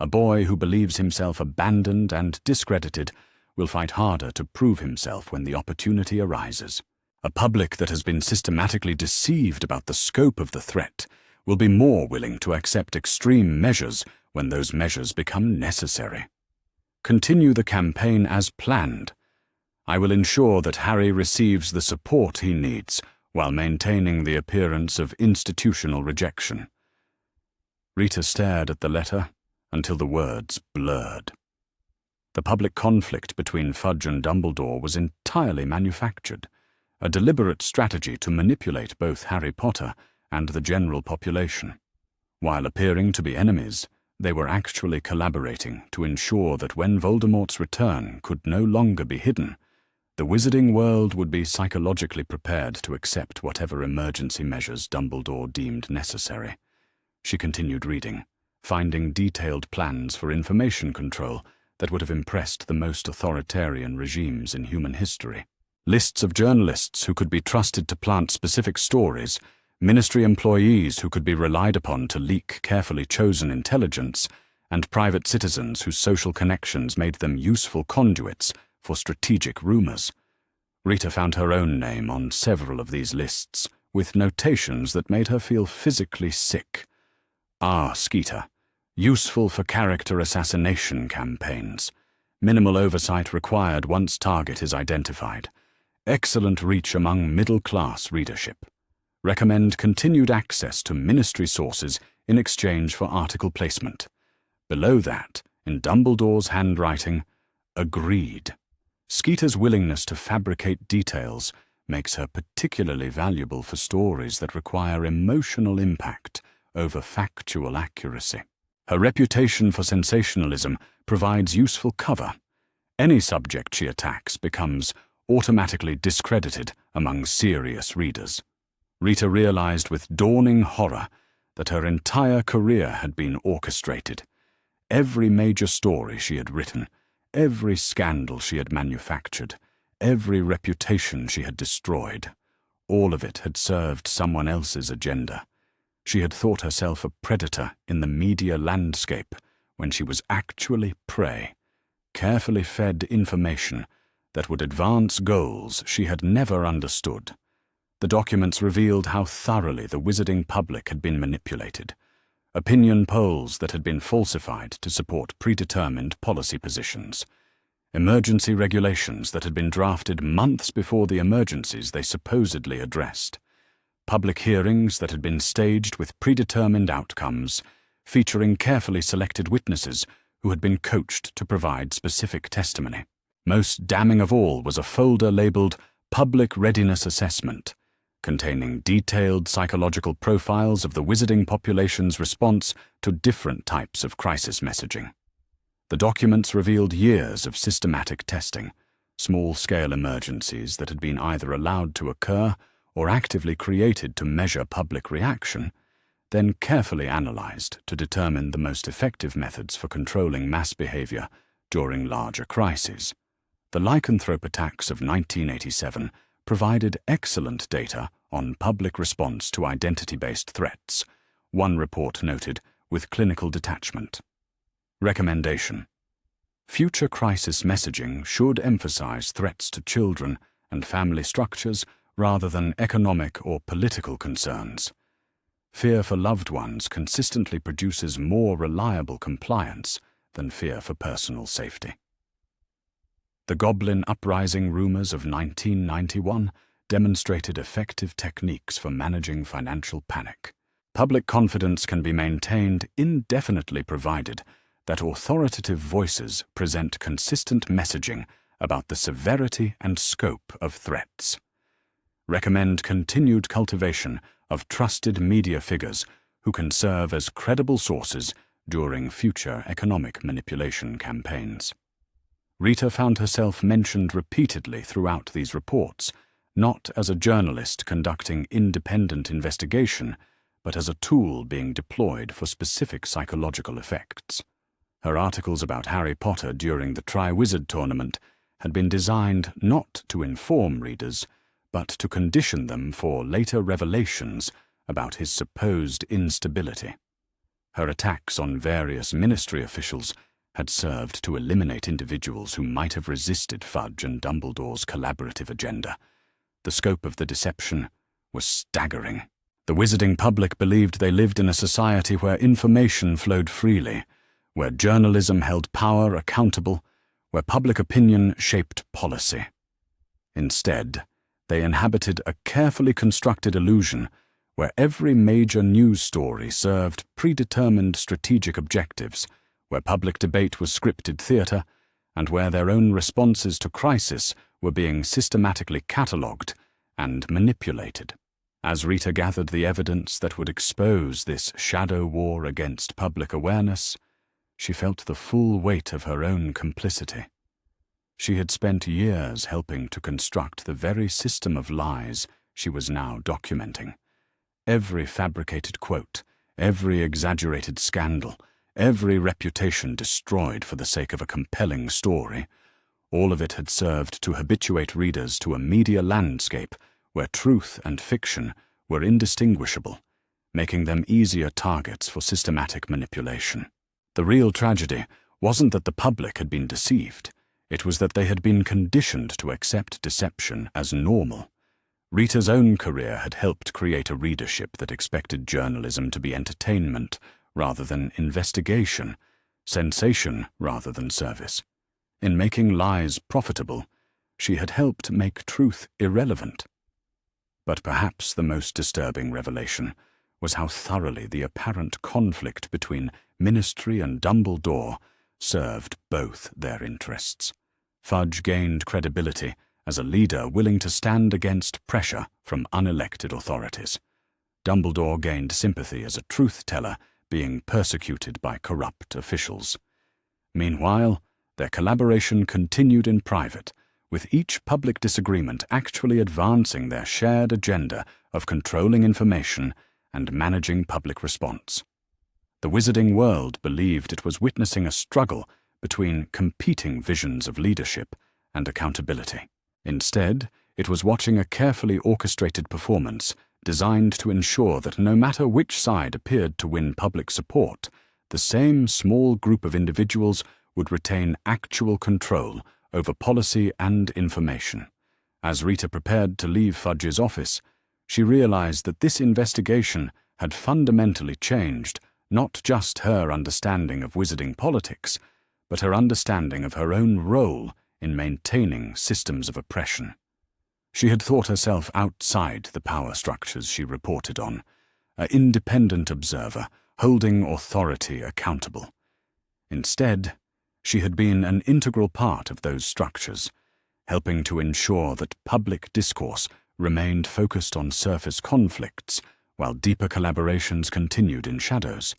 S1: A boy who believes himself abandoned and discredited will fight harder to prove himself when the opportunity arises. A public that has been systematically deceived about the scope of the threat will be more willing to accept extreme measures when those measures become necessary. Continue the campaign as planned. I will ensure that Harry receives the support he needs while maintaining the appearance of institutional rejection. Rita stared at the letter until the words blurred. The public conflict between Fudge and Dumbledore was entirely manufactured, a deliberate strategy to manipulate both Harry Potter and the general population. While appearing to be enemies, they were actually collaborating to ensure that when Voldemort's return could no longer be hidden, the wizarding world would be psychologically prepared to accept whatever emergency measures Dumbledore deemed necessary. She continued reading, finding detailed plans for information control that would have impressed the most authoritarian regimes in human history. Lists of journalists who could be trusted to plant specific stories, ministry employees who could be relied upon to leak carefully chosen intelligence, and private citizens whose social connections made them useful conduits for strategic rumors. Rita found her own name on several of these lists, with notations that made her feel physically sick. R. Skeeter, useful for character assassination campaigns. Minimal oversight required once target is identified. Excellent reach among middle-class readership. Recommend continued access to ministry sources in exchange for article placement. Below that, in Dumbledore's handwriting, agreed. Skeeter's willingness to fabricate details makes her particularly valuable for stories that require emotional impact over factual accuracy. Her reputation for sensationalism provides useful cover. Any subject she attacks becomes automatically discredited among serious readers. Rita realized with dawning horror that her entire career had been orchestrated. Every major story she had written, every scandal she had manufactured, every reputation she had destroyed, all of it had served someone else's agenda. She had thought herself a predator in the media landscape when she was actually prey, carefully fed information that would advance goals she had never understood. The documents revealed how thoroughly the wizarding public had been manipulated. Opinion polls that had been falsified to support predetermined policy positions. Emergency regulations that had been drafted months before the emergencies they supposedly addressed. Public hearings that had been staged with predetermined outcomes, featuring carefully selected witnesses who had been coached to provide specific testimony. Most damning of all was a folder labeled Public Readiness Assessment, containing detailed psychological profiles of the wizarding population's response to different types of crisis messaging. The documents revealed years of systematic testing, small-scale emergencies that had been either allowed to occur or actively created to measure public reaction, then carefully analyzed to determine the most effective methods for controlling mass behavior during larger crises. The lycanthrope attacks of 1987 provided excellent data on public response to identity-based threats, one report noted with clinical detachment. Recommendation: future crisis messaging should emphasize threats to children and family structures rather than economic or political concerns. Fear for loved ones consistently produces more reliable compliance than fear for personal safety. The Goblin Uprising rumors of 1991 demonstrated effective techniques for managing financial panic. Public confidence can be maintained indefinitely provided that authoritative voices present consistent messaging about the severity and scope of threats. Recommend continued cultivation of trusted media figures who can serve as credible sources during future economic manipulation campaigns. Rita found herself mentioned repeatedly throughout these reports, not as a journalist conducting independent investigation, but as a tool being deployed for specific psychological effects. Her articles about Harry Potter during the Triwizard Tournament had been designed not to inform readers, but to condition them for later revelations about his supposed instability. Her attacks on various ministry officials had served to eliminate individuals who might have resisted Fudge and Dumbledore's collaborative agenda. The scope of the deception was staggering. The wizarding public believed they lived in a society where information flowed freely, where journalism held power accountable, where public opinion shaped policy. Instead, they inhabited a carefully constructed illusion where every major news story served predetermined strategic objectives, where public debate was scripted theater, and where their own responses to crisis were being systematically catalogued and manipulated. As Rita gathered the evidence that would expose this shadow war against public awareness, she felt the full weight of her own complicity. She had spent years helping to construct the very system of lies she was now documenting. Every fabricated quote, every exaggerated scandal, every reputation destroyed for the sake of a compelling story, all of it had served to habituate readers to a media landscape where truth and fiction were indistinguishable, making them easier targets for systematic manipulation. The real tragedy wasn't that the public had been deceived. It was that they had been conditioned to accept deception as normal. Rita's own career had helped create a readership that expected journalism to be entertainment rather than investigation, sensation rather than service. In making lies profitable, she had helped make truth irrelevant. But perhaps the most disturbing revelation was how thoroughly the apparent conflict between Ministry and Dumbledore served both their interests. Fudge gained credibility as a leader willing to stand against pressure from unelected authorities. Dumbledore gained sympathy as a truth-teller being persecuted by corrupt officials. Meanwhile, their collaboration continued in private, with each public disagreement actually advancing their shared agenda of controlling information and managing public response. The wizarding world believed it was witnessing a struggle between competing visions of leadership and accountability. Instead, it was watching a carefully orchestrated performance designed to ensure that no matter which side appeared to win public support, the same small group of individuals would retain actual control over policy and information. As Rita prepared to leave Fudge's office, she realized that this investigation had fundamentally changed not just her understanding of wizarding politics, but her understanding of her own role in maintaining systems of oppression. She had thought herself outside the power structures she reported on, an independent observer holding authority accountable. Instead, she had been an integral part of those structures, helping to ensure that public discourse remained focused on surface conflicts while deeper collaborations continued in shadows.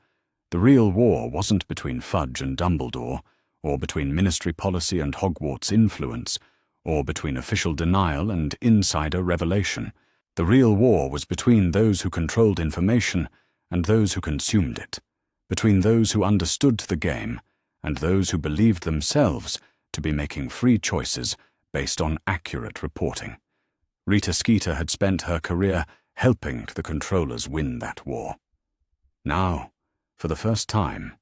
S1: The real war wasn't between Fudge and Dumbledore, or between ministry policy and Hogwarts influence, or between official denial and insider revelation. The real war was between those who controlled information and those who consumed it, between those who understood the game and those who believed themselves to be making free choices based on accurate reporting. Rita Skeeter had spent her career helping the controllers win that war. Now, for the first time,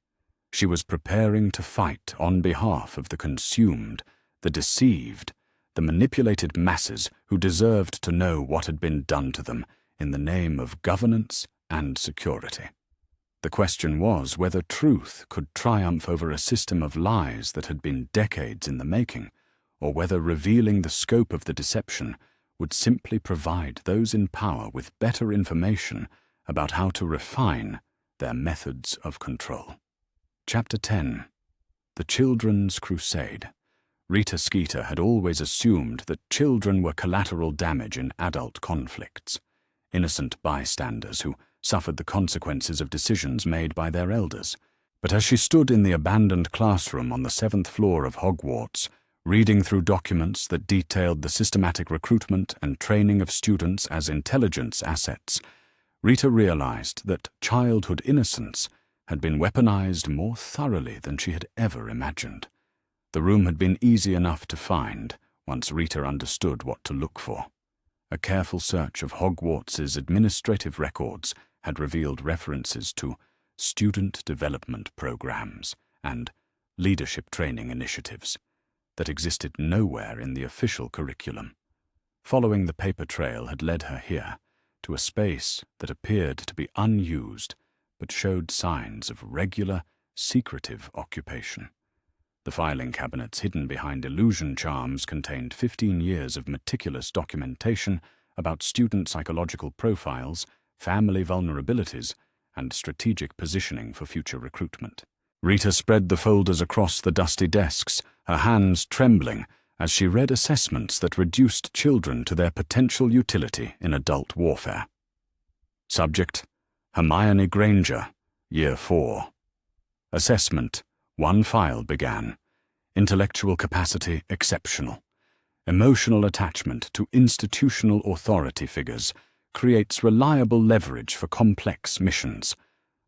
S1: she was preparing to fight on behalf of the consumed, the deceived, the manipulated masses who deserved to know what had been done to them in the name of governance and security. The question was whether truth could triumph over a system of lies that had been decades in the making, or whether revealing the scope of the deception would simply provide those in power with better information about how to refine their methods of control. Chapter 10. The Children's Crusade. Rita Skeeter had always assumed that children were collateral damage in adult conflicts, innocent bystanders who suffered the consequences of decisions made by their elders. But as she stood in the abandoned classroom on the 7th floor of Hogwarts, reading through documents that detailed the systematic recruitment and training of students as intelligence assets, Rita realized that childhood innocence had been weaponized more thoroughly than she had ever imagined. The room had been easy enough to find once Rita understood what to look for. A careful search of Hogwarts's administrative records had revealed references to student development programs and leadership training initiatives that existed nowhere in the official curriculum. Following the paper trail had led her here, to a space that appeared to be unused but showed signs of regular, secretive occupation. The filing cabinets hidden behind illusion charms contained 15 years of meticulous documentation about student psychological profiles, family vulnerabilities, and strategic positioning for future recruitment. Rita spread the folders across the dusty desks, her hands trembling as she read assessments that reduced children to their potential utility in adult warfare. Subject: Hermione Granger, Year 4. Assessment: 1 file began. Intellectual capacity exceptional. Emotional attachment to institutional authority figures creates reliable leverage for complex missions.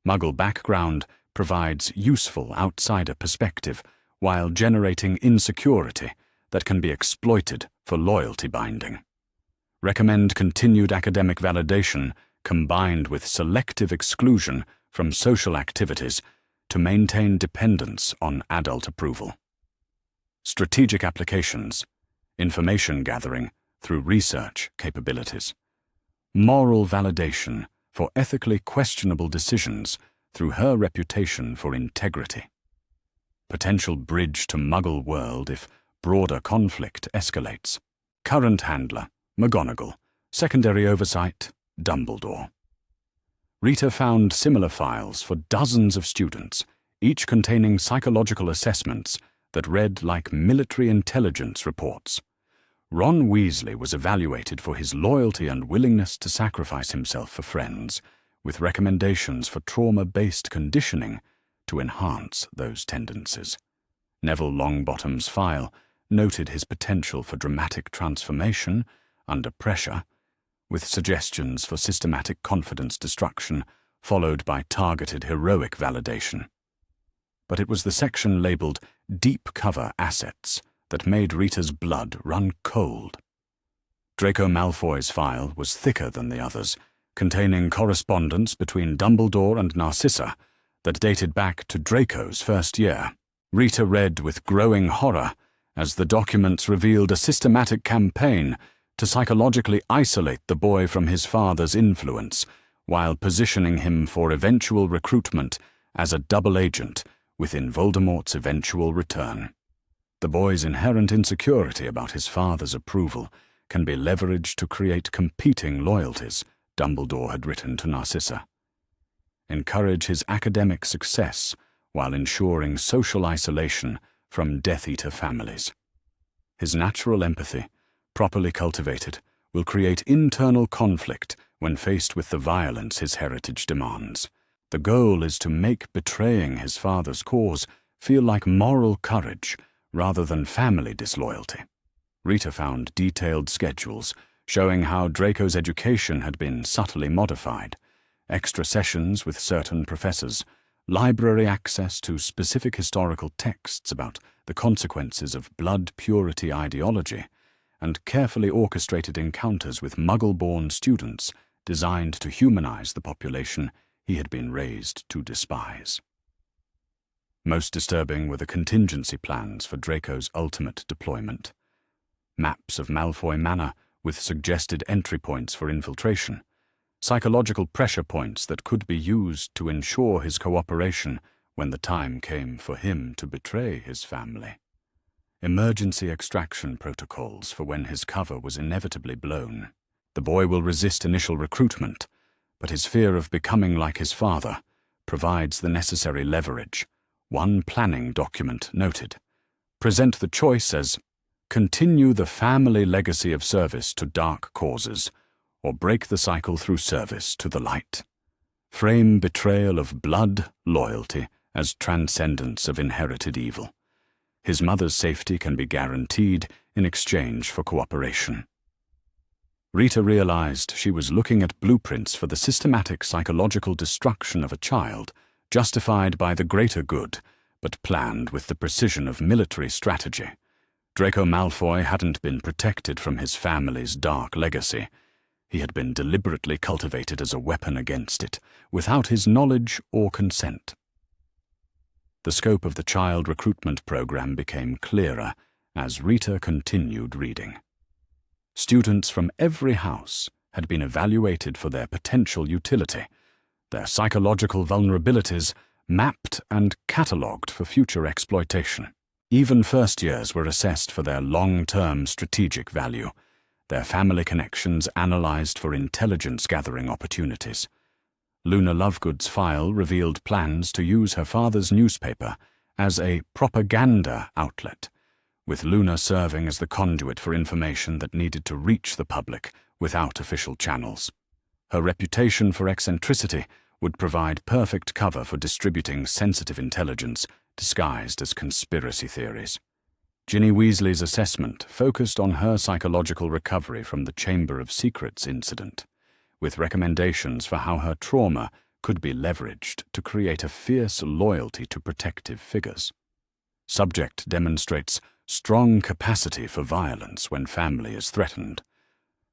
S1: Muggle background provides useful outsider perspective while generating insecurity that can be exploited for loyalty binding. Recommend continued academic validation combined with selective exclusion from social activities to maintain dependence on adult approval. Strategic applications, information gathering through research capabilities. Moral validation for ethically questionable decisions through her reputation for integrity. Potential bridge to Muggle world if broader conflict escalates. Current handler, McGonagall. Secondary oversight, Dumbledore. Rita found similar files for dozens of students, each containing psychological assessments that read like military intelligence reports. Ron Weasley was evaluated for his loyalty and willingness to sacrifice himself for friends, with recommendations for trauma-based conditioning to enhance those tendencies. Neville Longbottom's file noted his potential for dramatic transformation under pressure, with suggestions for systematic confidence destruction followed by targeted heroic validation. But it was the section labeled Deep Cover Assets that made Rita's blood run cold. Draco Malfoy's file was thicker than the others, containing correspondence between Dumbledore and Narcissa that dated back to Draco's first year. Rita read with growing horror as the documents revealed a systematic campaign to psychologically isolate the boy from his father's influence while positioning him for eventual recruitment as a double agent within Voldemort's eventual return. The boy's inherent insecurity about his father's approval can be leveraged to create competing loyalties, Dumbledore had written to Narcissa. Encourage his academic success while ensuring social isolation from Death Eater families. His natural empathy, properly cultivated, will create internal conflict when faced with the violence his heritage demands. The goal is to make betraying his father's cause feel like moral courage rather than family disloyalty. Rita found detailed schedules showing how Draco's education had been subtly modified, extra sessions with certain professors, library access to specific historical texts about the consequences of blood purity ideology, and carefully orchestrated encounters with Muggle-born students designed to humanize the population he had been raised to despise. Most disturbing were the contingency plans for Draco's ultimate deployment. Maps of Malfoy Manor with suggested entry points for infiltration, psychological pressure points that could be used to ensure his cooperation when the time came for him to betray his family. Emergency extraction protocols for when his cover was inevitably blown. The boy will resist initial recruitment, but his fear of becoming like his father provides the necessary leverage. One planning document noted, present the choice as continue the family legacy of service to dark causes, or break the cycle through service to the light. Frame betrayal of blood loyalty as transcendence of inherited evil. His mother's safety can be guaranteed in exchange for cooperation. Rita realized she was looking at blueprints for the systematic psychological destruction of a child, justified by the greater good, but planned with the precision of military strategy. Draco Malfoy hadn't been protected from his family's dark legacy. He had been deliberately cultivated as a weapon against it, without his knowledge or consent. The scope of the child recruitment program became clearer as Rita continued reading. Students from every house had been evaluated for their potential utility, their psychological vulnerabilities mapped and catalogued for future exploitation. Even first years were assessed for their long-term strategic value, their family connections analyzed for intelligence-gathering opportunities. Luna Lovegood's file revealed plans to use her father's newspaper as a propaganda outlet, with Luna serving as the conduit for information that needed to reach the public without official channels. Her reputation for eccentricity would provide perfect cover for distributing sensitive intelligence disguised as conspiracy theories. Ginny Weasley's assessment focused on her psychological recovery from the Chamber of Secrets incident, with recommendations for how her trauma could be leveraged to create a fierce loyalty to protective figures. Subject demonstrates strong capacity for violence when family is threatened.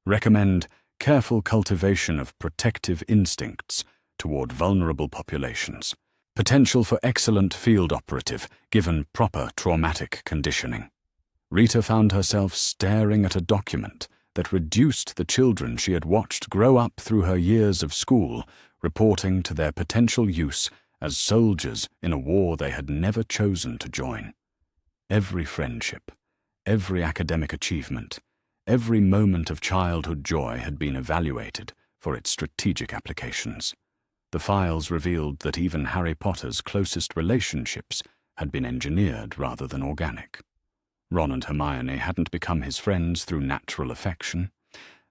S1: Recommend careful cultivation of protective instincts toward vulnerable populations. Potential for excellent field operative given proper traumatic conditioning. Rita found herself staring at a document that reduced the children she had watched grow up through her years of school, reporting to their potential use as soldiers in a war they had never chosen to join. Every friendship, every academic achievement, every moment of childhood joy had been evaluated for its strategic applications. The files revealed that even Harry Potter's closest relationships had been engineered rather than organic. Ron and Hermione hadn't become his friends through natural affection.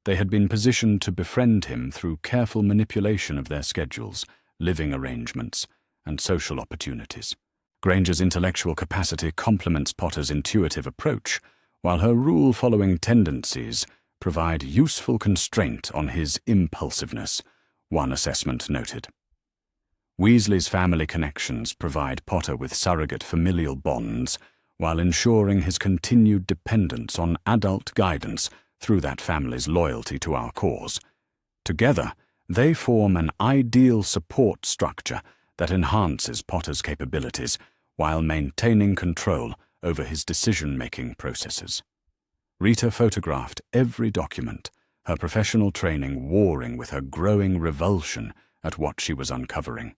S1: They had been positioned to befriend him through careful manipulation of their schedules, living arrangements, and social opportunities. Granger's intellectual capacity complements Potter's intuitive approach, while her rule-following tendencies provide useful constraint on his impulsiveness, one assessment noted. Weasley's family connections provide Potter with surrogate familial bonds, while ensuring his continued dependence on adult guidance through that family's loyalty to our cause. Together, they form an ideal support structure that enhances Potter's capabilities while maintaining control over his decision-making processes. Rita photographed every document, her professional training warring with her growing revulsion at what she was uncovering.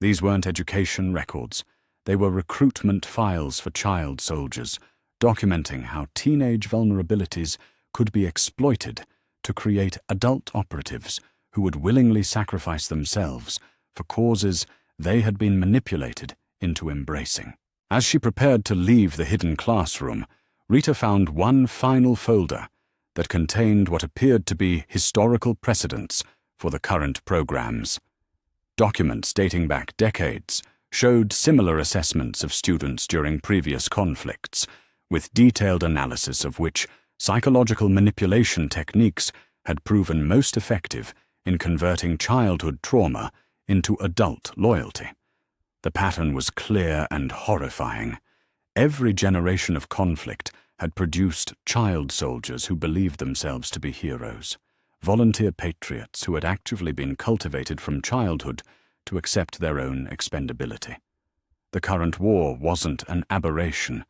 S1: These weren't education records. They were recruitment files for child soldiers, documenting how teenage vulnerabilities could be exploited to create adult operatives who would willingly sacrifice themselves for causes they had been manipulated into embracing. As she prepared to leave the hidden classroom, Rita found one final folder that contained what appeared to be historical precedents for the current programs. Documents dating back decades showed similar assessments of students during previous conflicts, with detailed analysis of which psychological manipulation techniques had proven most effective in converting childhood trauma into adult loyalty. The pattern was clear and horrifying. Every generation of conflict had produced child soldiers who believed themselves to be heroes, volunteer patriots who had actively been cultivated from childhood to accept their own expendability. The current war wasn't an aberration.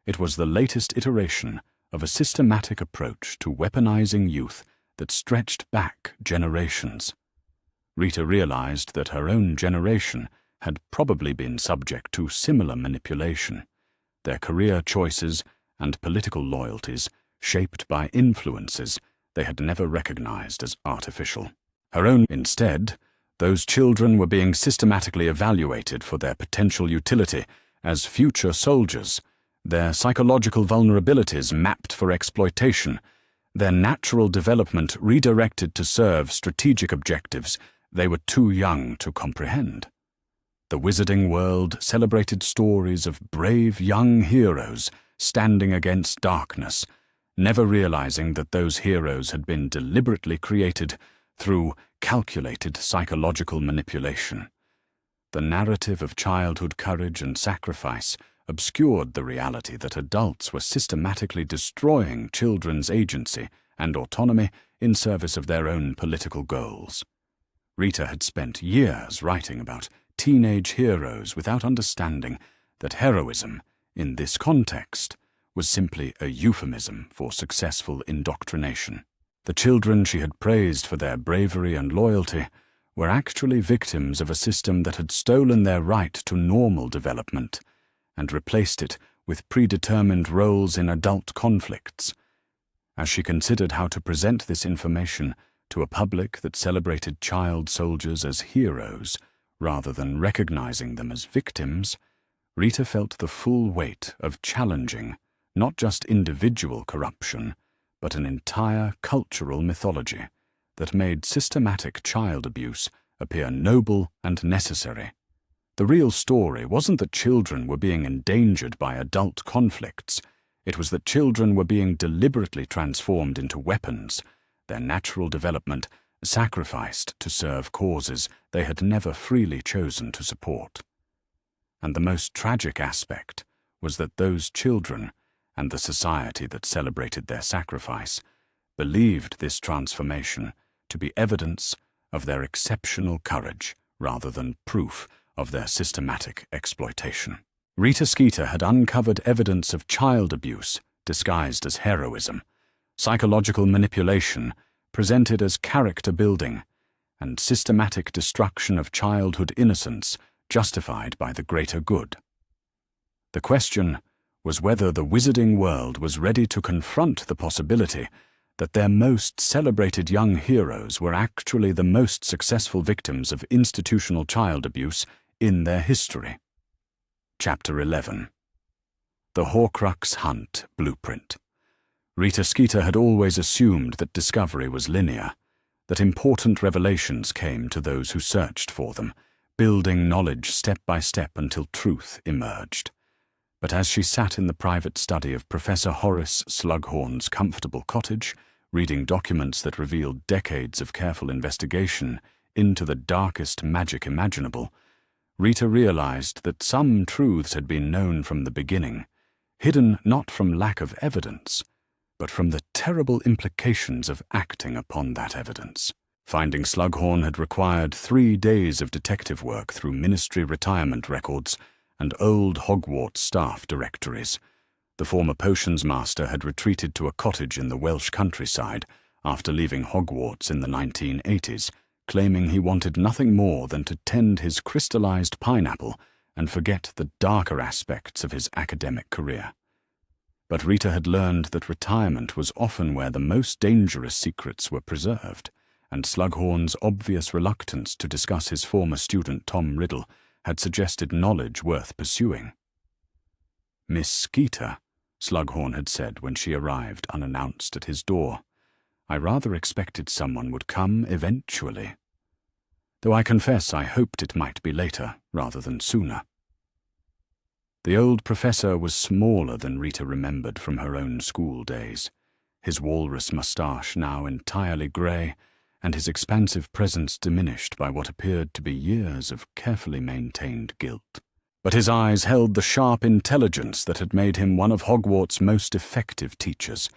S1: It was the latest iteration of a systematic approach to weaponizing youth that stretched back generations. Rita realized that her own generation had probably been subject to similar manipulation, their career choices and political loyalties shaped by influences they had never recognized as artificial. Instead, those children were being systematically evaluated for their potential utility as future soldiers, their psychological vulnerabilities mapped for exploitation, their natural development redirected to serve strategic objectives they were too young to comprehend. The wizarding world celebrated stories of brave young heroes standing against darkness, never realizing that those heroes had been deliberately created through calculated psychological manipulation. The narrative of childhood courage and sacrifice obscured the reality that adults were systematically destroying children's agency and autonomy in service of their own political goals. Rita had spent years writing about teenage heroes without understanding that heroism, in this context, was simply a euphemism for successful indoctrination. The children she had praised for their bravery and loyalty were actually victims of a system that had stolen their right to normal development and replaced it with predetermined roles in adult conflicts. As she considered how to present this information to a public that celebrated child soldiers as heroes rather than recognizing them as victims, Rita felt the full weight of challenging not just individual corruption, but an entire cultural mythology that made systematic child abuse appear noble and necessary. The real story wasn't that children were being endangered by adult conflicts. It was that children were being deliberately transformed into weapons, their natural development sacrificed to serve causes they had never freely chosen to support. And the most tragic aspect was that those children, and the society that celebrated their sacrifice, believed this transformation to be evidence of their exceptional courage rather than proof of their systematic exploitation. Rita Skeeter had uncovered evidence of child abuse disguised as heroism, psychological manipulation presented as character building, and systematic destruction of childhood innocence justified by the greater good. The question was whether the wizarding world was ready to confront the possibility that their most celebrated young heroes were actually the most successful victims of institutional child abuse in their history. Chapter 11. The Horcrux Hunt Blueprint. Rita Skeeter had always assumed that discovery was linear, that important revelations came to those who searched for them, building knowledge step by step until truth emerged. But as she sat in the private study of Professor Horace Slughorn's comfortable cottage, reading documents that revealed decades of careful investigation into the darkest magic imaginable, Rita realized that some truths had been known from the beginning, hidden not from lack of evidence, but from the terrible implications of acting upon that evidence. Finding Slughorn had required 3 days of detective work through ministry retirement records and old Hogwarts staff directories. The former potions master had retreated to a cottage in the Welsh countryside after leaving Hogwarts in the 1980s, claiming he wanted nothing more than to tend his crystallized pineapple and forget the darker aspects of his academic career. But Rita had learned that retirement was often where the most dangerous secrets were preserved, and Slughorn's obvious reluctance to discuss his former student Tom Riddle had suggested knowledge worth pursuing. "Miss Skeeter," Slughorn had said when she arrived unannounced at his door, "I rather expected someone would come eventually. Though I confess I hoped it might be later rather than sooner." The old professor was smaller than Rita remembered from her own school days, his walrus moustache now entirely grey, and his expansive presence diminished by what appeared to be years of carefully maintained guilt. But his eyes held the sharp intelligence that had made him one of Hogwarts' most effective teachers,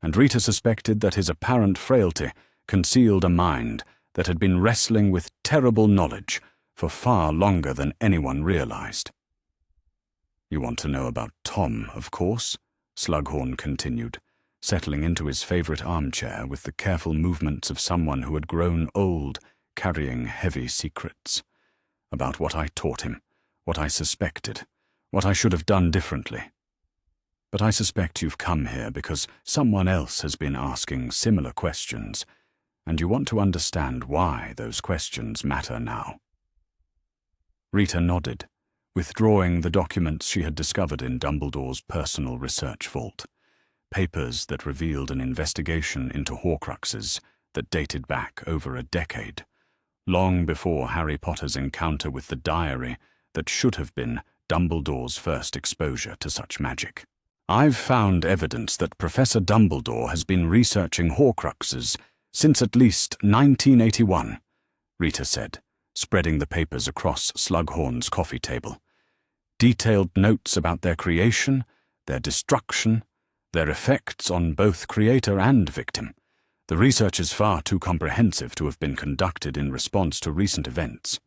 S1: and Rita suspected that his apparent frailty concealed a mind that had been wrestling with terrible knowledge for far longer than anyone realized. "You want to know about Tom, of course," Slughorn continued, settling into his favorite armchair with the careful movements of someone who had grown old carrying heavy secrets about what I taught him, what I suspected, what I should have done differently. But I suspect you've come here because someone else has been asking similar questions, and you want to understand why those questions matter now." Rita nodded, withdrawing the documents she had discovered in Dumbledore's personal research vault, papers that revealed an investigation into Horcruxes that dated back over a decade, long before Harry Potter's encounter with the diary that should have been Dumbledore's first exposure to such magic. "I've found evidence that Professor Dumbledore has been researching Horcruxes since at least 1981, Rita said, spreading the papers across Slughorn's coffee table. Detailed notes about their creation, their destruction, their effects on both creator and victim. The research is far too comprehensive to have been conducted in response to recent events."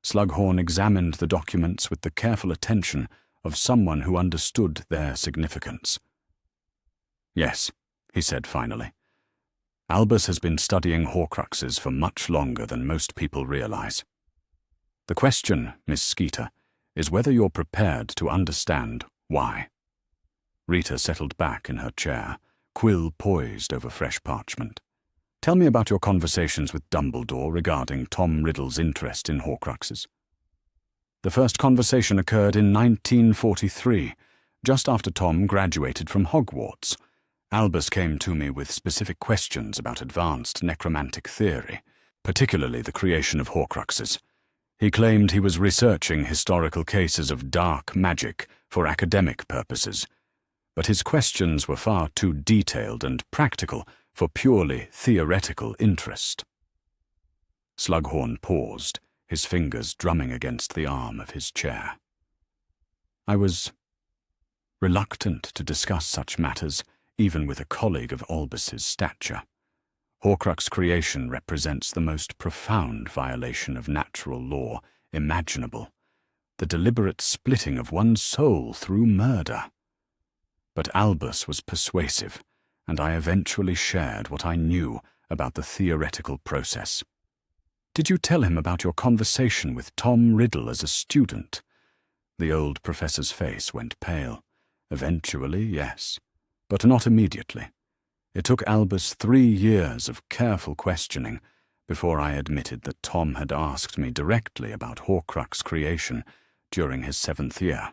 S1: Slughorn examined the documents with the careful attention of someone who understood their significance. "Yes," he said finally. "Albus has been studying Horcruxes for much longer than most people realize. The question, Miss Skeeter, is whether you're prepared to understand why." Rita settled back in her chair, quill poised over fresh parchment. "Tell me about your conversations with Dumbledore regarding Tom Riddle's interest in Horcruxes." "The first conversation occurred in 1943, just after Tom graduated from Hogwarts. Albus came to me with specific questions about advanced necromantic theory, particularly the creation of Horcruxes. He claimed he was researching historical cases of dark magic for academic purposes, but his questions were far too detailed and practical for purely theoretical interest." Slughorn paused, his fingers drumming against the arm of his chair. "I was reluctant to discuss such matters, even with a colleague of Albus's stature. Horcrux creation represents the most profound violation of natural law imaginable, the deliberate splitting of one's soul through murder. But Albus was persuasive, and I eventually shared what I knew about the theoretical process." "Did you tell him about your conversation with Tom Riddle as a student?" The old professor's face went pale. "Eventually, yes, but not immediately. It took Albus 3 years of careful questioning before I admitted that Tom had asked me directly about Horcrux creation during his 7th year.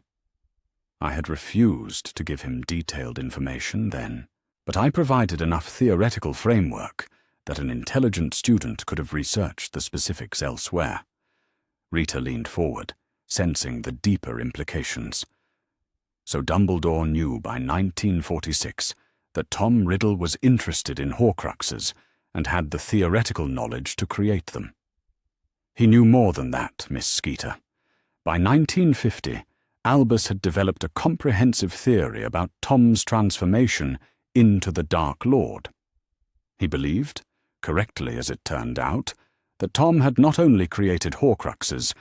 S1: I had refused to give him detailed information then, but I provided enough theoretical framework that an intelligent student could have researched the specifics elsewhere." Rita leaned forward, sensing the deeper implications. "So Dumbledore knew by 1946 that Tom Riddle was interested in Horcruxes and had the theoretical knowledge to create them." "He knew more than that, Miss Skeeter. By 1950, Albus had developed a comprehensive theory about Tom's transformation into the Dark Lord. He believed, correctly as it turned out, that Tom had not only created Horcruxes,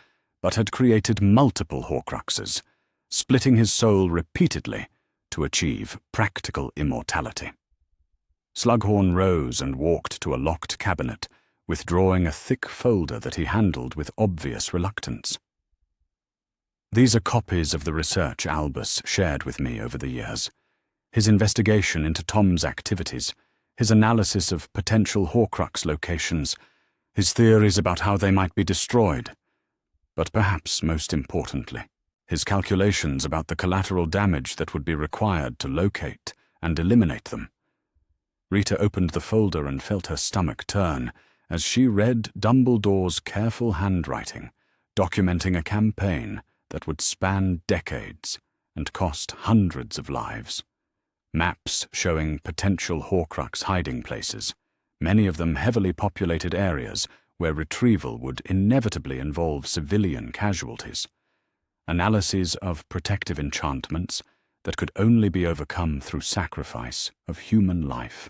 S1: but had created multiple Horcruxes, splitting his soul repeatedly to achieve practical immortality." Slughorn rose and walked to a locked cabinet, withdrawing a thick folder that he handled with obvious reluctance. "These are copies of the research Albus shared with me over the years. His investigation into Tom's activities, his analysis of potential Horcrux locations, his theories about how they might be destroyed. But perhaps most importantly, his calculations about the collateral damage that would be required to locate and eliminate them." Rita opened the folder and felt her stomach turn as she read Dumbledore's careful handwriting, documenting a campaign that would span decades and cost hundreds of lives. Maps showing potential Horcrux hiding places, many of them heavily populated areas where retrieval would inevitably involve civilian casualties. Analyses of protective enchantments that could only be overcome through sacrifice of human life.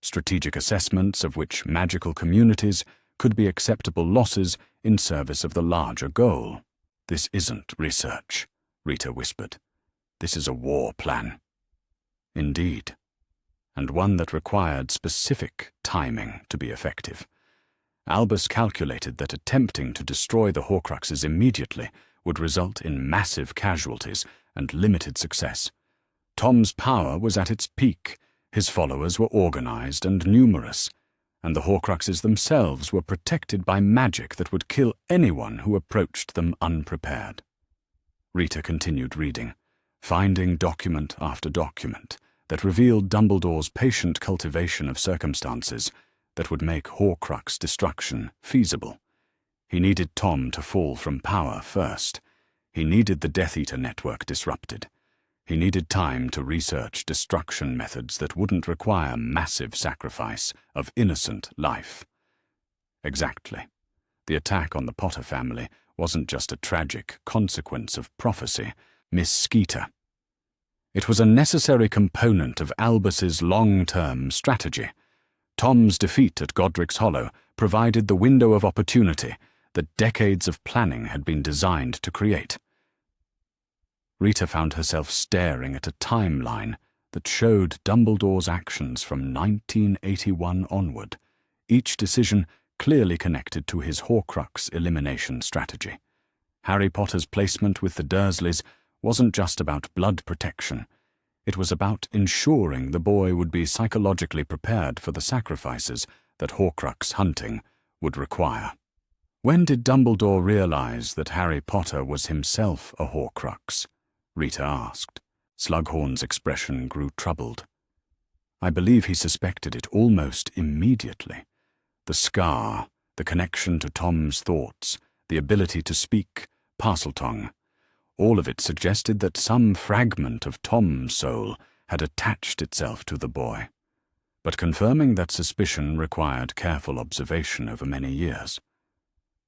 S1: Strategic assessments of which magical communities could be acceptable losses in service of the larger goal. "This isn't research," Rita whispered. "This is a war plan." "Indeed, and one that required specific timing to be effective. Albus calculated that attempting to destroy the Horcruxes immediately would result in massive casualties and limited success. Tom's power was at its peak, his followers were organized and numerous, and the Horcruxes themselves were protected by magic that would kill anyone who approached them unprepared. Rita continued reading, finding document after document that revealed Dumbledore's patient cultivation of circumstances that would make Horcrux destruction feasible. He needed Tom to fall from power first. He needed the Death Eater network disrupted. He needed time to research destruction methods that wouldn't require massive sacrifice of innocent life. Exactly. The attack on the Potter family wasn't just a tragic consequence of prophecy, Miss Skeeter. It was a necessary component of Albus's long-term strategy. Tom's defeat at Godric's Hollow provided the window of opportunity that decades of planning had been designed to create. Rita found herself staring at a timeline that showed Dumbledore's actions from 1981 onward, each decision clearly connected to his Horcrux elimination strategy. Harry Potter's placement with the Dursleys wasn't just about blood protection. It was about ensuring the boy would be psychologically prepared for the sacrifices that Horcrux hunting would require. When did Dumbledore realize that Harry Potter was himself a Horcrux? Rita asked. Slughorn's expression grew troubled. I believe he suspected it almost immediately. The scar, the connection to Tom's thoughts, the ability to speak Parseltongue, all of it suggested that some fragment of Tom's soul had attached itself to the boy. But confirming that suspicion required careful observation over many years.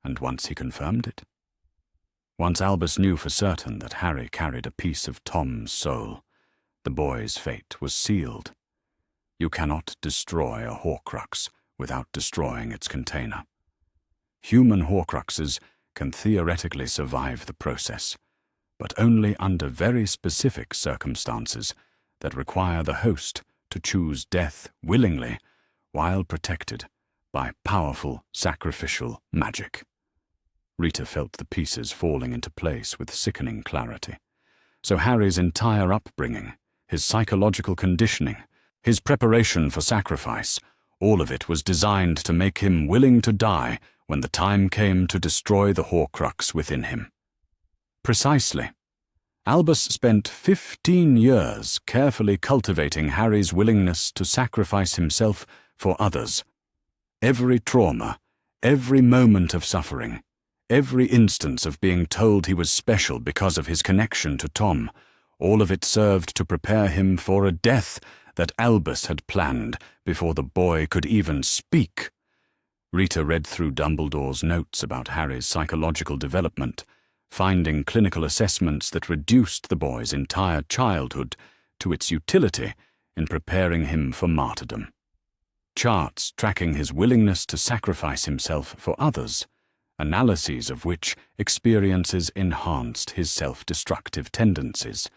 S1: And once he confirmed it? Once Albus knew for certain that Harry carried a piece of Tom's soul, the boy's fate was sealed. You cannot destroy a Horcrux without destroying its container. Human Horcruxes can theoretically survive the process, but only under very specific circumstances that require the host to choose death willingly while protected by powerful sacrificial magic. Rita felt the pieces falling into place with sickening clarity. So Harry's entire upbringing, his psychological conditioning, his preparation for sacrifice, all of it was designed to make him willing to die when the time came to destroy the Horcrux within him. Precisely. Albus spent 15 years carefully cultivating Harry's willingness to sacrifice himself for others. Every trauma, every moment of suffering, every instance of being told he was special because of his connection to Tom, all of it served to prepare him for a death that Albus had planned before the boy could even speak. Rita read through Dumbledore's notes about Harry's psychological development, finding clinical assessments that reduced the boy's entire childhood to its utility in preparing him for martyrdom. Charts tracking his willingness to sacrifice himself for others, analyses of which experiences enhanced his self-destructive tendencies,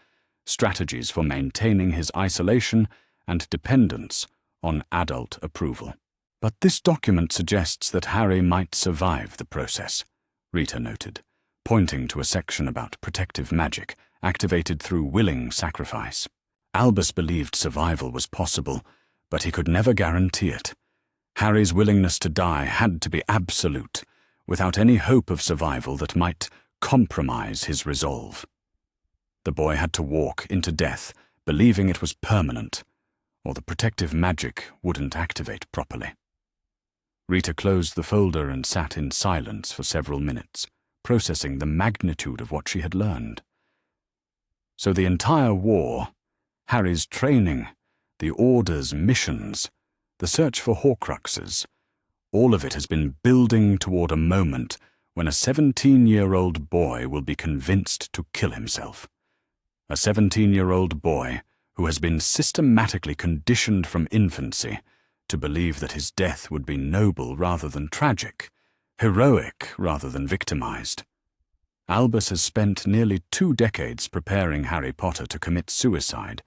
S1: strategies for maintaining his isolation and dependence on adult approval. But this document suggests that Harry might survive the process, Rita noted, pointing to a section about protective magic activated through willing sacrifice. Albus believed survival was possible, but he could never guarantee it. Harry's willingness to die had to be absolute, without any hope of survival that might compromise his resolve. The boy had to walk into death, believing it was permanent, or the protective magic wouldn't activate properly. Rita closed the folder and sat in silence for several minutes, processing the magnitude of what she had learned. So the entire war, Harry's training, the Order's missions, the search for Horcruxes, all of it has been building toward a moment when a 17-year-old boy will be convinced to kill himself. A 17-year-old boy who has been systematically conditioned from infancy to believe that his death would be noble rather than tragic, heroic rather than victimized. Albus has spent nearly 2 decades preparing Harry Potter to commit suicide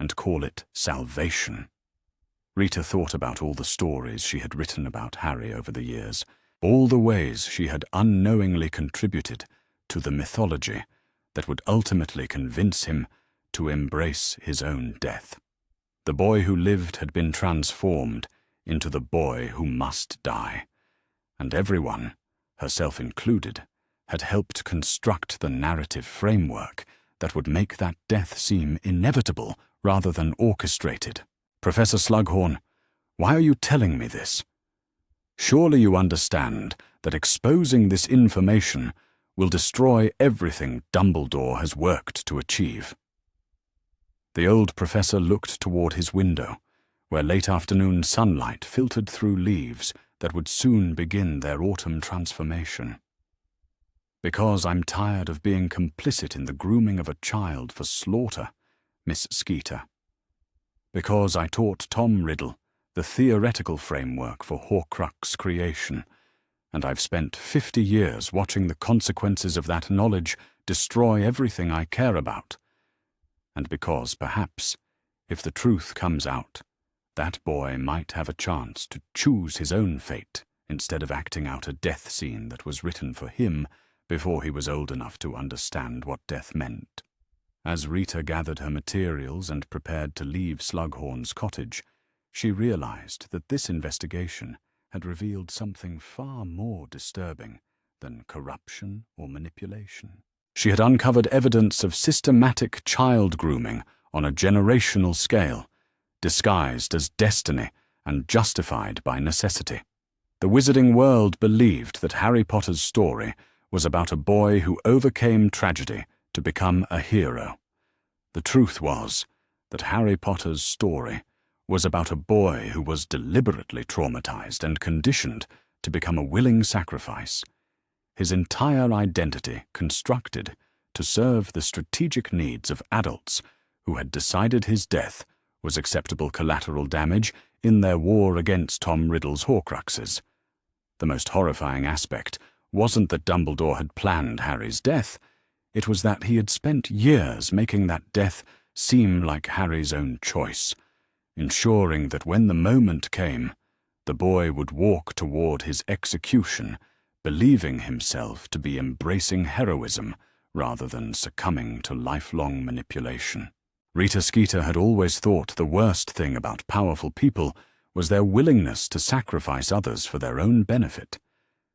S1: and call it salvation. Rita thought about all the stories she had written about Harry over the years, all the ways she had unknowingly contributed to the mythology that would ultimately convince him to embrace his own death. The boy who lived had been transformed into the boy who must die, and everyone, herself included, had helped construct the narrative framework that would make that death seem inevitable rather than orchestrated. Professor Slughorn, why are you telling me this? Surely you understand that exposing this information will destroy everything Dumbledore has worked to achieve. The old professor looked toward his window, where late afternoon sunlight filtered through leaves that would soon begin their autumn transformation. Because I'm tired of being complicit in the grooming of a child for slaughter, Miss Skeeter. Because I taught Tom Riddle the theoretical framework for Horcrux creation, and I've spent 50 years watching the consequences of that knowledge destroy everything I care about. And because, perhaps, if the truth comes out, that boy might have a chance to choose his own fate instead of acting out a death scene that was written for him before he was old enough to understand what death meant. As Rita gathered her materials and prepared to leave Slughorn's cottage, she realized that this investigation had revealed something far more disturbing than corruption or manipulation. She had uncovered evidence of systematic child grooming on a generational scale, disguised as destiny and justified by necessity. The Wizarding world believed that Harry Potter's story was about a boy who overcame tragedy to become a hero. The truth was that Harry Potter's story was about a boy who was deliberately traumatized and conditioned to become a willing sacrifice, his entire identity constructed to serve the strategic needs of adults who had decided his death was acceptable collateral damage in their war against Tom Riddle's Horcruxes. The most horrifying aspect wasn't that Dumbledore had planned Harry's death, it was that he had spent years making that death seem like Harry's own choice, ensuring that when the moment came, the boy would walk toward his execution, believing himself to be embracing heroism rather than succumbing to lifelong manipulation. Rita Skeeter had always thought the worst thing about powerful people was their willingness to sacrifice others for their own benefit.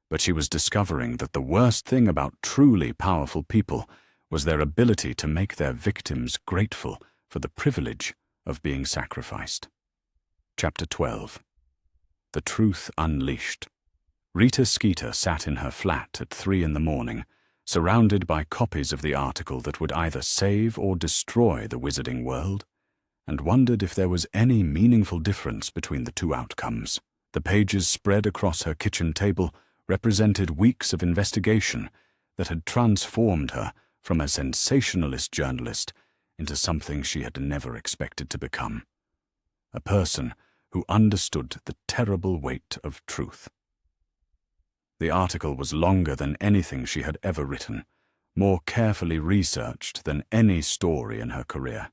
S1: But she was discovering that the worst thing about truly powerful people was their ability to make their victims grateful for the privilege of being sacrificed. Chapter 12. The Truth Unleashed. Rita Skeeter sat in her flat at 3 a.m, surrounded by copies of the article that would either save or destroy the Wizarding world, and wondered if there was any meaningful difference between the two outcomes. The pages spread across her kitchen table represented weeks of investigation that had transformed her from a sensationalist journalist into something she had never expected to become. A person who understood the terrible weight of truth. The article was longer than anything she had ever written, more carefully researched than any story in her career,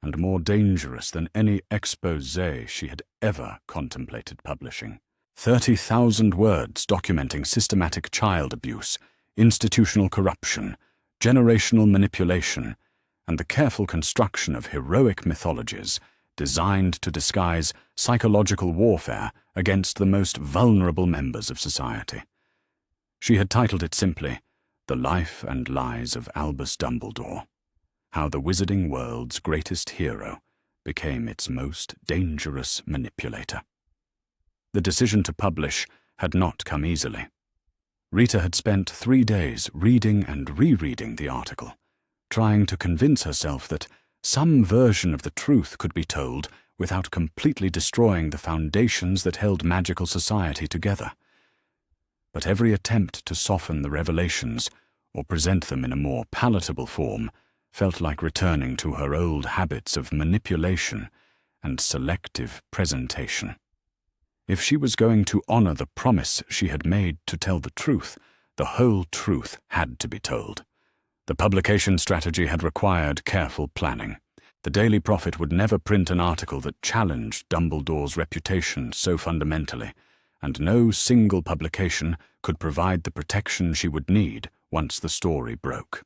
S1: and more dangerous than any exposé she had ever contemplated publishing. 30,000 words documenting systematic child abuse, institutional corruption, generational manipulation, and the careful construction of heroic mythologies designed to disguise psychological warfare against the most vulnerable members of society. She had titled it simply, The Life and Lies of Albus Dumbledore, How the Wizarding World's Greatest Hero Became Its Most Dangerous Manipulator. The decision to publish had not come easily. Rita had spent 3 days reading and rereading the article, trying to convince herself that some version of the truth could be told without completely destroying the foundations that held magical society together. But every attempt to soften the revelations or present them in a more palatable form felt like returning to her old habits of manipulation and selective presentation. If she was going to honor the promise she had made to tell the truth, the whole truth had to be told. The publication strategy had required careful planning. The Daily Prophet would never print an article that challenged Dumbledore's reputation so fundamentally, and no single publication could provide the protection she would need once the story broke.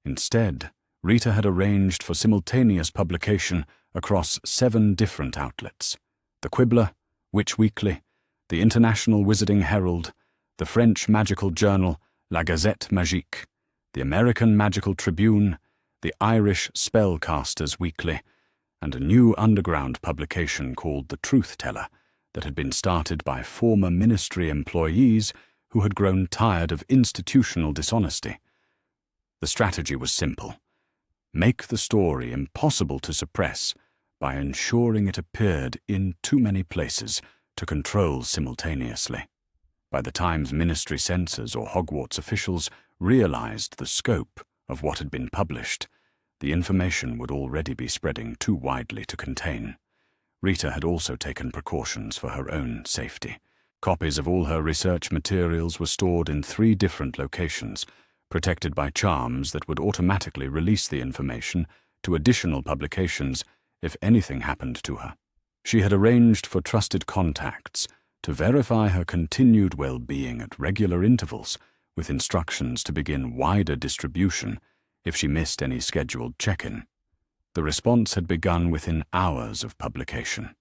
S1: Instead, Rita had arranged for simultaneous publication across 7 different outlets: the Quibbler, Witch Weekly, the International Wizarding Herald, the French magical journal La Gazette Magique, the American Magical Tribune, the Irish Spellcasters Weekly, and a new underground publication called The Truth Teller that had been started by former ministry employees who had grown tired of institutional dishonesty. The strategy was simple: make the story impossible to suppress by ensuring it appeared in too many places to control simultaneously. By the time's ministry censors or Hogwarts officials realized the scope of what had been published, the information would already be spreading too widely to contain. Rita had also taken precautions for her own safety. Copies of all her research materials were stored in 3 different locations, protected by charms that would automatically release the information to additional publications if anything happened to her. She had arranged for trusted contacts to verify her continued well-being at regular intervals, with instructions to begin wider distribution if she missed any scheduled check-in. The response had begun within hours of publication.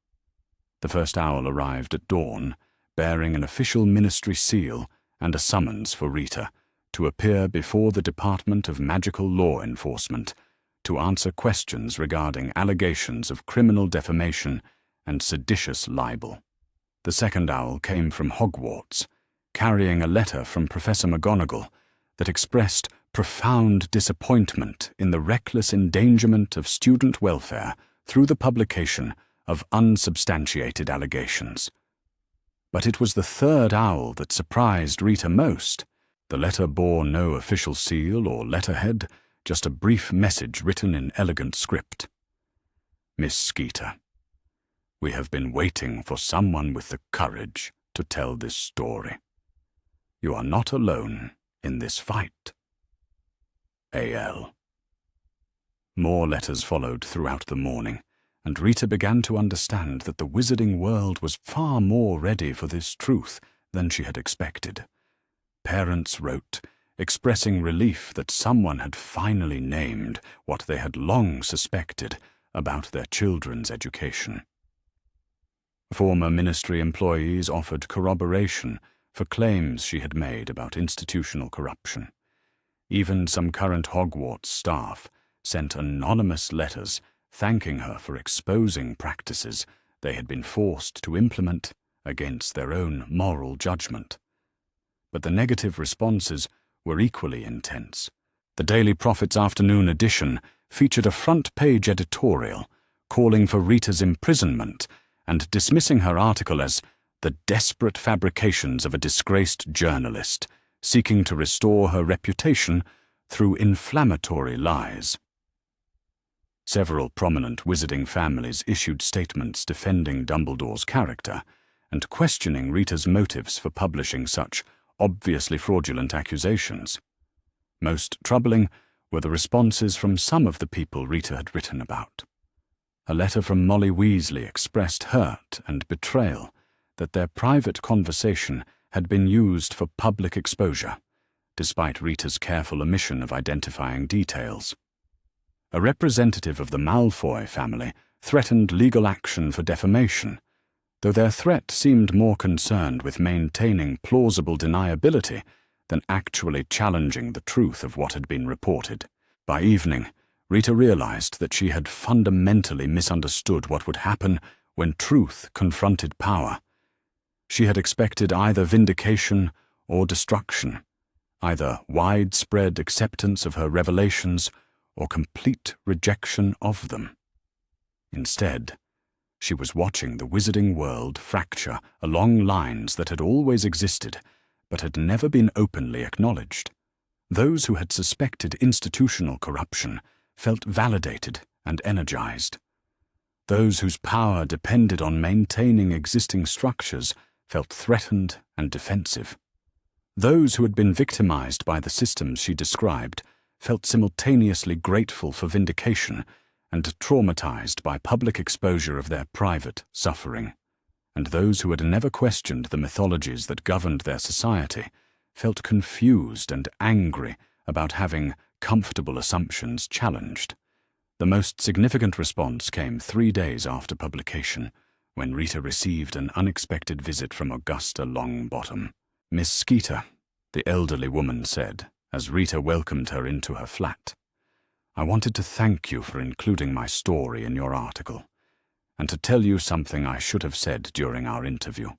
S1: The first owl arrived at dawn, bearing an official ministry seal and a summons for Rita to appear before the Department of Magical Law Enforcement to answer questions regarding allegations of criminal defamation and seditious libel. The second owl came from Hogwarts, carrying a letter from Professor McGonagall that expressed profound disappointment in the reckless endangerment of student welfare through the publication of unsubstantiated allegations. But it was the third owl that surprised Rita most. The letter bore no official seal or letterhead, just a brief message written in elegant script. Miss Skeeter, we have been waiting for someone with the courage to tell this story. You are not alone in this fight. A.L. More letters followed throughout the morning, and Rita began to understand that the wizarding world was far more ready for this truth than she had expected. Parents wrote, expressing relief that someone had finally named what they had long suspected about their children's education. Former ministry employees offered corroboration for claims she had made about institutional corruption. Even some current Hogwarts staff sent anonymous letters thanking her for exposing practices they had been forced to implement against their own moral judgment. But the negative responses were equally intense. The Daily Prophet's afternoon edition featured a front-page editorial calling for Rita's imprisonment and dismissing her article as the desperate fabrications of a disgraced journalist seeking to restore her reputation through inflammatory lies. Several prominent wizarding families issued statements defending Dumbledore's character and questioning Rita's motives for publishing such obviously fraudulent accusations. Most troubling were the responses from some of the people Rita had written about. A letter from Molly Weasley expressed hurt and betrayal that their private conversation had been used for public exposure, despite Rita's careful omission of identifying details. A representative of the Malfoy family threatened legal action for defamation, though their threat seemed more concerned with maintaining plausible deniability than actually challenging the truth of what had been reported. By evening, Rita realized that she had fundamentally misunderstood what would happen when truth confronted power. She had expected either vindication or destruction, either widespread acceptance of her revelations or complete rejection of them. Instead, she was watching the wizarding world fracture along lines that had always existed but had never been openly acknowledged. Those who had suspected institutional corruption felt validated and energized. Those whose power depended on maintaining existing structures felt threatened and defensive. Those who had been victimized by the systems she described felt simultaneously grateful for vindication and traumatized by public exposure of their private suffering, and those who had never questioned the mythologies that governed their society felt confused and angry about having comfortable assumptions challenged. The most significant response came 3 days after publication, when Rita received an unexpected visit from Augusta Longbottom. "Miss Skeeter," the elderly woman said, as Rita welcomed her into her flat, "I wanted to thank you for including my story in your article, and to tell you something I should have said during our interview."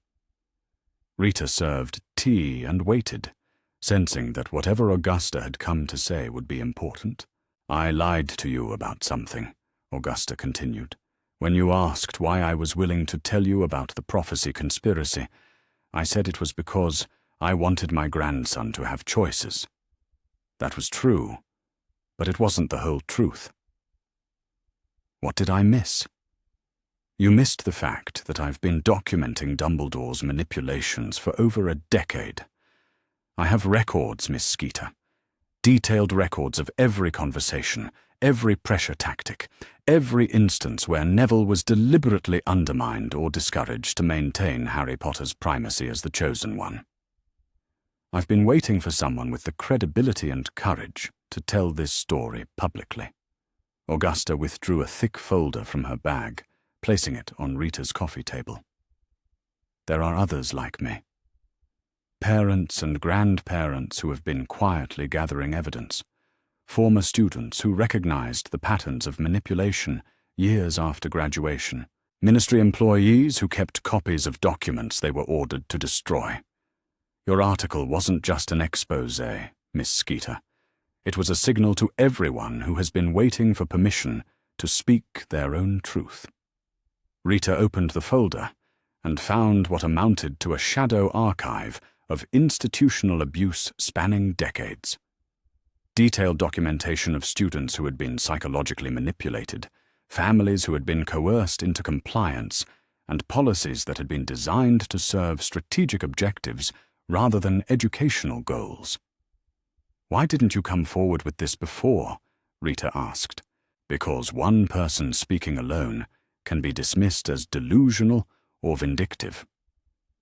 S1: Rita served tea and waited, sensing that whatever Augusta had come to say would be important. "I lied to you about something," Augusta continued. "When you asked why I was willing to tell you about the prophecy conspiracy, I said it was because I wanted my grandson to have choices. That was true, but it wasn't the whole truth." "What did I miss?" "You missed the fact that I've been documenting Dumbledore's manipulations for over a decade. I have records, Miss Skeeter. Detailed records of every conversation, every pressure tactic, every instance where Neville was deliberately undermined or discouraged to maintain Harry Potter's primacy as the chosen one. I've been waiting for someone with the credibility and courage to tell this story publicly." Augusta withdrew a thick folder from her bag, placing it on Rita's coffee table. "There are others like me. Parents and grandparents who have been quietly gathering evidence. Former students who recognized the patterns of manipulation years after graduation. Ministry employees who kept copies of documents they were ordered to destroy. Your article wasn't just an exposé, Miss Skeeter. It was a signal to everyone who has been waiting for permission to speak their own truth." Rita opened the folder and found what amounted to a shadow archive of institutional abuse spanning decades. Detailed documentation of students who had been psychologically manipulated, families who had been coerced into compliance, and policies that had been designed to serve strategic objectives rather than educational goals. "Why didn't you come forward with this before?" Rita asked. "Because one person speaking alone can be dismissed as delusional or vindictive.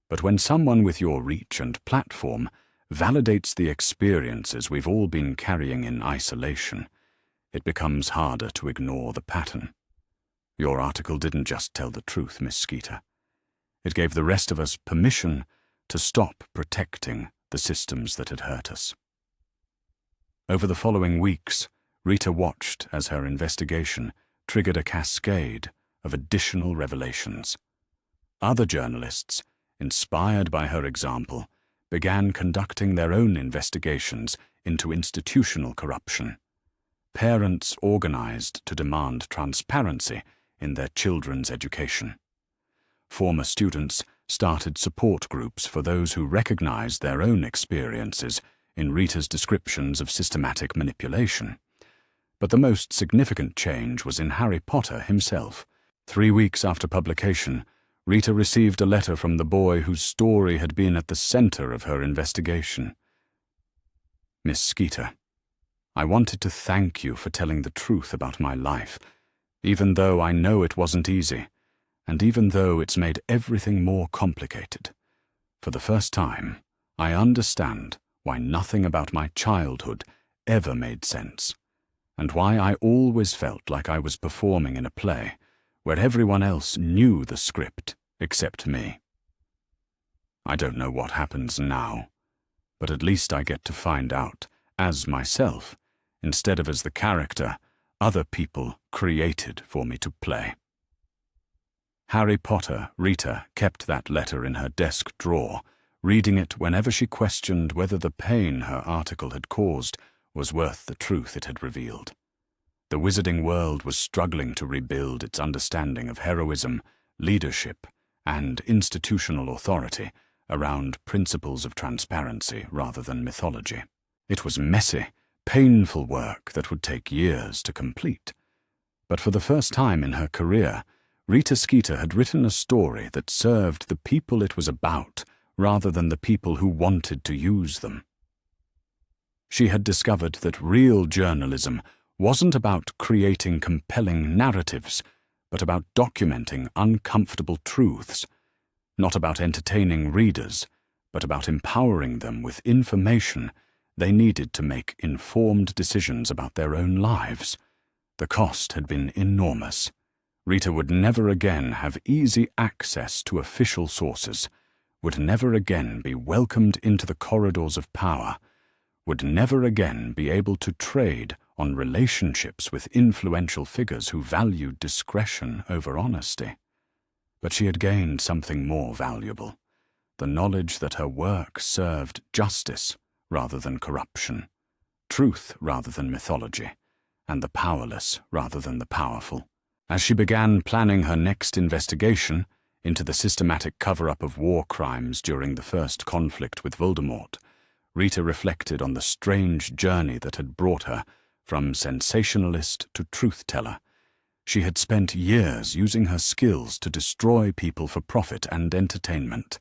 S1: But when someone with your reach and platform validates the experiences we've all been carrying in isolation, it becomes harder to ignore the pattern. Your article didn't just tell the truth, Miss Skeeter. It gave the rest of us permission to stop protecting the systems that had hurt us." Over the following weeks, Rita watched as her investigation triggered a cascade of additional revelations. Other journalists, inspired by her example, began conducting their own investigations into institutional corruption. Parents organized to demand transparency in their children's education. Former students started support groups for those who recognized their own experiences in Rita's descriptions of systematic manipulation. But the most significant change was in Harry Potter himself. 3 weeks after publication, Rita received a letter from the boy whose story had been at the center of her investigation. "Miss Skeeter, I wanted to thank you for telling the truth about my life, even though I know it wasn't easy, and even though it's made everything more complicated. For the first time, I understand why nothing about my childhood ever made sense, and why I always felt like I was performing in a play where everyone else knew the script except me. I don't know what happens now, but at least I get to find out, as myself, instead of as the character other people created for me to play." Harry Potter, Rita, kept that letter in her desk drawer, reading it whenever she questioned whether the pain her article had caused was worth the truth it had revealed. The wizarding world was struggling to rebuild its understanding of heroism, leadership, and institutional authority around principles of transparency rather than mythology. It was messy, painful work that would take years to complete. But for the first time in her career, Rita Skeeter had written a story that served the people it was about rather than the people who wanted to use them. She had discovered that real journalism wasn't about creating compelling narratives, but about documenting uncomfortable truths, not about entertaining readers, but about empowering them with information they needed to make informed decisions about their own lives. The cost had been enormous. Rita would never again have easy access to official sources, would never again be welcomed into the corridors of power, would never again be able to trade on relationships with influential figures who valued discretion over honesty. But she had gained something more valuable, the knowledge that her work served justice rather than corruption, truth rather than mythology, and the powerless rather than the powerful. As she began planning her next investigation into the systematic cover-up of war crimes during the first conflict with Voldemort, Rita reflected on the strange journey that had brought her from sensationalist to truth-teller. She had spent years using her skills to destroy people for profit and entertainment.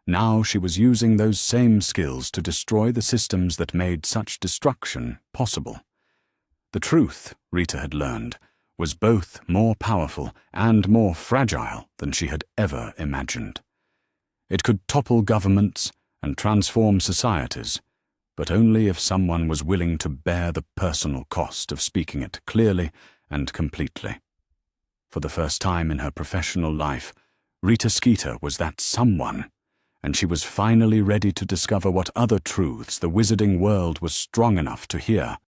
S1: Now she was using those same skills to destroy the systems that made such destruction possible. The truth, Rita had learned, was both more powerful and more fragile than she had ever imagined. It could topple governments and transform societies, but only if someone was willing to bear the personal cost of speaking it clearly and completely. For the first time in her professional life, Rita Skeeter was that someone, and she was finally ready to discover what other truths the wizarding world was strong enough to hear.